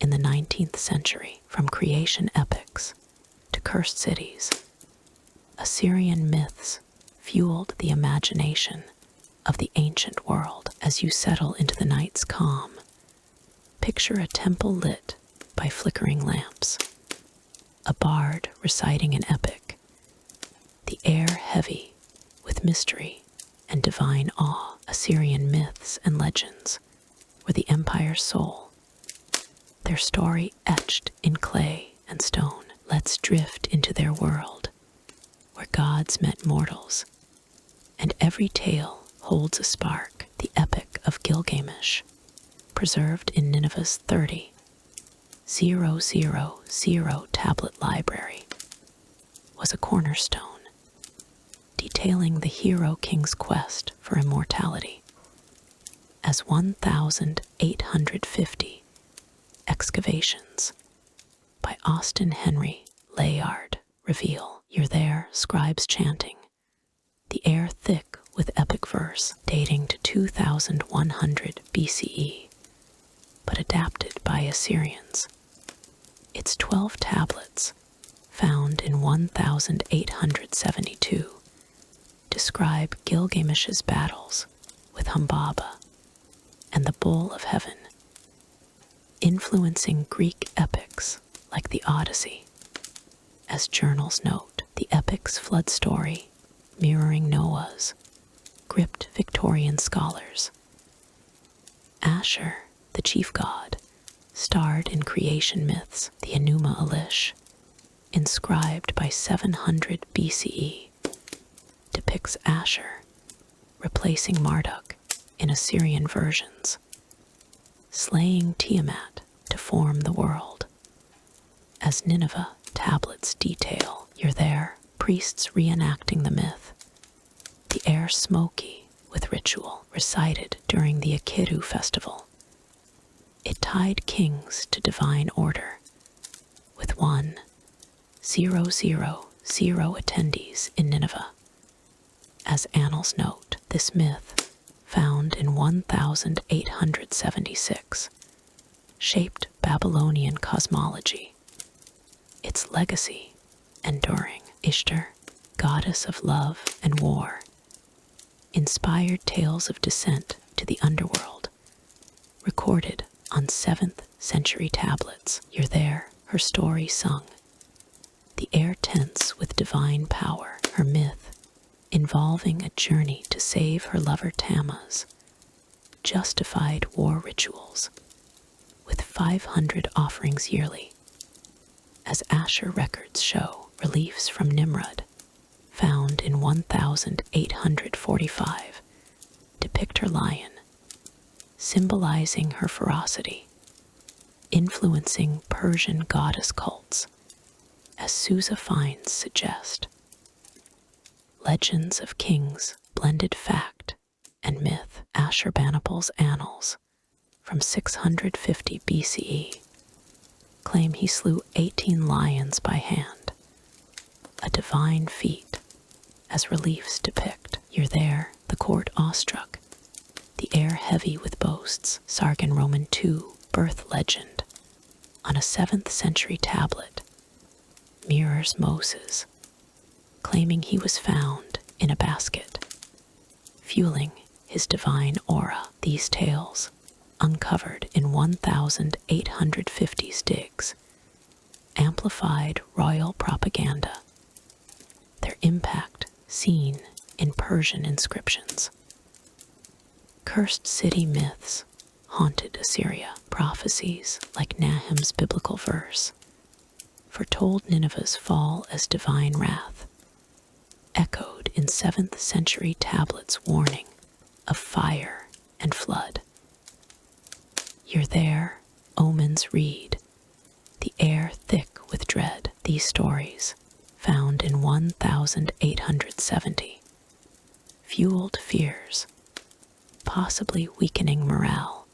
in the 19th century. From creation epics to cursed cities, Assyrian myths fueled the imagination of the ancient world. As you settle into the night's calm, picture a temple lit by flickering lamps, a bard reciting an epic, the air heavy with mystery and divine awe. Assyrian myths and legends were the empire's soul, their story etched in clay and stone. Let's drift into their world, where gods met mortals, and every tale holds a spark. The Epic of Gilgamesh, preserved in Nineveh's 30,000 tablet library, was a cornerstone, detailing the hero king's quest for immortality, as 1,850 excavations by Austin Henry Layard reveal. You're there, scribes chanting, the air thick with epic verse dating to 2100 BCE, but adapted by Assyrians. Its 12 tablets, found in 1872, describe Gilgamesh's battles with Humbaba and the Bull of Heaven, influencing Greek epics like the Odyssey. As journals note, the epic's flood story, mirroring Noah's, gripped Victorian scholars. Asher, the chief god, starred in creation myths. The Enuma Elish, inscribed by 700 BCE, depicts Asher replacing Marduk in Assyrian versions, slaying Tiamat to form the world. As Nineveh tablets detail, you're there, priests reenacting the myth, the air smoky with ritual recited during the Akitu festival. It tied kings to divine order, with 1,000 attendees in Nineveh. As annals note, this myth, found in 1876, shaped Babylonian cosmology, its legacy enduring. Ishtar, goddess of love and war, inspired tales of descent to the underworld, recorded on 7th century tablets. You're there, her story sung, the air tense with divine power. Her myth, involving a journey to save her lover Tammuz, justified war rituals with 500 offerings yearly. As Asher records show, reliefs from Nimrod, found in 1845, depict her lion, symbolizing her ferocity, influencing Persian goddess cults, as Sousa finds suggest. Legends of kings blended fact and myth. Ashurbanipal's annals, from 650 BCE, claim he slew 18 lions by hand, a divine feat, as reliefs depict. You're there, the court awestruck, the air heavy with boasts. Sargon Roman II birth legend, on a 7th century tablet, mirrors Moses, claiming he was found in a basket, fueling his divine aura. These tales, uncovered in 1850s digs, amplified royal propaganda, their impact seen in Persian inscriptions. Cursed city myths haunted Assyria. Prophecies like Nahum's biblical verse foretold Nineveh's fall as divine wrath, echoed in 7th century tablets warning of fire and flood. You're there, omens read, the air thick with dread. These stories, found in 1870, fueled fears, possibly weakening morale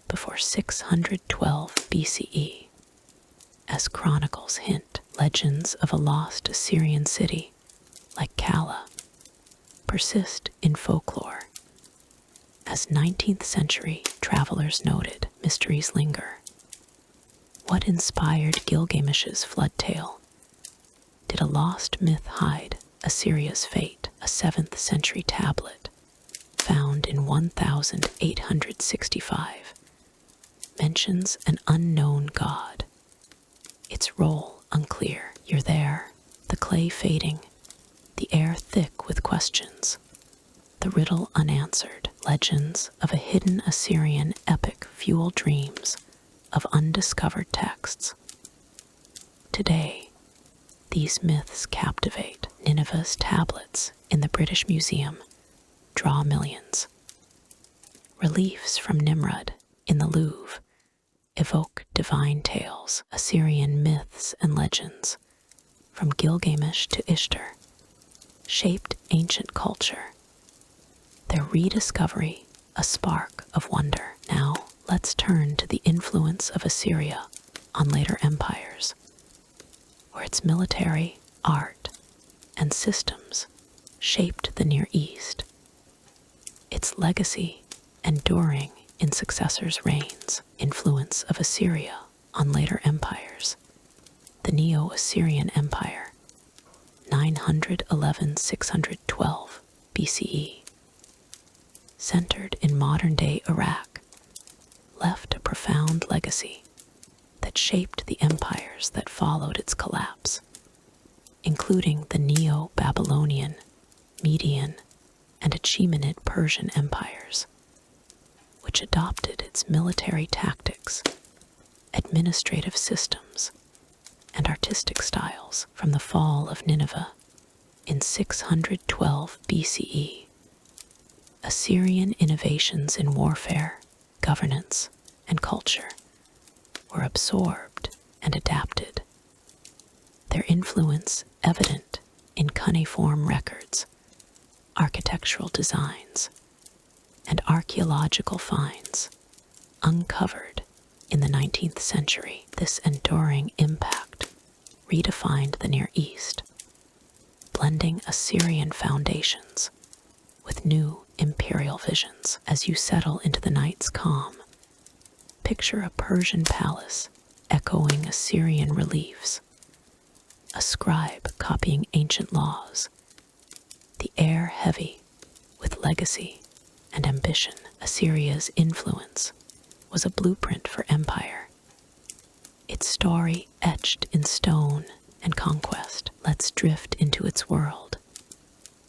before 612 BCE. As chronicles hint, legends of a lost Assyrian city, like Kala, persist in folklore. As 19th century travelers noted, mysteries linger. What inspired Gilgamesh's flood tale? Did a lost myth hide Assyria's fate? A 7th century tablet, found in 1865, mentions an unknown god. Its role unclear. You're there, the clay fading, the air thick with questions, the riddle unanswered. Legends of a hidden Assyrian epic fuel dreams of undiscovered texts. Today, these myths captivate. Nineveh's tablets in the British Museum draw millions. Reliefs from Nimrod in the Louvre evoke divine tales. Assyrian myths and legends, from Gilgamesh to Ishtar, shaped ancient culture. Their rediscovery, a spark of wonder. Now, let's turn to the influence of Assyria on later empires, where its military, art, and systems shaped the Near East. Its legacy enduring in successors' reigns. Influence of Assyria on later empires. The Neo-Assyrian Empire, 911–612 BCE, centered in modern-day Iraq, left a profound legacy that shaped the empires that followed its collapse, including the Neo-Babylonian, Median, and Achaemenid Persian empires, which adopted its military tactics, administrative systems, and artistic styles. From the fall of Nineveh in 612 BCE, Assyrian innovations in warfare, governance, and culture were absorbed and adapted. Their influence evident in cuneiform records, architectural designs, and archaeological finds uncovered in the 19th century. This enduring impact redefined the Near East, blending Assyrian foundations with new imperial visions. As you settle into the night's calm, picture a Persian palace echoing Assyrian reliefs, a scribe copying ancient laws, the air heavy with legacy and ambition. Assyria's influence was a blueprint for empire, its story etched in stone and conquest. Let's drift into its world,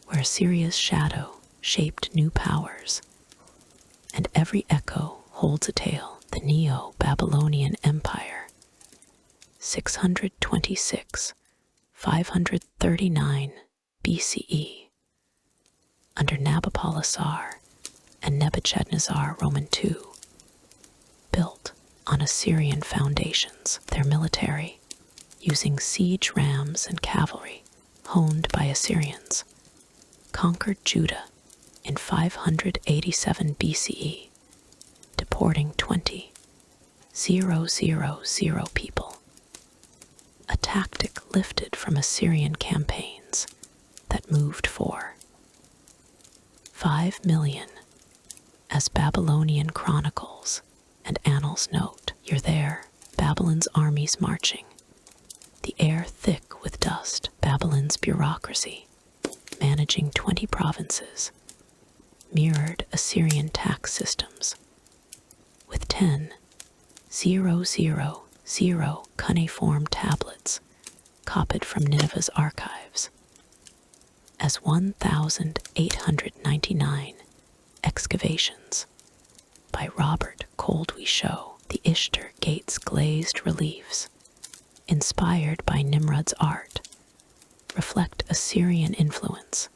where Assyria's shadow shaped new powers, and every echo holds a tale. The Neo-Babylonian Empire, 626–539 BCE, under Nabopolassar and Nebuchadnezzar Roman II, built on Assyrian foundations. Their military, using siege rams and cavalry honed by Assyrians, conquered Judah in 587 BCE, deporting 20,000 people, a tactic lifted from Assyrian campaigns that moved for 5 million, as Babylonian chronicles and annals note. You're there, Babylon's armies marching, the air thick with dust. Babylon's bureaucracy, managing 20 provinces, mirrored Assyrian tax systems, with 10,000 cuneiform tablets copied from Nineveh's archives, as 1,899 excavations by Robert Coldwell show the Ishtar Gate's glazed reliefs, inspired by Nimrod's art, reflect Assyrian influence.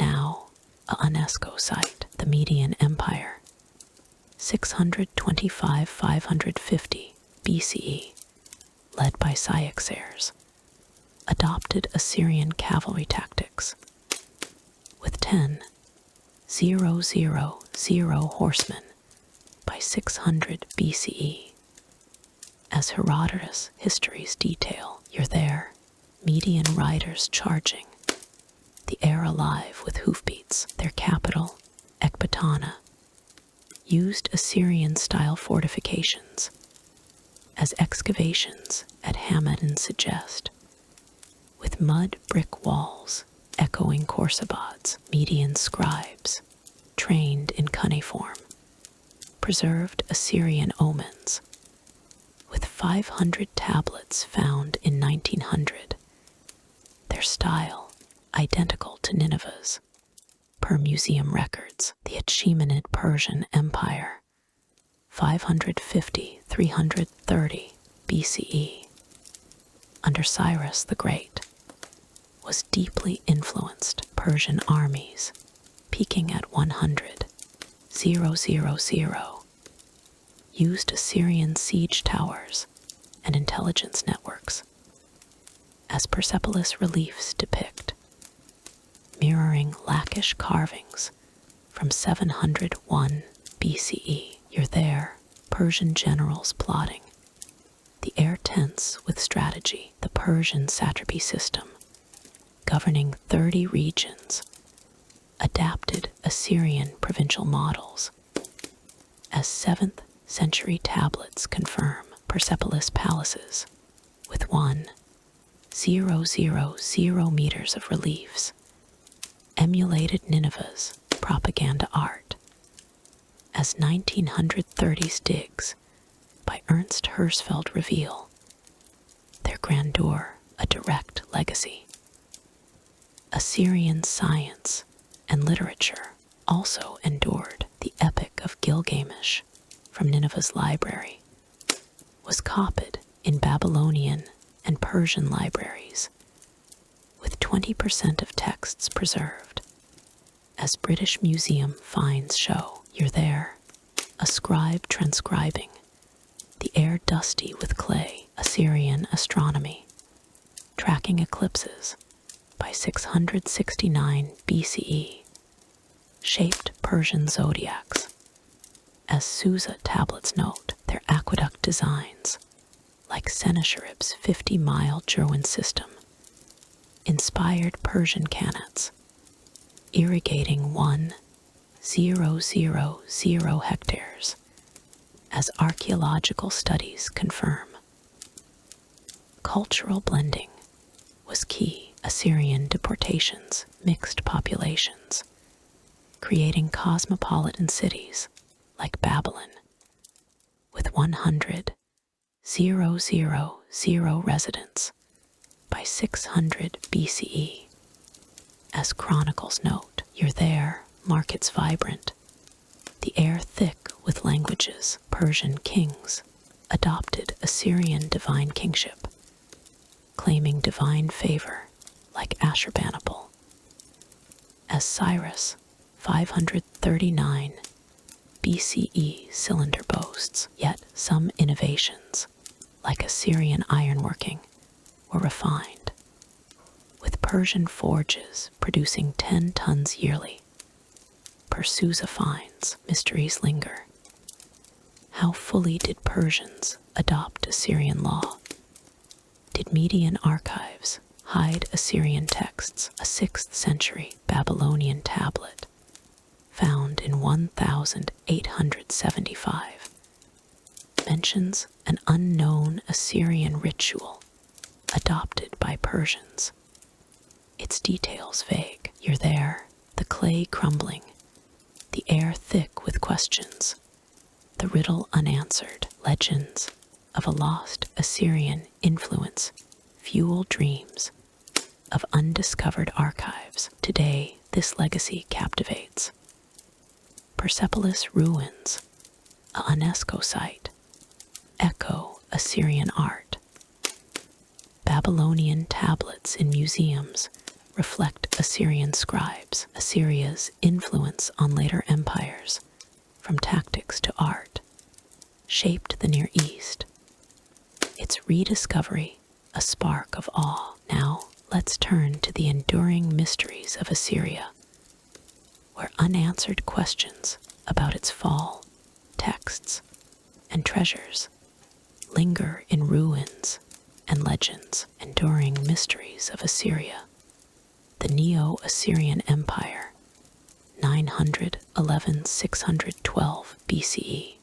Now a UNESCO site, the The Median Empire, 625–550 BCE, led by Cyaxares, adopted Assyrian cavalry tactics. With 10,000 horsemen by 600 BCE. As Herodotus' histories detail, you're there, Median riders charging, the air alive with hoofbeats. Their capital, Ecbatana, used Assyrian-style fortifications, as excavations at Hamadan suggest, with mud brick walls echoing Khorsabad's. Median scribes, trained in cuneiform, preserved Assyrian omens, with 500 tablets found in 1900, their style identical to Nineveh's. Per museum records, the Achaemenid Persian Empire, 550–330 BCE, under Cyrus the Great, was deeply influenced. Persian armies, peaking at 100,000, used Assyrian siege towers and intelligence networks, as Persepolis reliefs depict, mirroring Lachish carvings from 701 BCE. You're there, Persian generals plotting, the air tense with strategy. The Persian satrapy system, governing 30 regions, adapted Assyrian provincial models, as 7th century tablets confirm. Persepolis palaces, with 1,000 meters of reliefs, emulated Nineveh's propaganda art, as 1930s digs by Ernst Hersfeld reveal, their grandeur a direct legacy. Assyrian science and literature also endured. The Epic of Gilgamesh from Nineveh's library was copied in Babylonian and Persian libraries, with 20% of texts preserved, as British Museum finds show. You're there, a scribe transcribing, the air dusty with clay. Assyrian astronomy, tracking eclipses by 669 BCE, shaped Persian zodiacs. As Susa tablets note, their aqueduct designs, like Sennacherib's 50-mile Jerwin system, inspired Persian qanats, irrigating 1,000 hectares, as archaeological studies confirm. Cultural blending was key. Assyrian deportations mixed populations, creating cosmopolitan cities like Babylon, with 100,000 residents by 600 BCE. As chronicles note, you're there, markets vibrant, the air thick with languages. Persian kings adopted Assyrian divine kingship, claiming divine favor like Ashurbanipal. As Cyrus, 539 BCE cylinder boasts, yet some innovations, like Assyrian ironworking, were refined, with Persian forges producing 10 tons yearly. Per Susa finds, mysteries linger. How fully did Persians adopt Assyrian law? Did Median archives hide Assyrian texts? A 6th century Babylonian tablet, found in 1875, mentions an unknown Assyrian ritual adopted by Persians. Its details vague. You're there, the clay crumbling, the air thick with questions, the riddle unanswered. Legends of a lost Assyrian influence fuel dreams of undiscovered archives. Today, this legacy captivates. Persepolis ruins, a UNESCO site, echo Assyrian art. Babylonian tablets in museums reflect Assyrian scribes. Assyria's influence on later empires, from tactics to art, shaped the Near East. Its rediscovery, a spark of awe. Now, let's turn to the enduring mysteries of Assyria, where unanswered questions about its fall, texts, and treasures linger in ruins and legends. Enduring mysteries of Assyria. The Neo-Assyrian Empire, 911–612 BCE.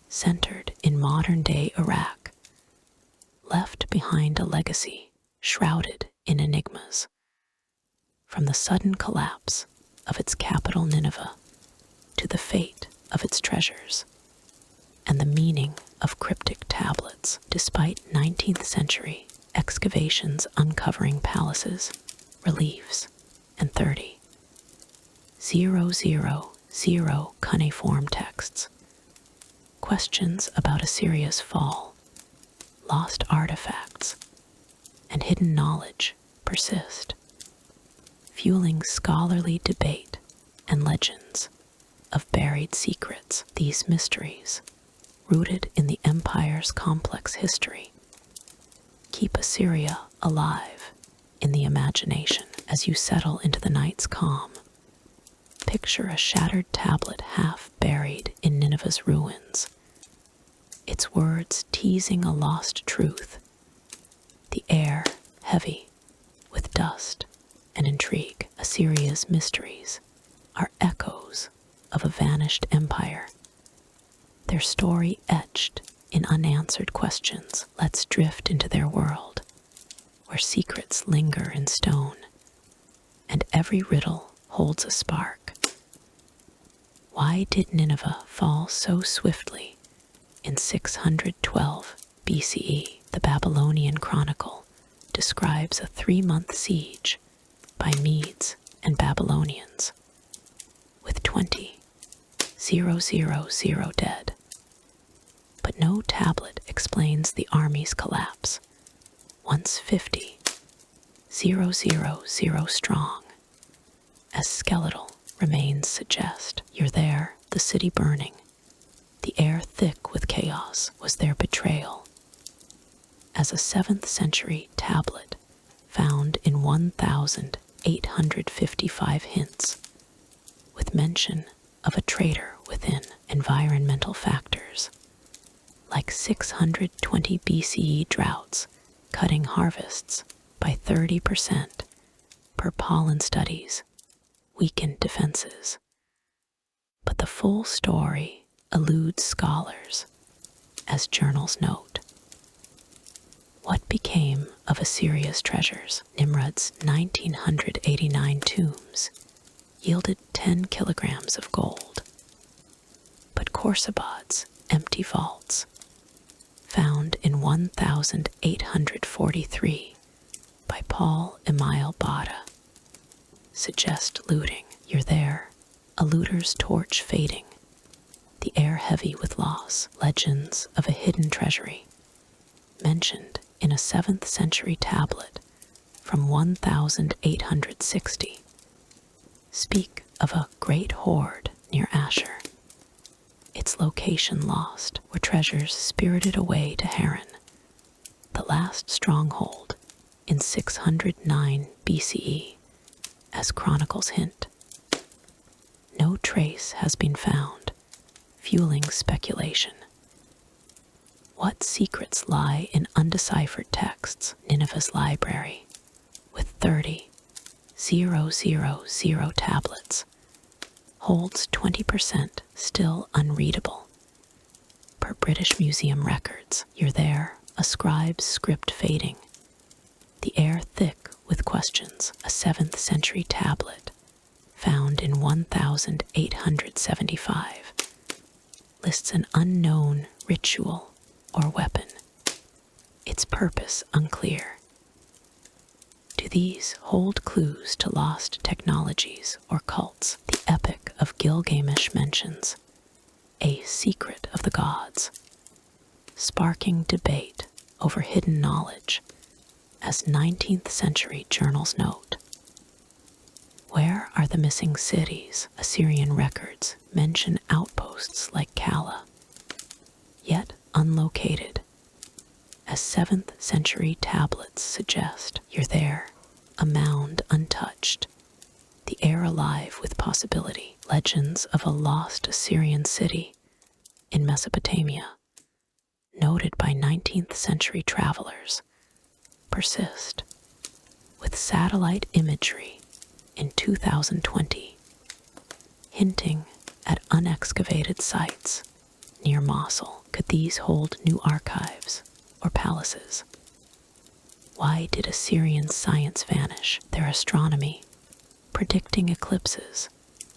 Centered in modern-day Iraq, left behind a legacy shrouded in enigmas. From the sudden collapse of its capital Nineveh to the fate of its treasures and the meaning of cryptic tablets, despite 19th century excavations uncovering palaces, reliefs, and 30,000 cuneiform texts. Questions about Assyria's fall, lost artifacts, and hidden knowledge persist, fueling scholarly debate and legends of buried secrets. These mysteries, rooted in the empire's complex history, keep Assyria alive in the imagination. As you settle into the night's calm, picture a shattered tablet half buried in Nineveh's ruins, its words teasing a lost truth, the air heavy with dust and intrigue. Assyria's mysteries are echoes of a vanished empire, their story etched in unanswered questions. Let's drift into their world, where secrets linger in stone, and every riddle holds a spark. Why did Nineveh fall so swiftly in 612 BCE? The Babylonian Chronicle describes a 3-month siege by Medes and Babylonians, with 20,000 dead. But no tablet explains the army's collapse, once 50,000 strong, as skeletal remains suggest. You're there, the city burning, the air thick with chaos. Was their betrayal, as a 7th century tablet found in 1855 hints, with mention of a traitor within. Environmental factors, like 620 BCE droughts cutting harvests by 30% per pollen studies, weakened defenses. But the full story eludes scholars, as journals note. What became of Assyria's treasures? Nimrod's 1989 tombs yielded 10 kilograms of gold, but Khorsabad's empty vaults, found in 1843 by Paul Emile Bada, suggest looting. You're there, a looter's torch fading, the air heavy with loss. Legends of a hidden treasury, mentioned in a 7th century tablet from 1860, speak of a great hoard near Asher, its location lost, where treasures spirited away to Haran, the last stronghold in 609 BCE, as chronicles hint. No trace has been found, fueling speculation. What secrets lie in undeciphered texts? Nineveh's library, with 30,000 tablets, holds 20% still unreadable. Per British Museum records, you're there, a scribe's script fading, the air thick with questions. A 7th century tablet, found in 1875, lists an unknown ritual or weapon, its purpose unclear. Do these hold clues to lost technologies or cults? The Epic of Gilgamesh mentions a secret of the gods, sparking debate over hidden knowledge. As 19th century journals note, where are the missing cities? Assyrian records mention outposts like Kala, yet unlocated, as 7th century tablets suggest. You're there, a mound untouched, the air alive with possibility. Legends of a lost Assyrian city in Mesopotamia, noted by 19th century travelers, persist, with satellite imagery in 2020 hinting at unexcavated sites near Mosul. Could these hold new archives or palaces? Why did Assyrian science vanish? Their astronomy, predicting eclipses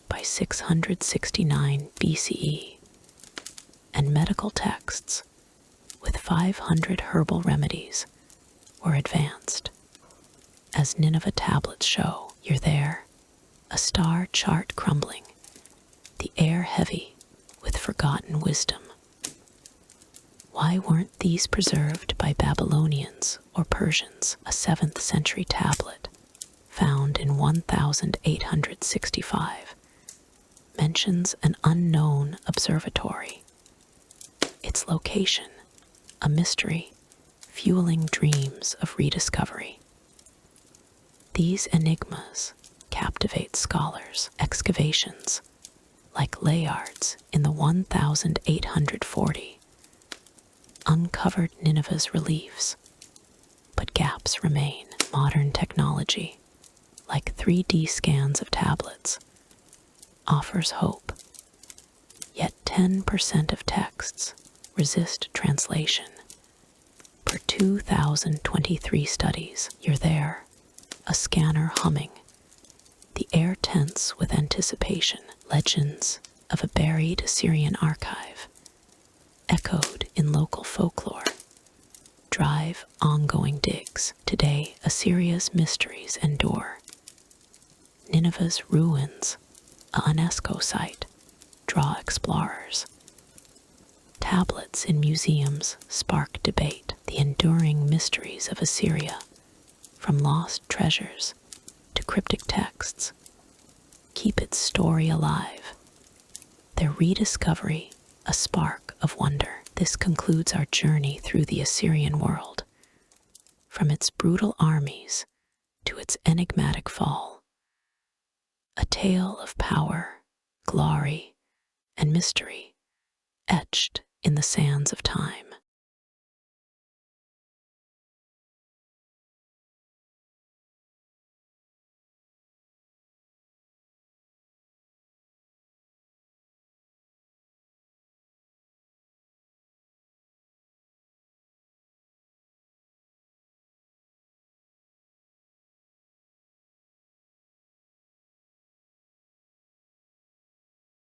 by 669 BCE, and medical texts with 500 herbal remedies were advanced. As Nineveh tablets show, you're there, a star chart crumbling, the air heavy with forgotten wisdom. Why weren't these preserved by Babylonians or Persians? A 7th century tablet, found in 1865, mentions an unknown observatory. Its location, a mystery, fueling dreams of rediscovery. These enigmas captivate scholars. Excavations, like Layard's in the 1840, uncovered Nineveh's reliefs, but gaps remain. Modern technology, like 3D scans of tablets, offers hope, yet 10% of texts resist translation. Per 2023 studies, you're there, a scanner humming, the air tense with anticipation. Legends of a buried Assyrian archive, echoed in local folklore, drive ongoing digs. Today, Assyria's mysteries endure. Nineveh's ruins, a UNESCO site, draw explorers. Tablets in museums spark debate. The enduring mysteries of Assyria, from lost treasures to cryptic texts, keep its story alive. Their rediscovery, a spark of wonder. This concludes our journey through the Assyrian world, from its brutal armies to its enigmatic fall. A tale of power, glory, and mystery, etched in the sands of time.